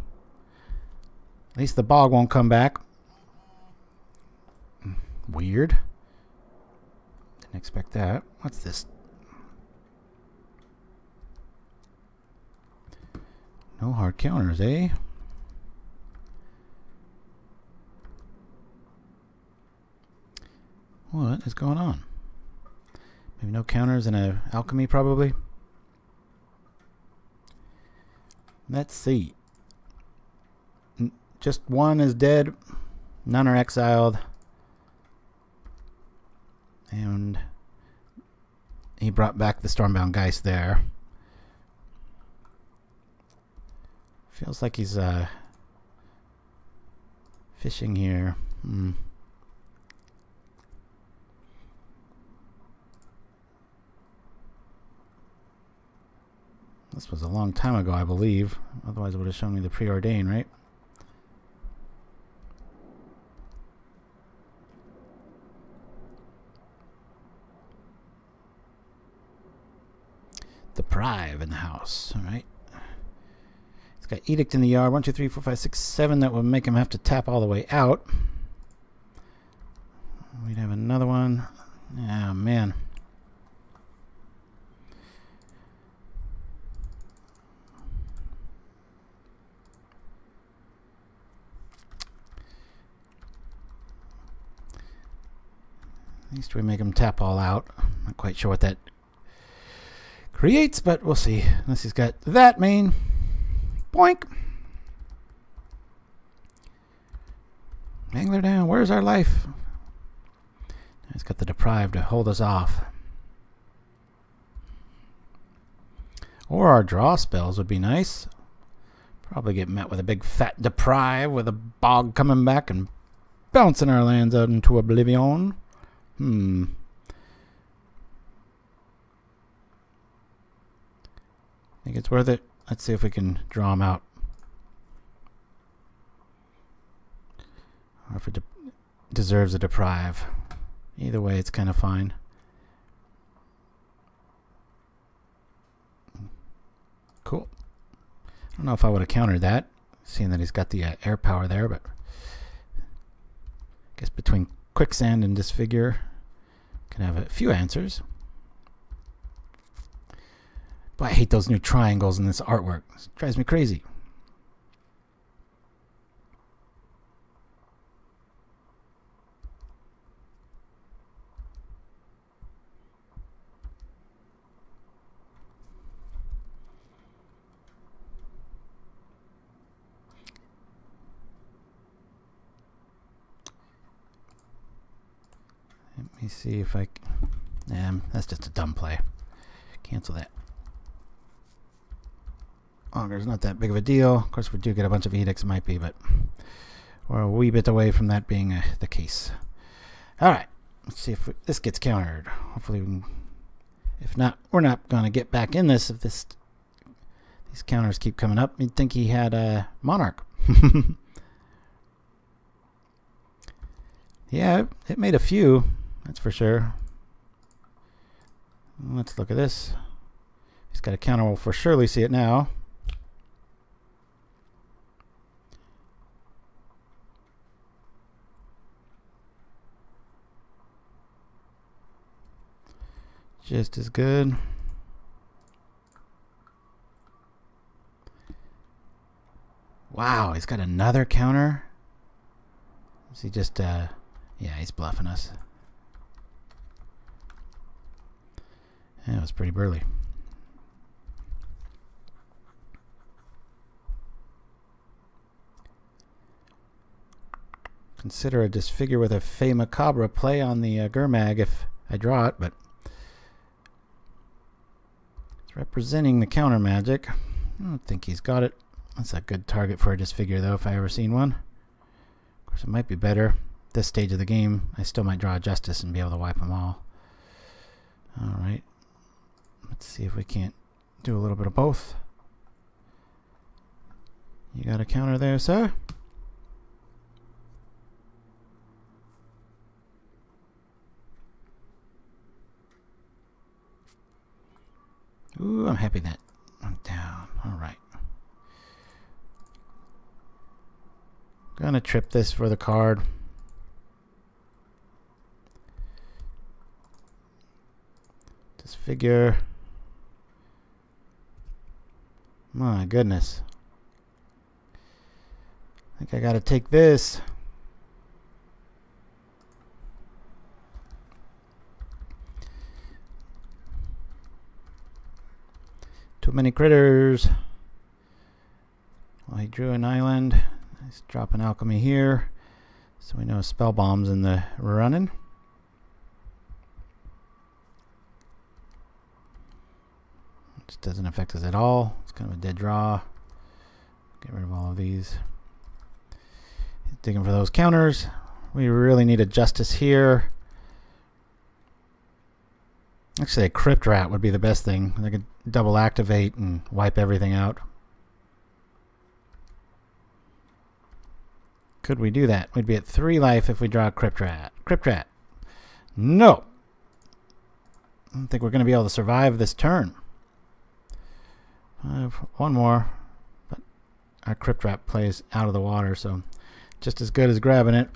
At least the bog won't come back. Weird. Didn't expect that. What's this? No hard counters, eh? What is going on? Maybe no counters and a alchemy, probably. Let's see. Just one is dead. None are exiled. And he brought back the Stormbound Geist there. Feels like he's fishing here. This was a long time ago, I believe. Otherwise it would have shown me the preordain, right? Deprive in the house. All right. He's got Edict in the yard. 1, 2, 3, 4, 5, 6, 7. That would make him have to tap all the way out. We'd have another one. Oh, man. At least we make him tap all out. Not quite sure what that creates, but we'll see. Unless he's got that main. Boink. Angler down. Where's our life? He's got the Deprive to hold us off. Or our draw spells would be nice. Probably get met with a big fat Deprive with a bog coming back and bouncing our lands out into oblivion. Think it's worth it? Let's see if we can draw them out. Or if it deserves a Deprive. Either way, it's kind of fine. Cool. I don't know if I would have countered that, seeing that he's got the air power there, but I guess between Quicksand and Disfigure, can have a few answers. But I hate those new triangles in this artwork. It drives me crazy. Let me see if I... that's just a dumb play. Cancel that. Auger's not that big of a deal. Of course, if we do get a bunch of edicts, it might be, but we're a wee bit away from that being the case. Alright, let's see if this gets countered. Hopefully we can... If not, we're not going to get back in this if these counters keep coming up. You'd think he had a Monarch. Yeah, it made a few, that's for sure. Let's look at this. He's got a counter, we'll for surely see it now. Just as good. Wow, he's got another counter. Is he just, yeah, he's bluffing us. That was pretty burly. consider a Disfigure with a Faerie Macabre play on the Gurmag if I draw it, but it's representing the counter magic. I don't think he's got it. That's a good target for a Disfigure, though, if I ever seen one. Of course, it might be better. At this stage of the game, I still might draw a Justice and be able to wipe them all. Alright. Let's see if we can't do a little bit of both. You got a counter there, sir? Ooh, I'm happy that went down. Alright. Gonna trip this for the card. Disfigure. My goodness. I think I gotta take this. Too many critters. Well, he drew an island. He's dropping alchemy here. So we know spell bombs in the running. Which doesn't affect us at all. It's kind of a dead draw. Get rid of all of these. He's digging for those counters. We really need a Justice here. Actually, a Crypt Rat would be the best thing. They could double activate and wipe everything out. Could we do that? We'd be at 3 life if we draw a Crypt Rat. Crypt Rat. No! I don't think we're going to be able to survive this turn. I have one more, but our Crypt Rat plays out of the water, so just as good as grabbing it.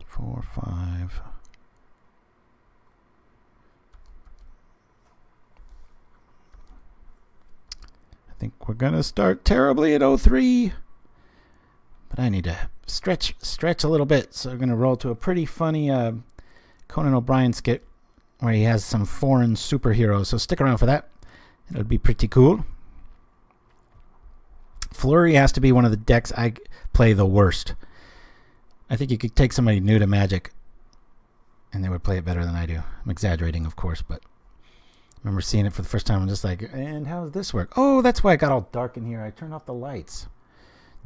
4, 5. I think we're gonna start terribly at 03, but I need to stretch a little bit. So we're gonna roll to a pretty funny Conan O'Brien skit where he has some foreign superheroes. So stick around for that. It'll be pretty cool. Flurry has to be one of the decks I play the worst. I think you could take somebody new to Magic and they would play it better than I do. I'm exaggerating, of course, but I remember seeing it for the first time. I'm just like, and how does this work? Oh, that's why it got all dark in here. I turned off the lights.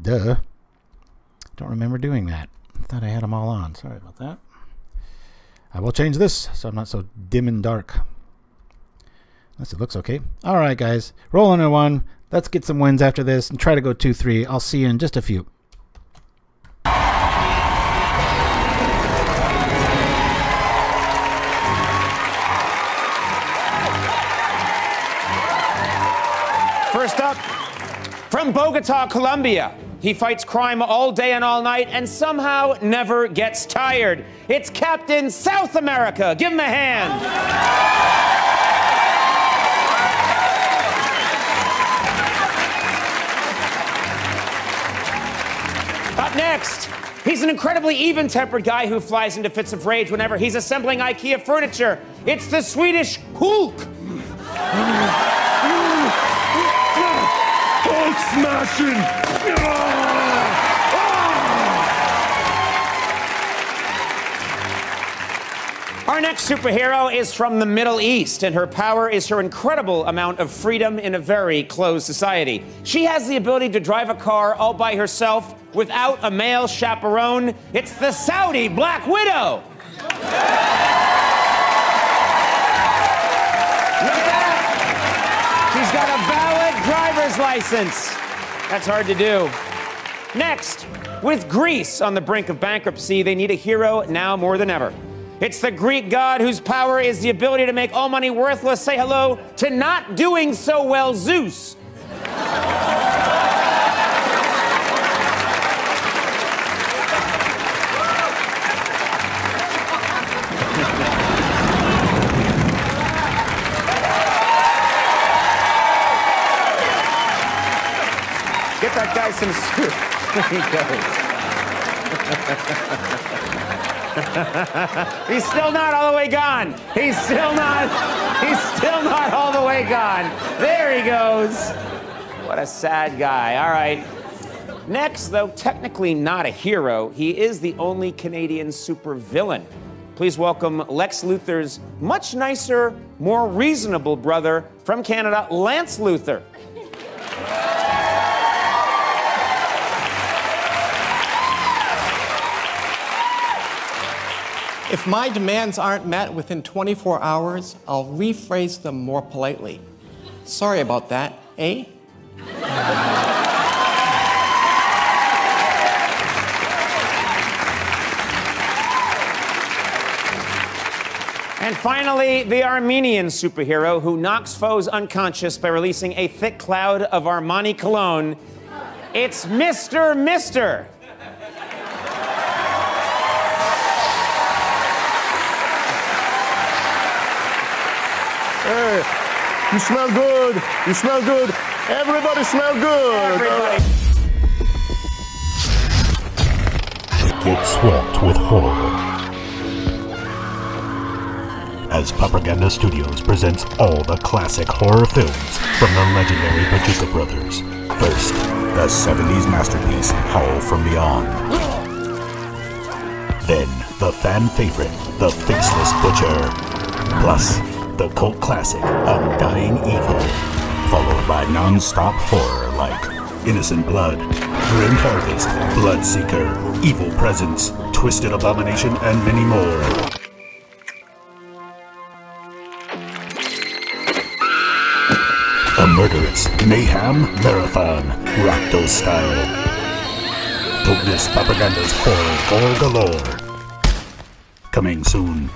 Duh. Don't remember doing that. I thought I had them all on. Sorry about that. I will change this so I'm not so dim and dark. Unless it looks okay. All right, guys. Rolling a 1. Let's get some wins after this and try to go 2-3. I'll see you in just a few. First up, from Bogota, Colombia. He fights crime all day and all night and somehow never gets tired. It's Captain South America. Give him a hand. Up next, he's an incredibly even-tempered guy who flies into fits of rage whenever he's assembling IKEA furniture. It's the Swedish Hulk. Hulk smashing! Our next superhero is from the Middle East, and her power is her incredible amount of freedom in a very closed society. She has the ability to drive a car all by herself without a male chaperone. It's the Saudi Black Widow. Look at that. She's got a valid driver's license. That's hard to do. Next, with Greece on the brink of bankruptcy, they need a hero now more than ever. It's the Greek god whose power is the ability to make all money worthless. Say hello to not doing so well, Zeus. Get that guy some soup. There he goes. He's still not all the way gone. He's still not all the way gone. There he goes. What a sad guy. All right. Next, though technically not a hero, he is the only Canadian supervillain. Please welcome Lex Luthor's much nicer, more reasonable brother from Canada, Lance Luthor. If my demands aren't met within 24 hours, I'll rephrase them more politely. Sorry about that, eh? And finally, the Armenian superhero who knocks foes unconscious by releasing a thick cloud of Armani cologne. It's Mr. Mister. Hey, you smell good. You smell good. Everybody smell good. Everybody. Get swamped with horror. As Pauperganda Studios presents all the classic horror films from the legendary Pachuca brothers. First, the 70s masterpiece, Howl from Beyond. Then, the fan favorite, The Faceless Butcher. Plus, the cult classic, Undying Evil. Followed by non-stop horror like Innocent Blood, Grim Harvest, Bloodseeker, Evil Presence, Twisted Abomination, and many more. A murderous mayhem marathon, Rocto style. Don't miss Pauperganda's horror galore. Coming soon.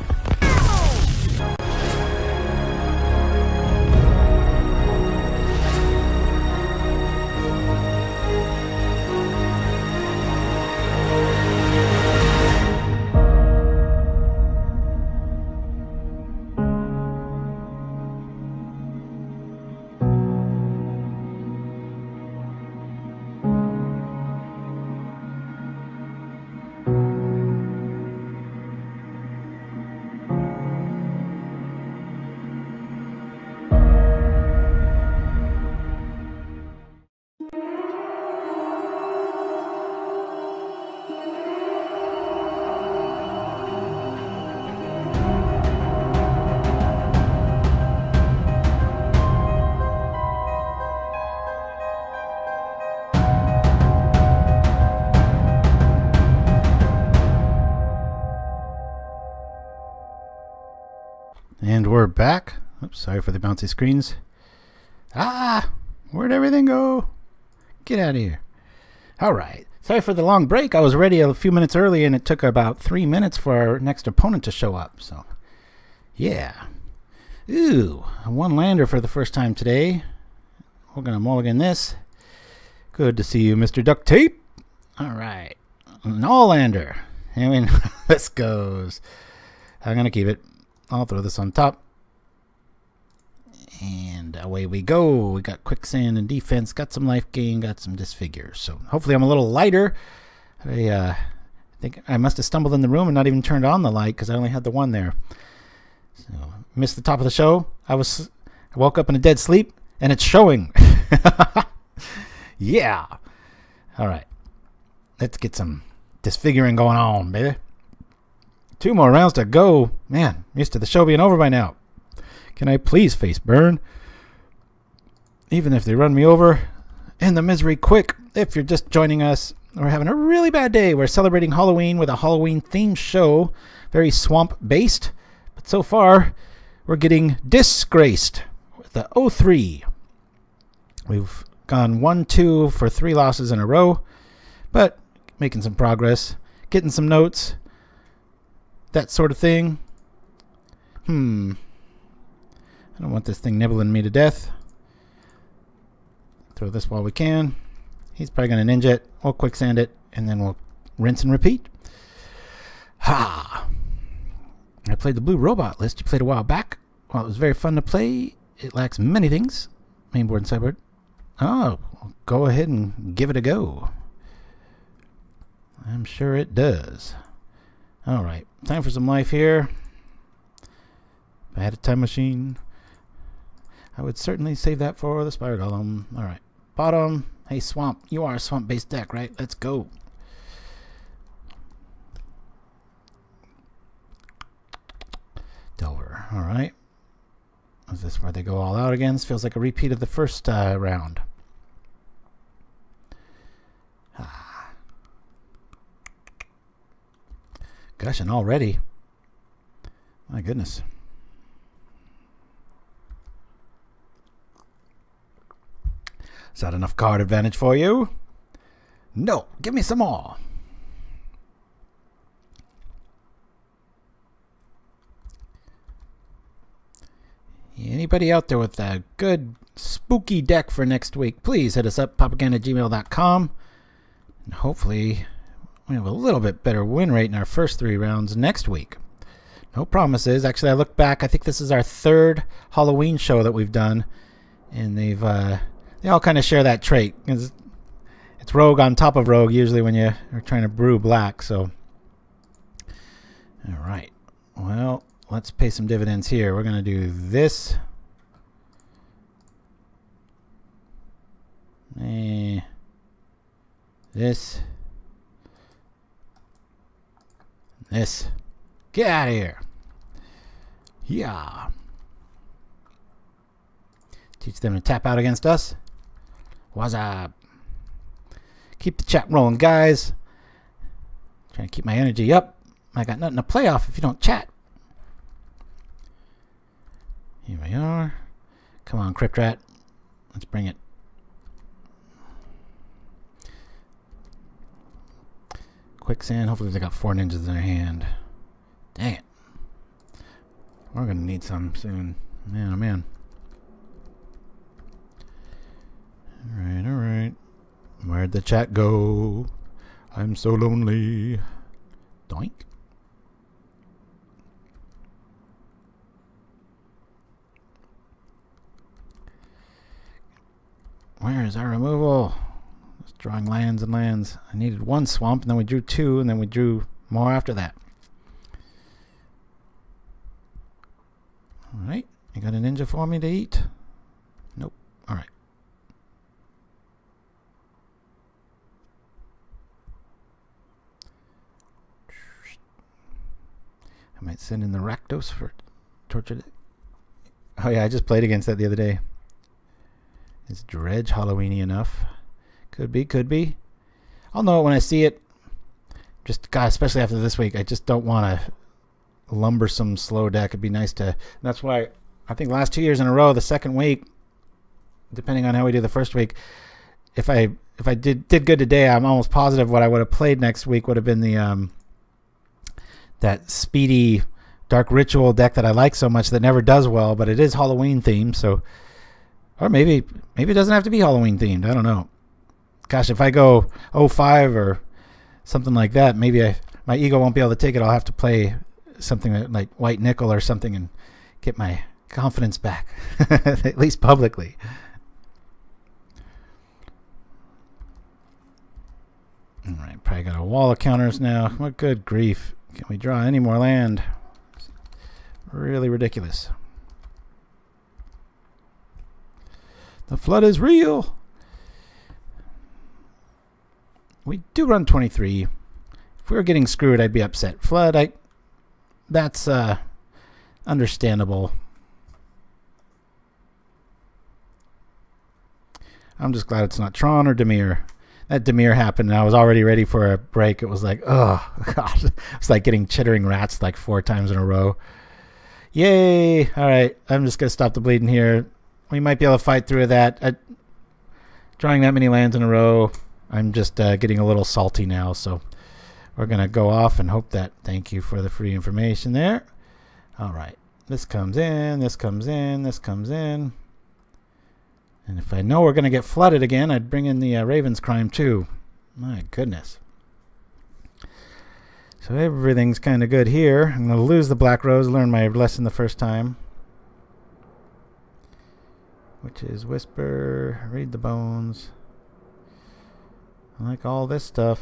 And we're back. Oops, sorry for the bouncy screens. Ah, where'd everything go? Get out of here. All right. Sorry for the long break. I was ready a few minutes early, and it took about 3 minutes for our next opponent to show up. So, yeah. Ooh, a one lander for the first time today. We're going to mulligan this. Good to see you, Mr. Duct Tape. All right. An all-lander. I mean, this goes. I'm going to keep it. I'll throw this on top. And away we go. We got Quicksand and defense. Got some life gain. Got some Disfigure. So hopefully I'm a little lighter. I think I must have stumbled in the room and not even turned on the light because I only had the one there. So missed the top of the show. I woke up in a dead sleep and it's showing. Yeah. All right. Let's get some disfiguring going on, baby. 2 more rounds to go. Man, I'm used to the show being over by now. Can I please face burn? Even if they run me over. End the misery quick. If you're just joining us, we're having a really bad day. We're celebrating Halloween with a Halloween themed show. Very swamp based. But so far, we're getting disgraced with the 0-3. We've gone 1-2 for 3 losses in a row. But making some progress. Getting some notes. That sort of thing. I don't want this thing nibbling me to death. Throw this while we can. He's probably going to ninja it. We'll quicksand it. And then we'll rinse and repeat. Ha! I played the Blue Robot list you played a while back. While it was very fun to play, it lacks many things. Mainboard and sideboard. Oh, go ahead and give it a go. I'm sure it does. Alright, time for some life here. If I had a time machine, I would certainly save that for the Spire Golem. Alright, bottom. Hey, Swamp. You are a swamp-based deck, right? Let's go. Delver. Alright. Is this where they go all out again? This feels like a repeat of the first round. Gushing already. My goodness. Is that enough card advantage for you? No. Give me some more. Anybody out there with a good spooky deck for next week, please hit us up, pauperganda@gmail.com. And hopefully we have a little bit better win rate in our first 3 rounds next week. No promises. Actually, I look back. I think this is our 3rd Halloween show that we've done. And they all kind of share that trait. It's rogue on top of rogue usually when you're trying to brew black. So, all right. Well, let's pay some dividends here. We're going to do this. This. This. Get out of here. Yeah. Teach them to tap out against us. What's up? Keep the chat rolling, guys. Trying to keep my energy up. I got nothing to play off if you don't chat. Here we are. Come on, Crypt Rat. Let's bring it. Quicksand. Hopefully they got 4 ninjas in their hand. Dang it. We're going to need some soon. Man, oh man. Alright, alright. Where'd the chat go? I'm so lonely. Doink. Where is our removal? Just drawing lands and lands. I needed 1 swamp, and then we drew 2, and then we drew more after that. Alright. You got a ninja for me to eat? Nope. Alright. I might send in the Rakdos for tortured. Oh yeah, I just played against that the other day. Is Dredge Halloweeny enough? Could be, could be. I'll know it when I see it. Just, God, especially after this week, I just don't want a lumbersome slow deck. It'd be nice to. That's why I think last 2 years in a row, the second week, depending on how we do the first week, if I did good today, I'm almost positive what I would have played next week would have been the that speedy Dark Ritual deck that I like so much that never does well, but it is Halloween themed, so. Or maybe it doesn't have to be Halloween themed. I don't know. Gosh, if I go 05 or something like that, maybe my ego won't be able to take it. I'll have to play something like White Nickel or something and get my confidence back, at least publicly. All right, probably got a wall of counters now. What good grief. Can we draw any more land? Really ridiculous. The flood is real. We do run 23. If we were getting screwed, I'd be upset. Flood, that's understandable. I'm just glad it's not Tron or Dimir. That Dimir happened and I was already ready for a break. It was like, oh God. It's like getting chittering rats like 4 times in a row. Yay. All right. I'm just going to stop the bleeding here. We might be able to fight through that. Drawing that many lands in a row, I'm just getting a little salty now. So we're going to go off and hope that. Thank you for the free information there. All right. This comes in. This comes in. This comes in. And if I know we're going to get flooded again, I'd bring in the Raven's Crime too. My goodness. So everything's kind of good here. I'm going to lose the Black Rose. Learn my lesson the first time. Which is Whisper, Read the Bones. I like all this stuff.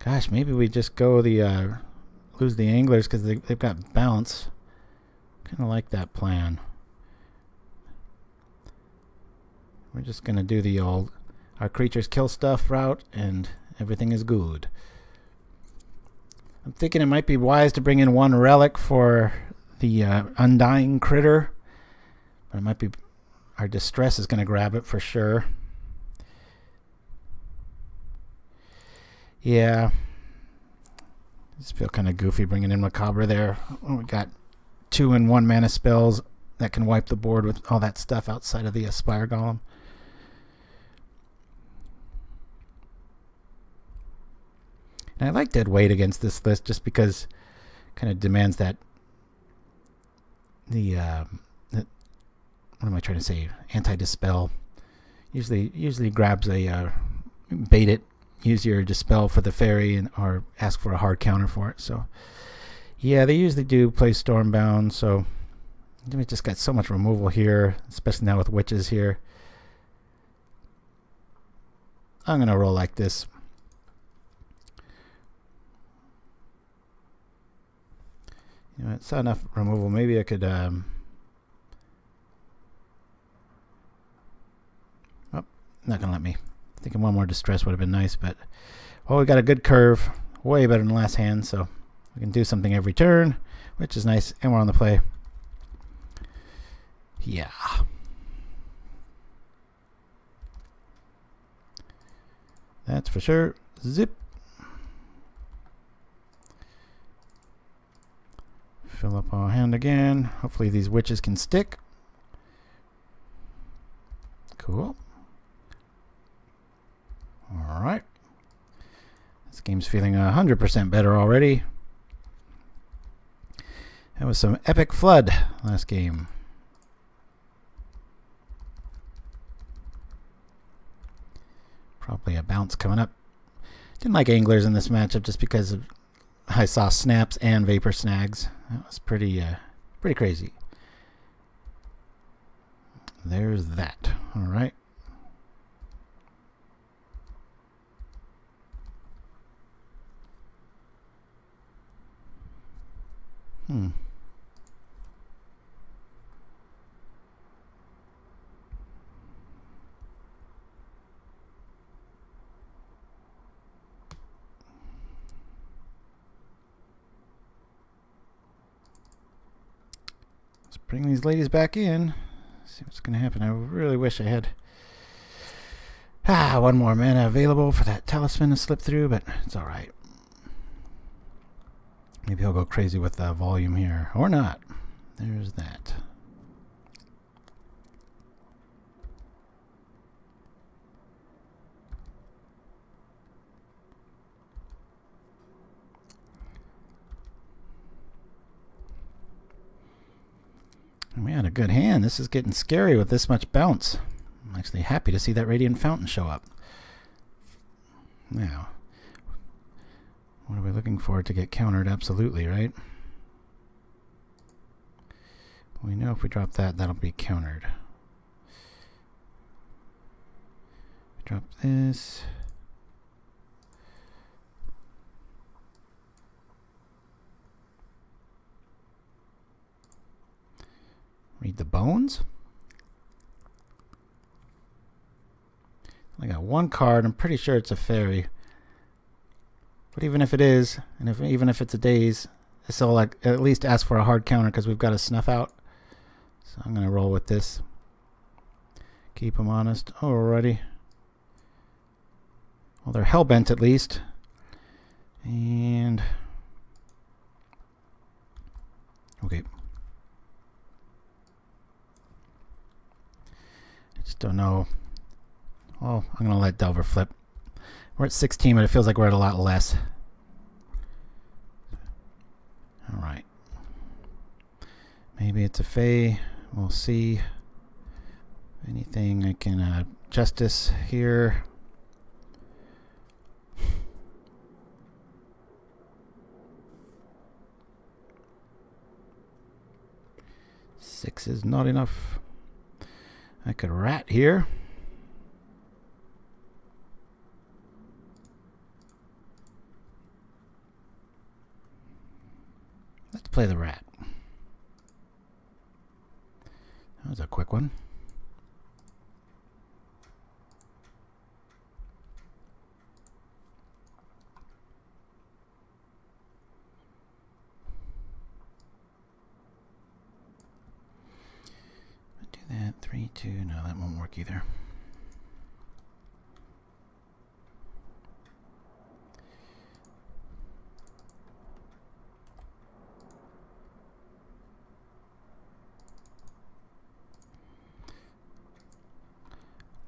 Gosh, maybe we just go the lose the anglers because they've got bounce. Kind of like that plan. We're just gonna do the old our creatures kill stuff route, and everything is good. I'm thinking it might be wise to bring in one relic for the undying critter, but it might be our distress is gonna grab it for sure. Yeah. Just feel kind of goofy bringing in Macabre there. We got 2 and 1 mana spells that can wipe the board with all that stuff outside of the Aspire Golem. And I like Dead Weight against this list just because it kind of demands that what am I trying to say? Anti-dispel. Usually grabs a bait it. Use your dispel for the fairy or ask for a hard counter for it. So yeah, they usually do play Stormbound, so we just got so much removal here, especially now with witches here. I'm gonna roll like this. You know, it's not enough removal. Maybe I could oh, not gonna let me. Thinking one more distress would have been nice, but well, we got a good curve, way better than last hand, so we can do something every turn, which is nice, and we're on the play. Yeah. That's for sure. Zip. Fill up our hand again. Hopefully these witches can stick. Cool. Alright. This game's feeling 100% better already. That was some epic flood last game. Probably a bounce coming up. Didn't like anglers in this matchup just because I saw snaps and vapor snags. That was pretty crazy. There's that. Alright. Let's bring these ladies back in. See what's going to happen. I really wish I had one more mana available for that talisman to slip through, but it's alright. Maybe I'll go crazy with the volume here. Or not. There's that. And we had a good hand. This is getting scary with this much bounce. I'm actually happy to see that Radiant Fountain show up. Now, what are we looking for to get countered? Absolutely, right? We know if we drop that, that'll be countered. Drop this. Read the bones. I got one card. I'm pretty sure it's a fairy. But even if it is, and even if it's a daze, this will like at least ask for a hard counter because we've got a Snuff Out. So I'm gonna roll with this. Keep them honest. Alrighty. Well, they're hellbent at least. And okay. I just don't know. Oh, I'm gonna let Delver flip. We're at 16, but it feels like we're at a lot less. Alright. Maybe it's a Fae. We'll see. Anything I can justice here. Six is not enough. I could rat here. Let's play the rat. That was a quick one. Do that. 3, 2. No, that won't work either.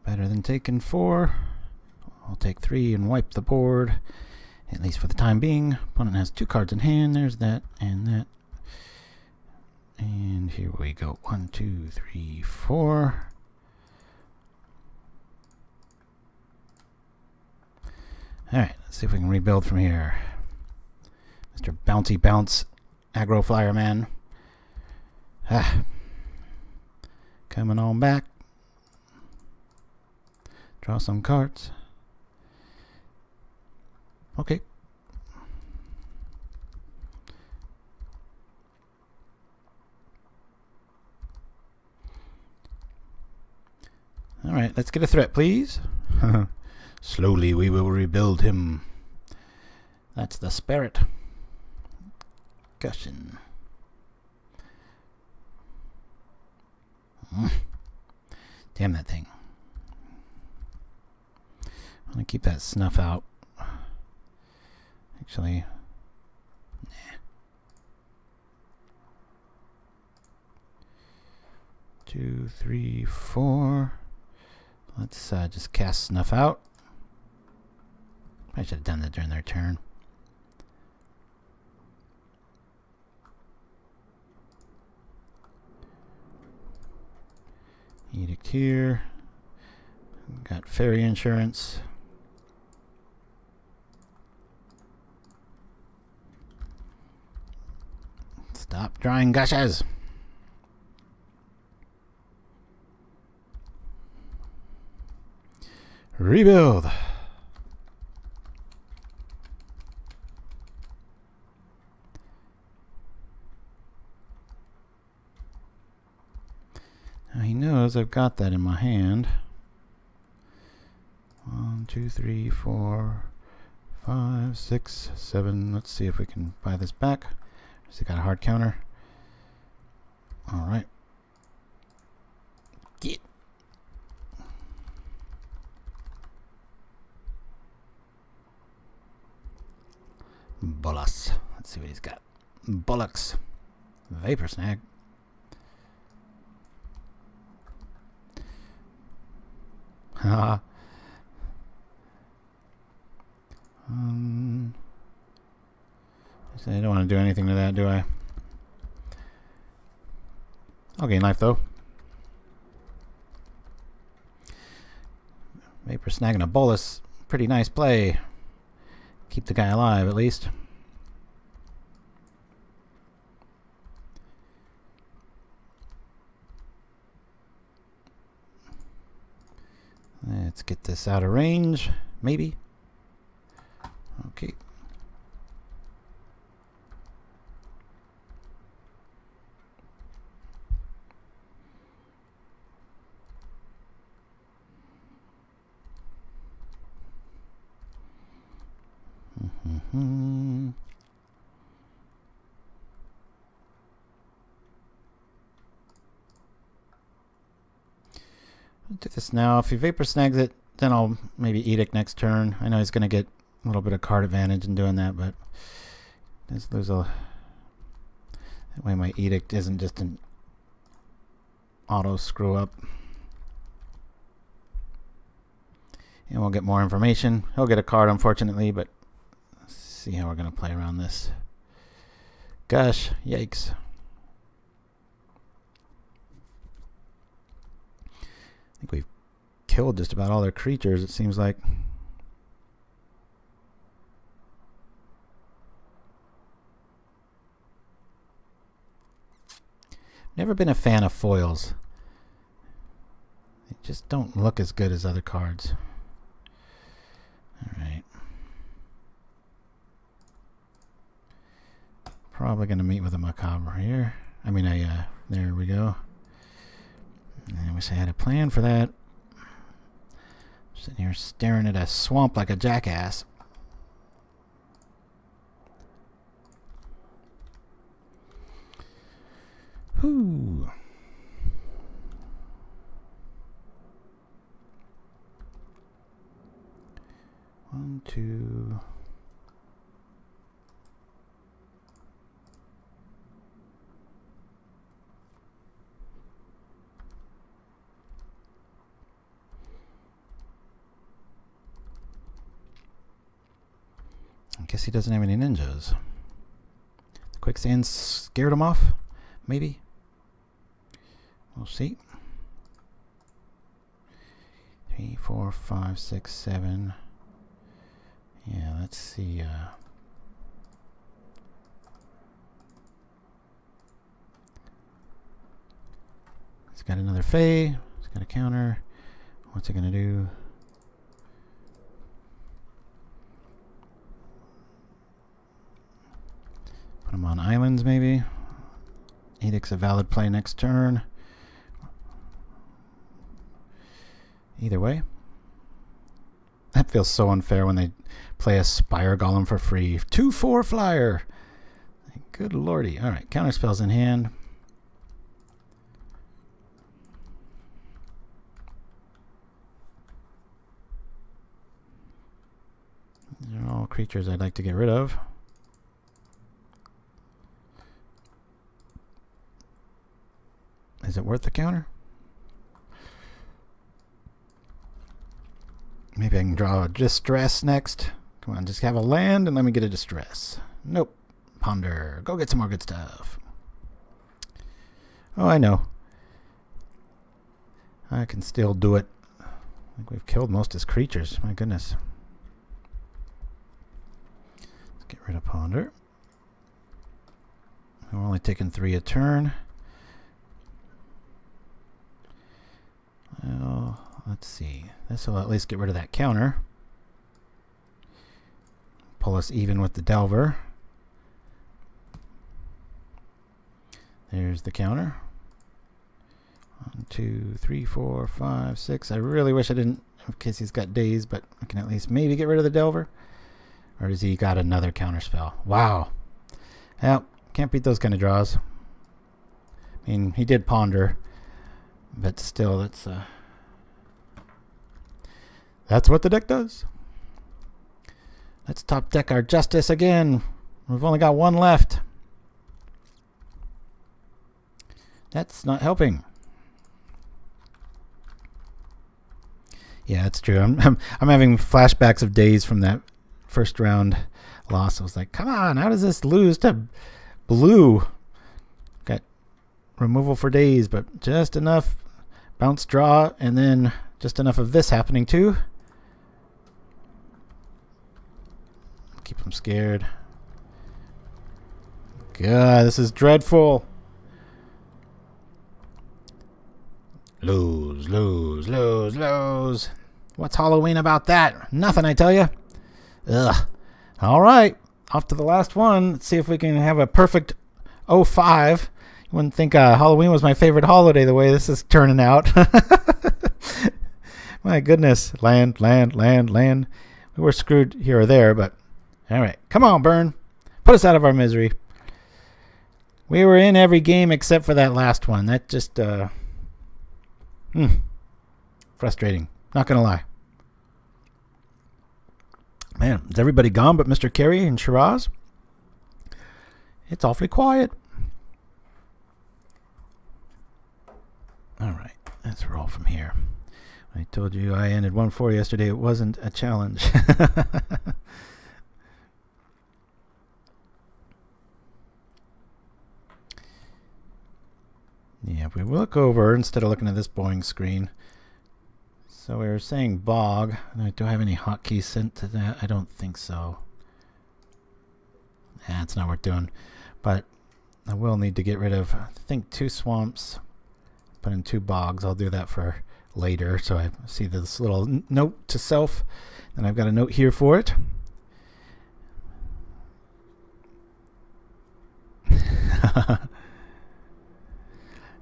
Better than taking 4. I'll take 3 and wipe the board, at least for the time being. Opponent has 2 cards in hand. There's that and that. And here we go. 1, 2, 3, 4. Alright, let's see if we can rebuild from here. Mr. Bouncy Bounce, Aggro Flyer Man. Coming on back. Draw some cards. Okay. Alright, let's get a threat, please. Slowly we will rebuild him. That's the spirit. Gushin. Damn that thing. I'm gonna keep that Snuff Out. Actually, nah. 2, 3, 4. Let's just cast Snuff Out. I should have done that during their turn. Edict here. Got Fairy Insurance. Stop drawing gushes. Rebuild. Now he knows I've got that in my hand. 1, 2, 3, 4, 5, 6, 7. Let's see if we can buy this back. Has he got a hard counter? Alright. Get. Bolas. Let's see what he's got. Bullocks. Vapor Snag. Haha. I don't want to do anything to that, do I? I'll gain life, though. Vapor Snagging a bolus. Pretty nice play. Keep the guy alive, at least. Let's get this out of range, maybe. Okay. I'll do this now. If he Vapor Snags it, then I'll maybe Edict next turn. I know he's going to get a little bit of card advantage in doing that, but there's a... That way my Edict isn't just an auto screw up. And we'll get more information. He'll get a card, unfortunately, but let's see how we're going to play around this. Gosh, yikes. I think we've killed just about all their creatures, it seems like. Never been a fan of foils. They just don't look as good as other cards. Alright. Probably going to meet with a Macabre here. I mean, there we go. I wish I had a plan for that. Sitting here staring at a swamp like a jackass. Whoo. One, two. I guess he doesn't have any ninjas. The Quicksand scared him off? Maybe? We'll see. 3, 4, 5, 6, 7. Yeah, let's see. It's got another Fae. It's got a counter. What's it gonna do? Put them on islands, maybe. Edict's a valid play next turn. Either way. That feels so unfair when they play a Spire Golem for free. 2/4 flyer. Good lordy. Alright, counter spells in hand. These are all creatures I'd like to get rid of. Is it worth the counter? Maybe I can draw a Distress next. Come on, just have a land and let me get a Distress. Nope. Ponder. Go get some more good stuff. Oh, I know. I can still do it. I think we've killed most of his creatures. My goodness. Let's get rid of Ponder. We're only taking 3 a turn. Well, let's see. This will at least get rid of that counter. Pull us even with the Delver. There's the counter. 1, 2, 3, 4, 5, 6. I really wish I didn't, in case he's got days, but I can at least maybe get rid of the Delver. Or has he got another counter spell? Wow. Well, can't beat those kind of draws. I mean, he did Ponder. But still, that's what the deck does. Let's top deck our Justice again. We've only got 1 left. That's not helping. Yeah, that's true. I'm having flashbacks of days from that first round loss. I was like, come on, how does this lose to blue? Got removal for days, but just enough. Bounce, draw, and then just enough of this happening too. Keep them scared. God, this is dreadful. Lose, lose, lose, lose. What's Halloween about that? Nothing, I tell you. Ugh. All right, off to the last one. Let's see if we can have a perfect 05. You wouldn't think Halloween was my favorite holiday the way this is turning out. My goodness. Land, land, land, land. We were screwed here or there, but all right. Come on, Burn. Put us out of our misery. We were in every game except for that last one. That just, frustrating. Not going to lie. Man, is everybody gone but Mr. Carey and Shiraz? It's awfully quiet. Alright, let's roll from here. I told you I ended 1-4 yesterday. It wasn't a challenge. Yeah, if we look over instead of looking at this boring screen. So we were saying Bog. Do I have any hotkeys sent to that? I don't think so. Nah, it's not worth doing. But I will need to get rid of, I think, 2 swamps. Put in 2 bogs. I'll do that for later. So I see this little note to self. And I've got a note here for it.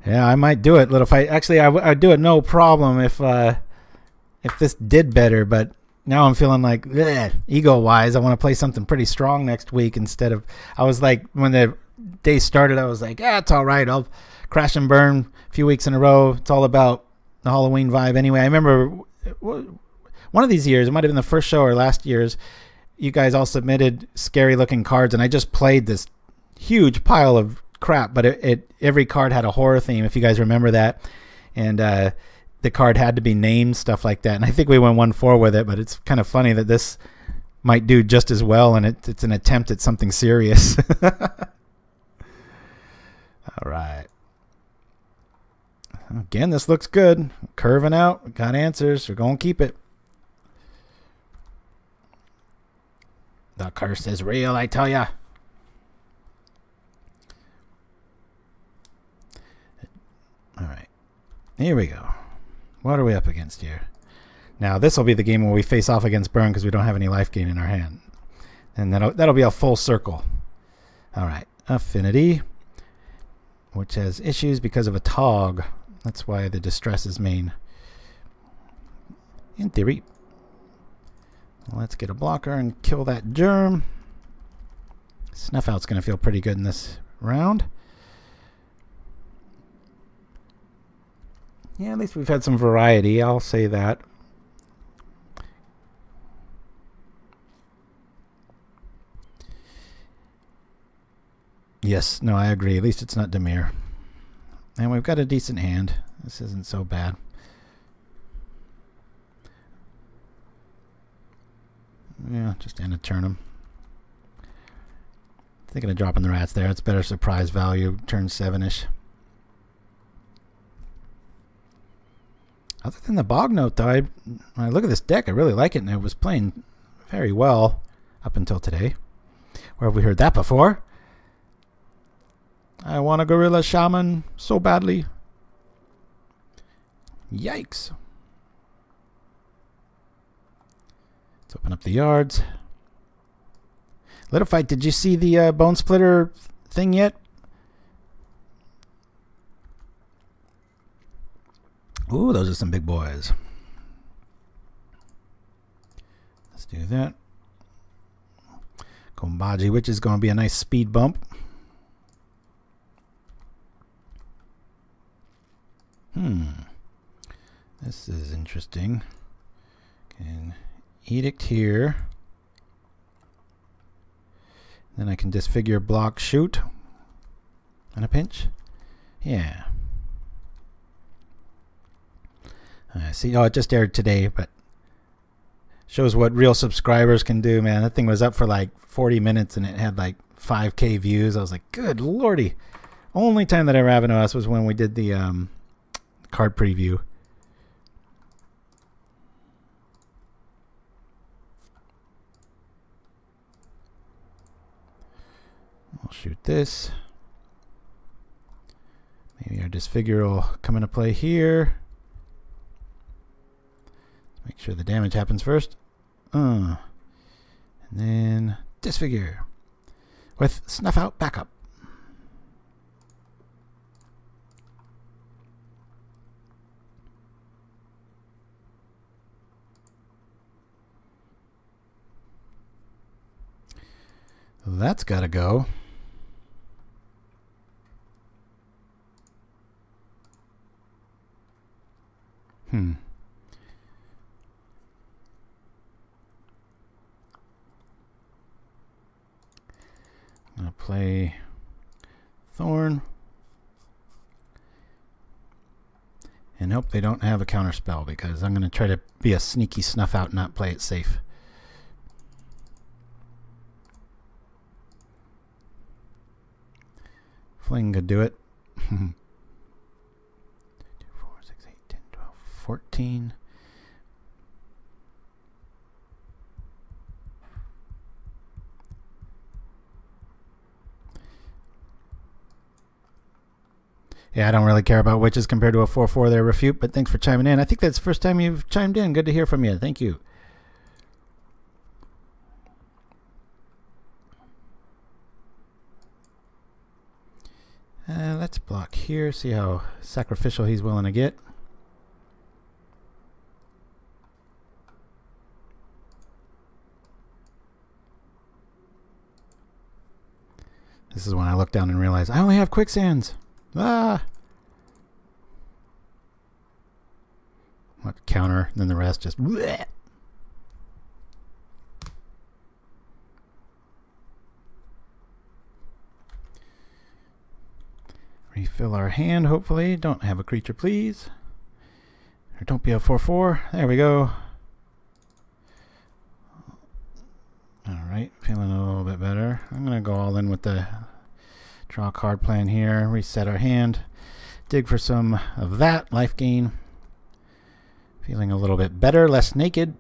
Yeah, I might do it, little fight. Actually, I'd do it no problem if this did better, but now I'm feeling like, ego-wise, I want to play something pretty strong next week instead of... I was like, when the day started, I was like, it's all right. I'll crash and burn a few weeks in a row. It's all about the Halloween vibe anyway. I remember one of these years, it might have been the first show or last year's, you guys all submitted scary-looking cards, and I just played this huge pile of crap, but every card had a horror theme, if you guys remember that. And the card had to be named, stuff like that. And I think we went 1-4 with it, but it's kind of funny that this might do just as well, and it's an attempt at something serious. All right. Again, this looks good. Curving out. We got answers. We're going to keep it. The curse is real, I tell ya. All right. Here we go. What are we up against here? Now, this will be the game where we face off against Burn because we don't have any life gain in our hand. And that'll be a full circle. All right. Affinity, which has issues because of a Tog. That's why the distress is main. In theory. Let's get a blocker and kill that germ. Snuff Out's going to feel pretty good in this round. Yeah, at least we've had some variety, I'll say that. Yes, no, I agree. At least it's not Demir. And we've got a decent hand. This isn't so bad. Yeah, just end of turn him. Thinking of dropping the rats there. It's better surprise value, turn 7-ish. Other than the bog note, though, when I look at this deck, I really like it, and it was playing very well up until today. Where have we heard that before? I want a gorilla shaman so badly. Yikes. Let's open up the yards. Little fight, did you see the bone splitter thing yet? Ooh, those are some big boys. Let's do that. Cuombajj Witches is going to be a nice speed bump. This is interesting. Can Edict here. Then I can disfigure, block, shoot. And a pinch. Yeah. I see. Oh, it just aired today, but shows what real subscribers can do, man. That thing was up for like 40 minutes and it had like 5K views. I was like, good lordy. Only time that I Ravenos was when we did the card preview. I'll shoot this. Maybe our Disfigure will come into play here. Make sure the damage happens first. And then Disfigure with Snuff Out backup. That's got to go. I'm going to play Thorn and hope they don't have a counter spell, because I'm going to try to be a sneaky Snuff Out and not play it safe. Fling could do it. 2, 4, 6, 8, 10, 12, 14. Yeah, I don't really care about witches compared to a 4/4 there, Refute, but thanks for chiming in. I think that's the first time you've chimed in. Good to hear from you. Thank you. Let's block here. See how sacrificial he's willing to get. This is when I look down and realize I only have Quicksands. Ah! What counter? Then the rest just. Bleh. Refill our hand, hopefully. Don't have a creature, please. Or don't be a 4/4. There we go. Alright, feeling a little bit better. I'm going to go all in with the draw card plan here. Reset our hand. Dig for some of that life gain. Feeling a little bit better, less naked.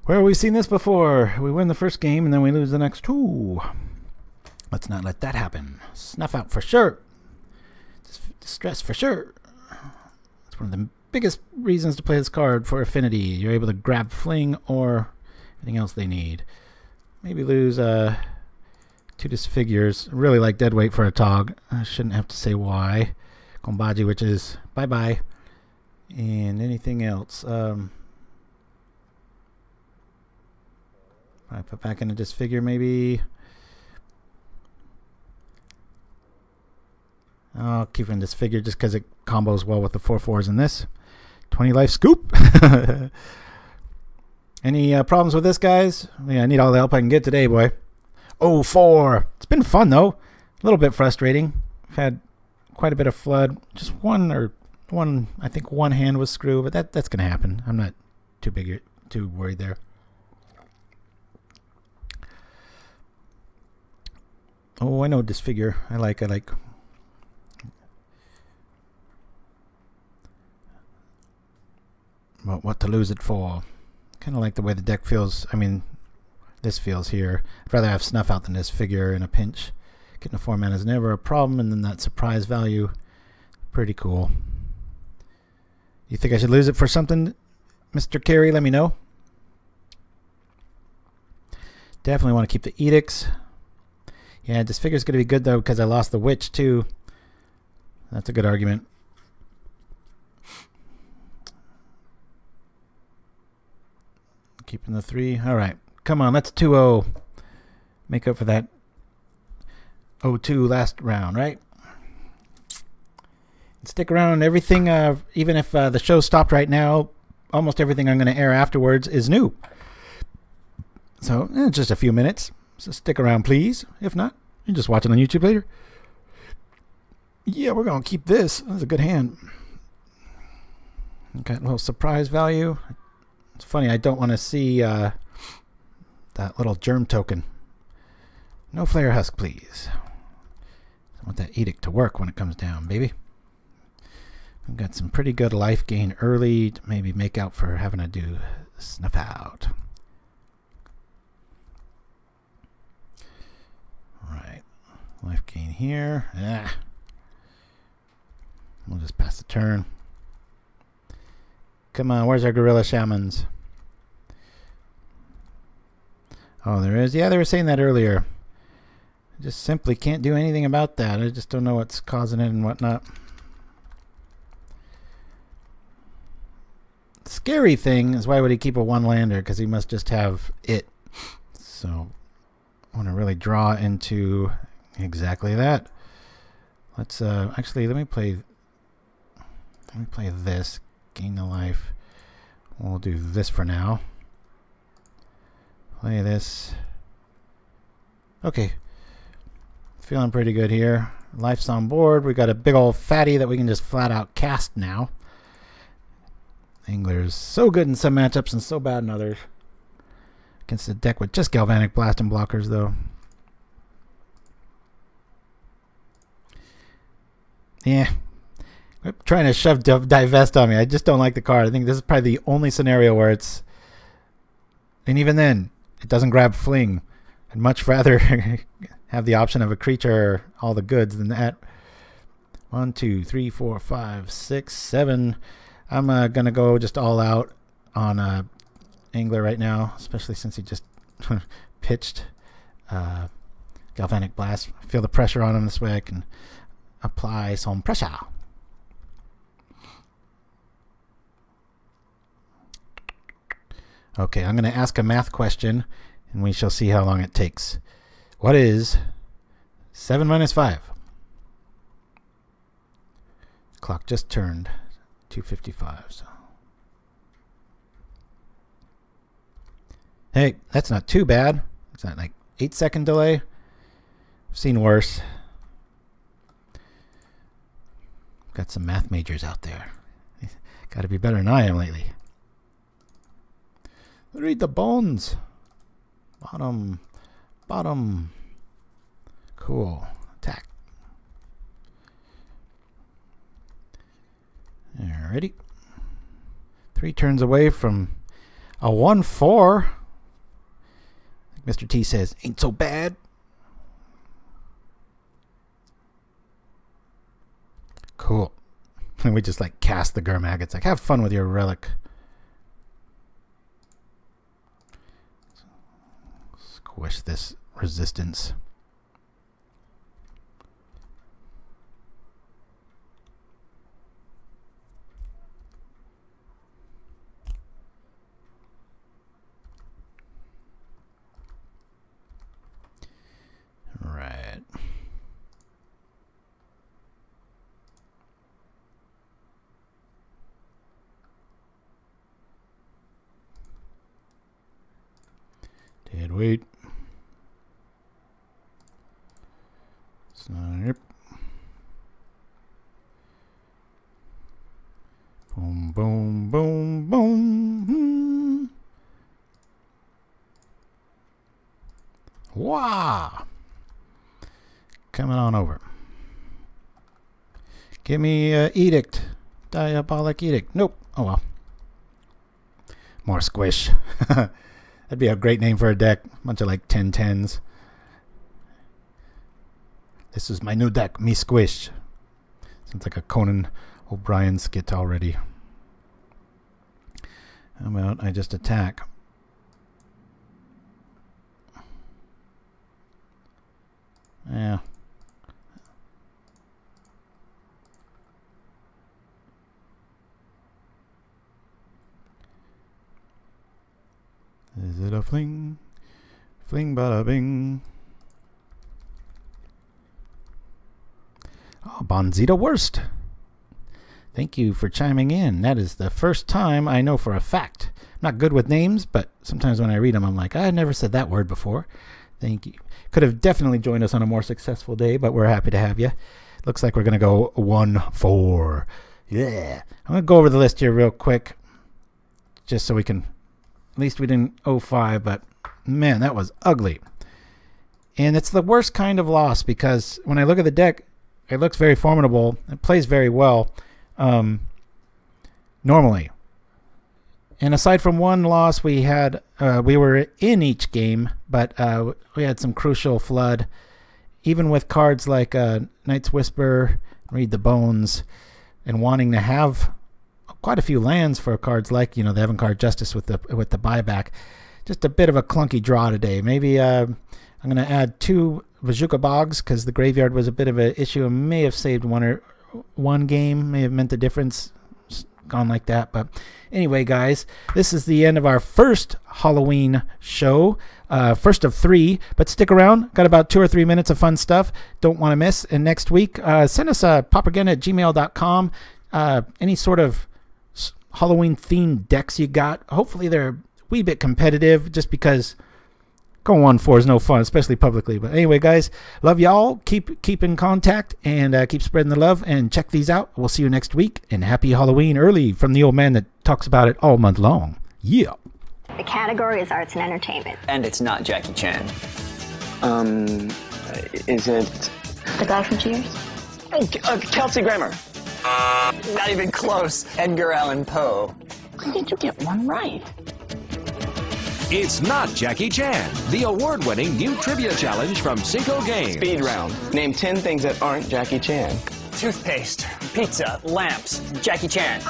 Where have we seen this before? We win the first game and then we lose the next two. Let's not let that happen. Snuff Out for sure. Distress for sure. It's one of the biggest reasons to play this card for affinity. You're able to grab Fling or anything else they need. Maybe lose 2 Disfigures. Really like Deadweight for a Tog. I shouldn't have to say why. Cuombajj Witches. Bye bye. And anything else? I put back in a Disfigure maybe. I'll keep in Disfigure just because it combos well with the 4/4s in this. 20 life scoop. Any problems with this, guys? Yeah, I need all the help I can get today, boy. Oh, 4. It's been fun though. A little bit frustrating. I've had quite a bit of flood. Just I think one hand was screw, but that's gonna happen. I'm not too worried there. Oh, I know Disfigure. I like. But what to lose it for? Kind of like the way the deck feels. I mean, this feels here. I'd rather have Snuff Out than Disfigure in a pinch. Getting a 4 mana is never a problem, and then that surprise value, pretty cool. You think I should lose it for something, Mr. Carey? Let me know. Definitely want to keep the Edicts. Yeah, Disfigure's going to be good, though, because I lost the Witch, too. That's a good argument. Keeping the 3. All right. Come on, let's 2-0. Make up for that 0-2 last round, right? Stick around. Everything, even if the show stopped right now, almost everything I'm going to air afterwards is new. So, just a few minutes. So stick around, please. If not, you're just watching on YouTube later. Yeah, we're going to keep this. That's a good hand. Got a little surprise value. It's funny, I don't want to see that little germ token. No Flare Husk, please. I want that Edict to work when it comes down, baby. We've got some pretty good life gain early to maybe make out for having to do Snuff Out. Alright. Life gain here. Ah. We'll just pass the turn. Come on, where's our Gorilla Shamans? Oh, there is. Yeah, they were saying that earlier. I just simply can't do anything about that. I just don't know what's causing it and whatnot. The scary thing is, why would he keep a 1-lander? Because he must just have it. So I want to really draw into exactly that. Let's actually let me play this. Gain the life. We'll do this for now. Play this. Okay. Feeling pretty good here. Life's on board. We got a big old fatty that we can just flat out cast now. Angler's so good in some matchups and so bad in others. Against a deck with just Galvanic Blast and blockers, though. Yeah. Trying to shove Divest on me. I just don't like the card. I think this is probably the only scenario where it's... And even then, it doesn't grab Fling. I'd much rather have the option of a creature or all the goods than that. 1, 2, 3, 4, 5, 6, 7. I'm going to go just all out. on Angler right now, especially since he just pitched Galvanic Blast. Feel the pressure on him. This way I can apply some pressure. Okay, I'm going to ask a math question, and we shall see how long it takes. What is 7 minus 5? Clock just turned 2:55. So. Hey, that's not too bad. It's not like 8-second delay. I've seen worse. Got some math majors out there. Got to be better than I am lately. Read the bones. Bottom. Bottom. Cool. Attack. Alrighty. 3 turns away from a 1-4. Mr. T says, ain't so bad. Cool. And we just like cast the Gurmag. It's like, have fun with your relic. Squish this resistance. Right. Dead weight. Snipe. Boom, boom, boom, boom. Wow. Coming on over. Give me Edict. Diabolic Edict. Nope. Oh well. More squish. That'd be a great name for a deck. Bunch of like 10-10s. This is my new deck, me squish. Sounds like a Conan O'Brien skit already. How about I just attack? Yeah. Is it a fling? Fling bada bing. Oh, Bonzita Worst. Thank you for chiming in. That is the first time I know for a fact. I'm not good with names, but sometimes when I read them, I'm like, I never said that word before. Thank you. Could have definitely joined us on a more successful day, but we're happy to have you. Looks like we're going to go 1-4. Yeah. I'm going to go over the list here real quick, just so we can... At least we didn't 0-5, but man, that was ugly. And it's the worst kind of loss because when I look at the deck, it looks very formidable. It plays very well normally. And aside from one loss, we had we were in each game, but we had some crucial flood. Even with cards like Night's Whisper, Read the Bones, and wanting to have quite a few lands for cards like, you know, the Evincar Justice with the buyback. Just a bit of a clunky draw today. Maybe I'm going to add 2 Vajuka Bogs because the graveyard was a bit of an issue. It may have saved one game, may have meant the difference, gone like that. But anyway, guys, this is the end of our first Halloween show. First of 3, but stick around. Got about 2 or 3 minutes of fun stuff. Don't want to miss. And next week, send us a pauperganda@gmail.com. Any sort of Halloween themed decks you got. Hopefully they're a wee bit competitive, just because going 1-4 is no fun, especially publicly. But anyway, guys, love y'all. Keep in contact and keep spreading the love, and check these out. We'll see you next week, and happy Halloween early from the old man that talks about it all month long. Yeah. The category is arts and entertainment. And it's not Jackie Chan. Is it the guy from Cheers? Kelsey Grammer. Not even close. Edgar Allan Poe. When did you get one right? It's not Jackie Chan, the award-winning new trivia challenge from Cinco Games. Speed round. Name 10 things that aren't Jackie Chan. Toothpaste, pizza, lamps, Jackie Chan.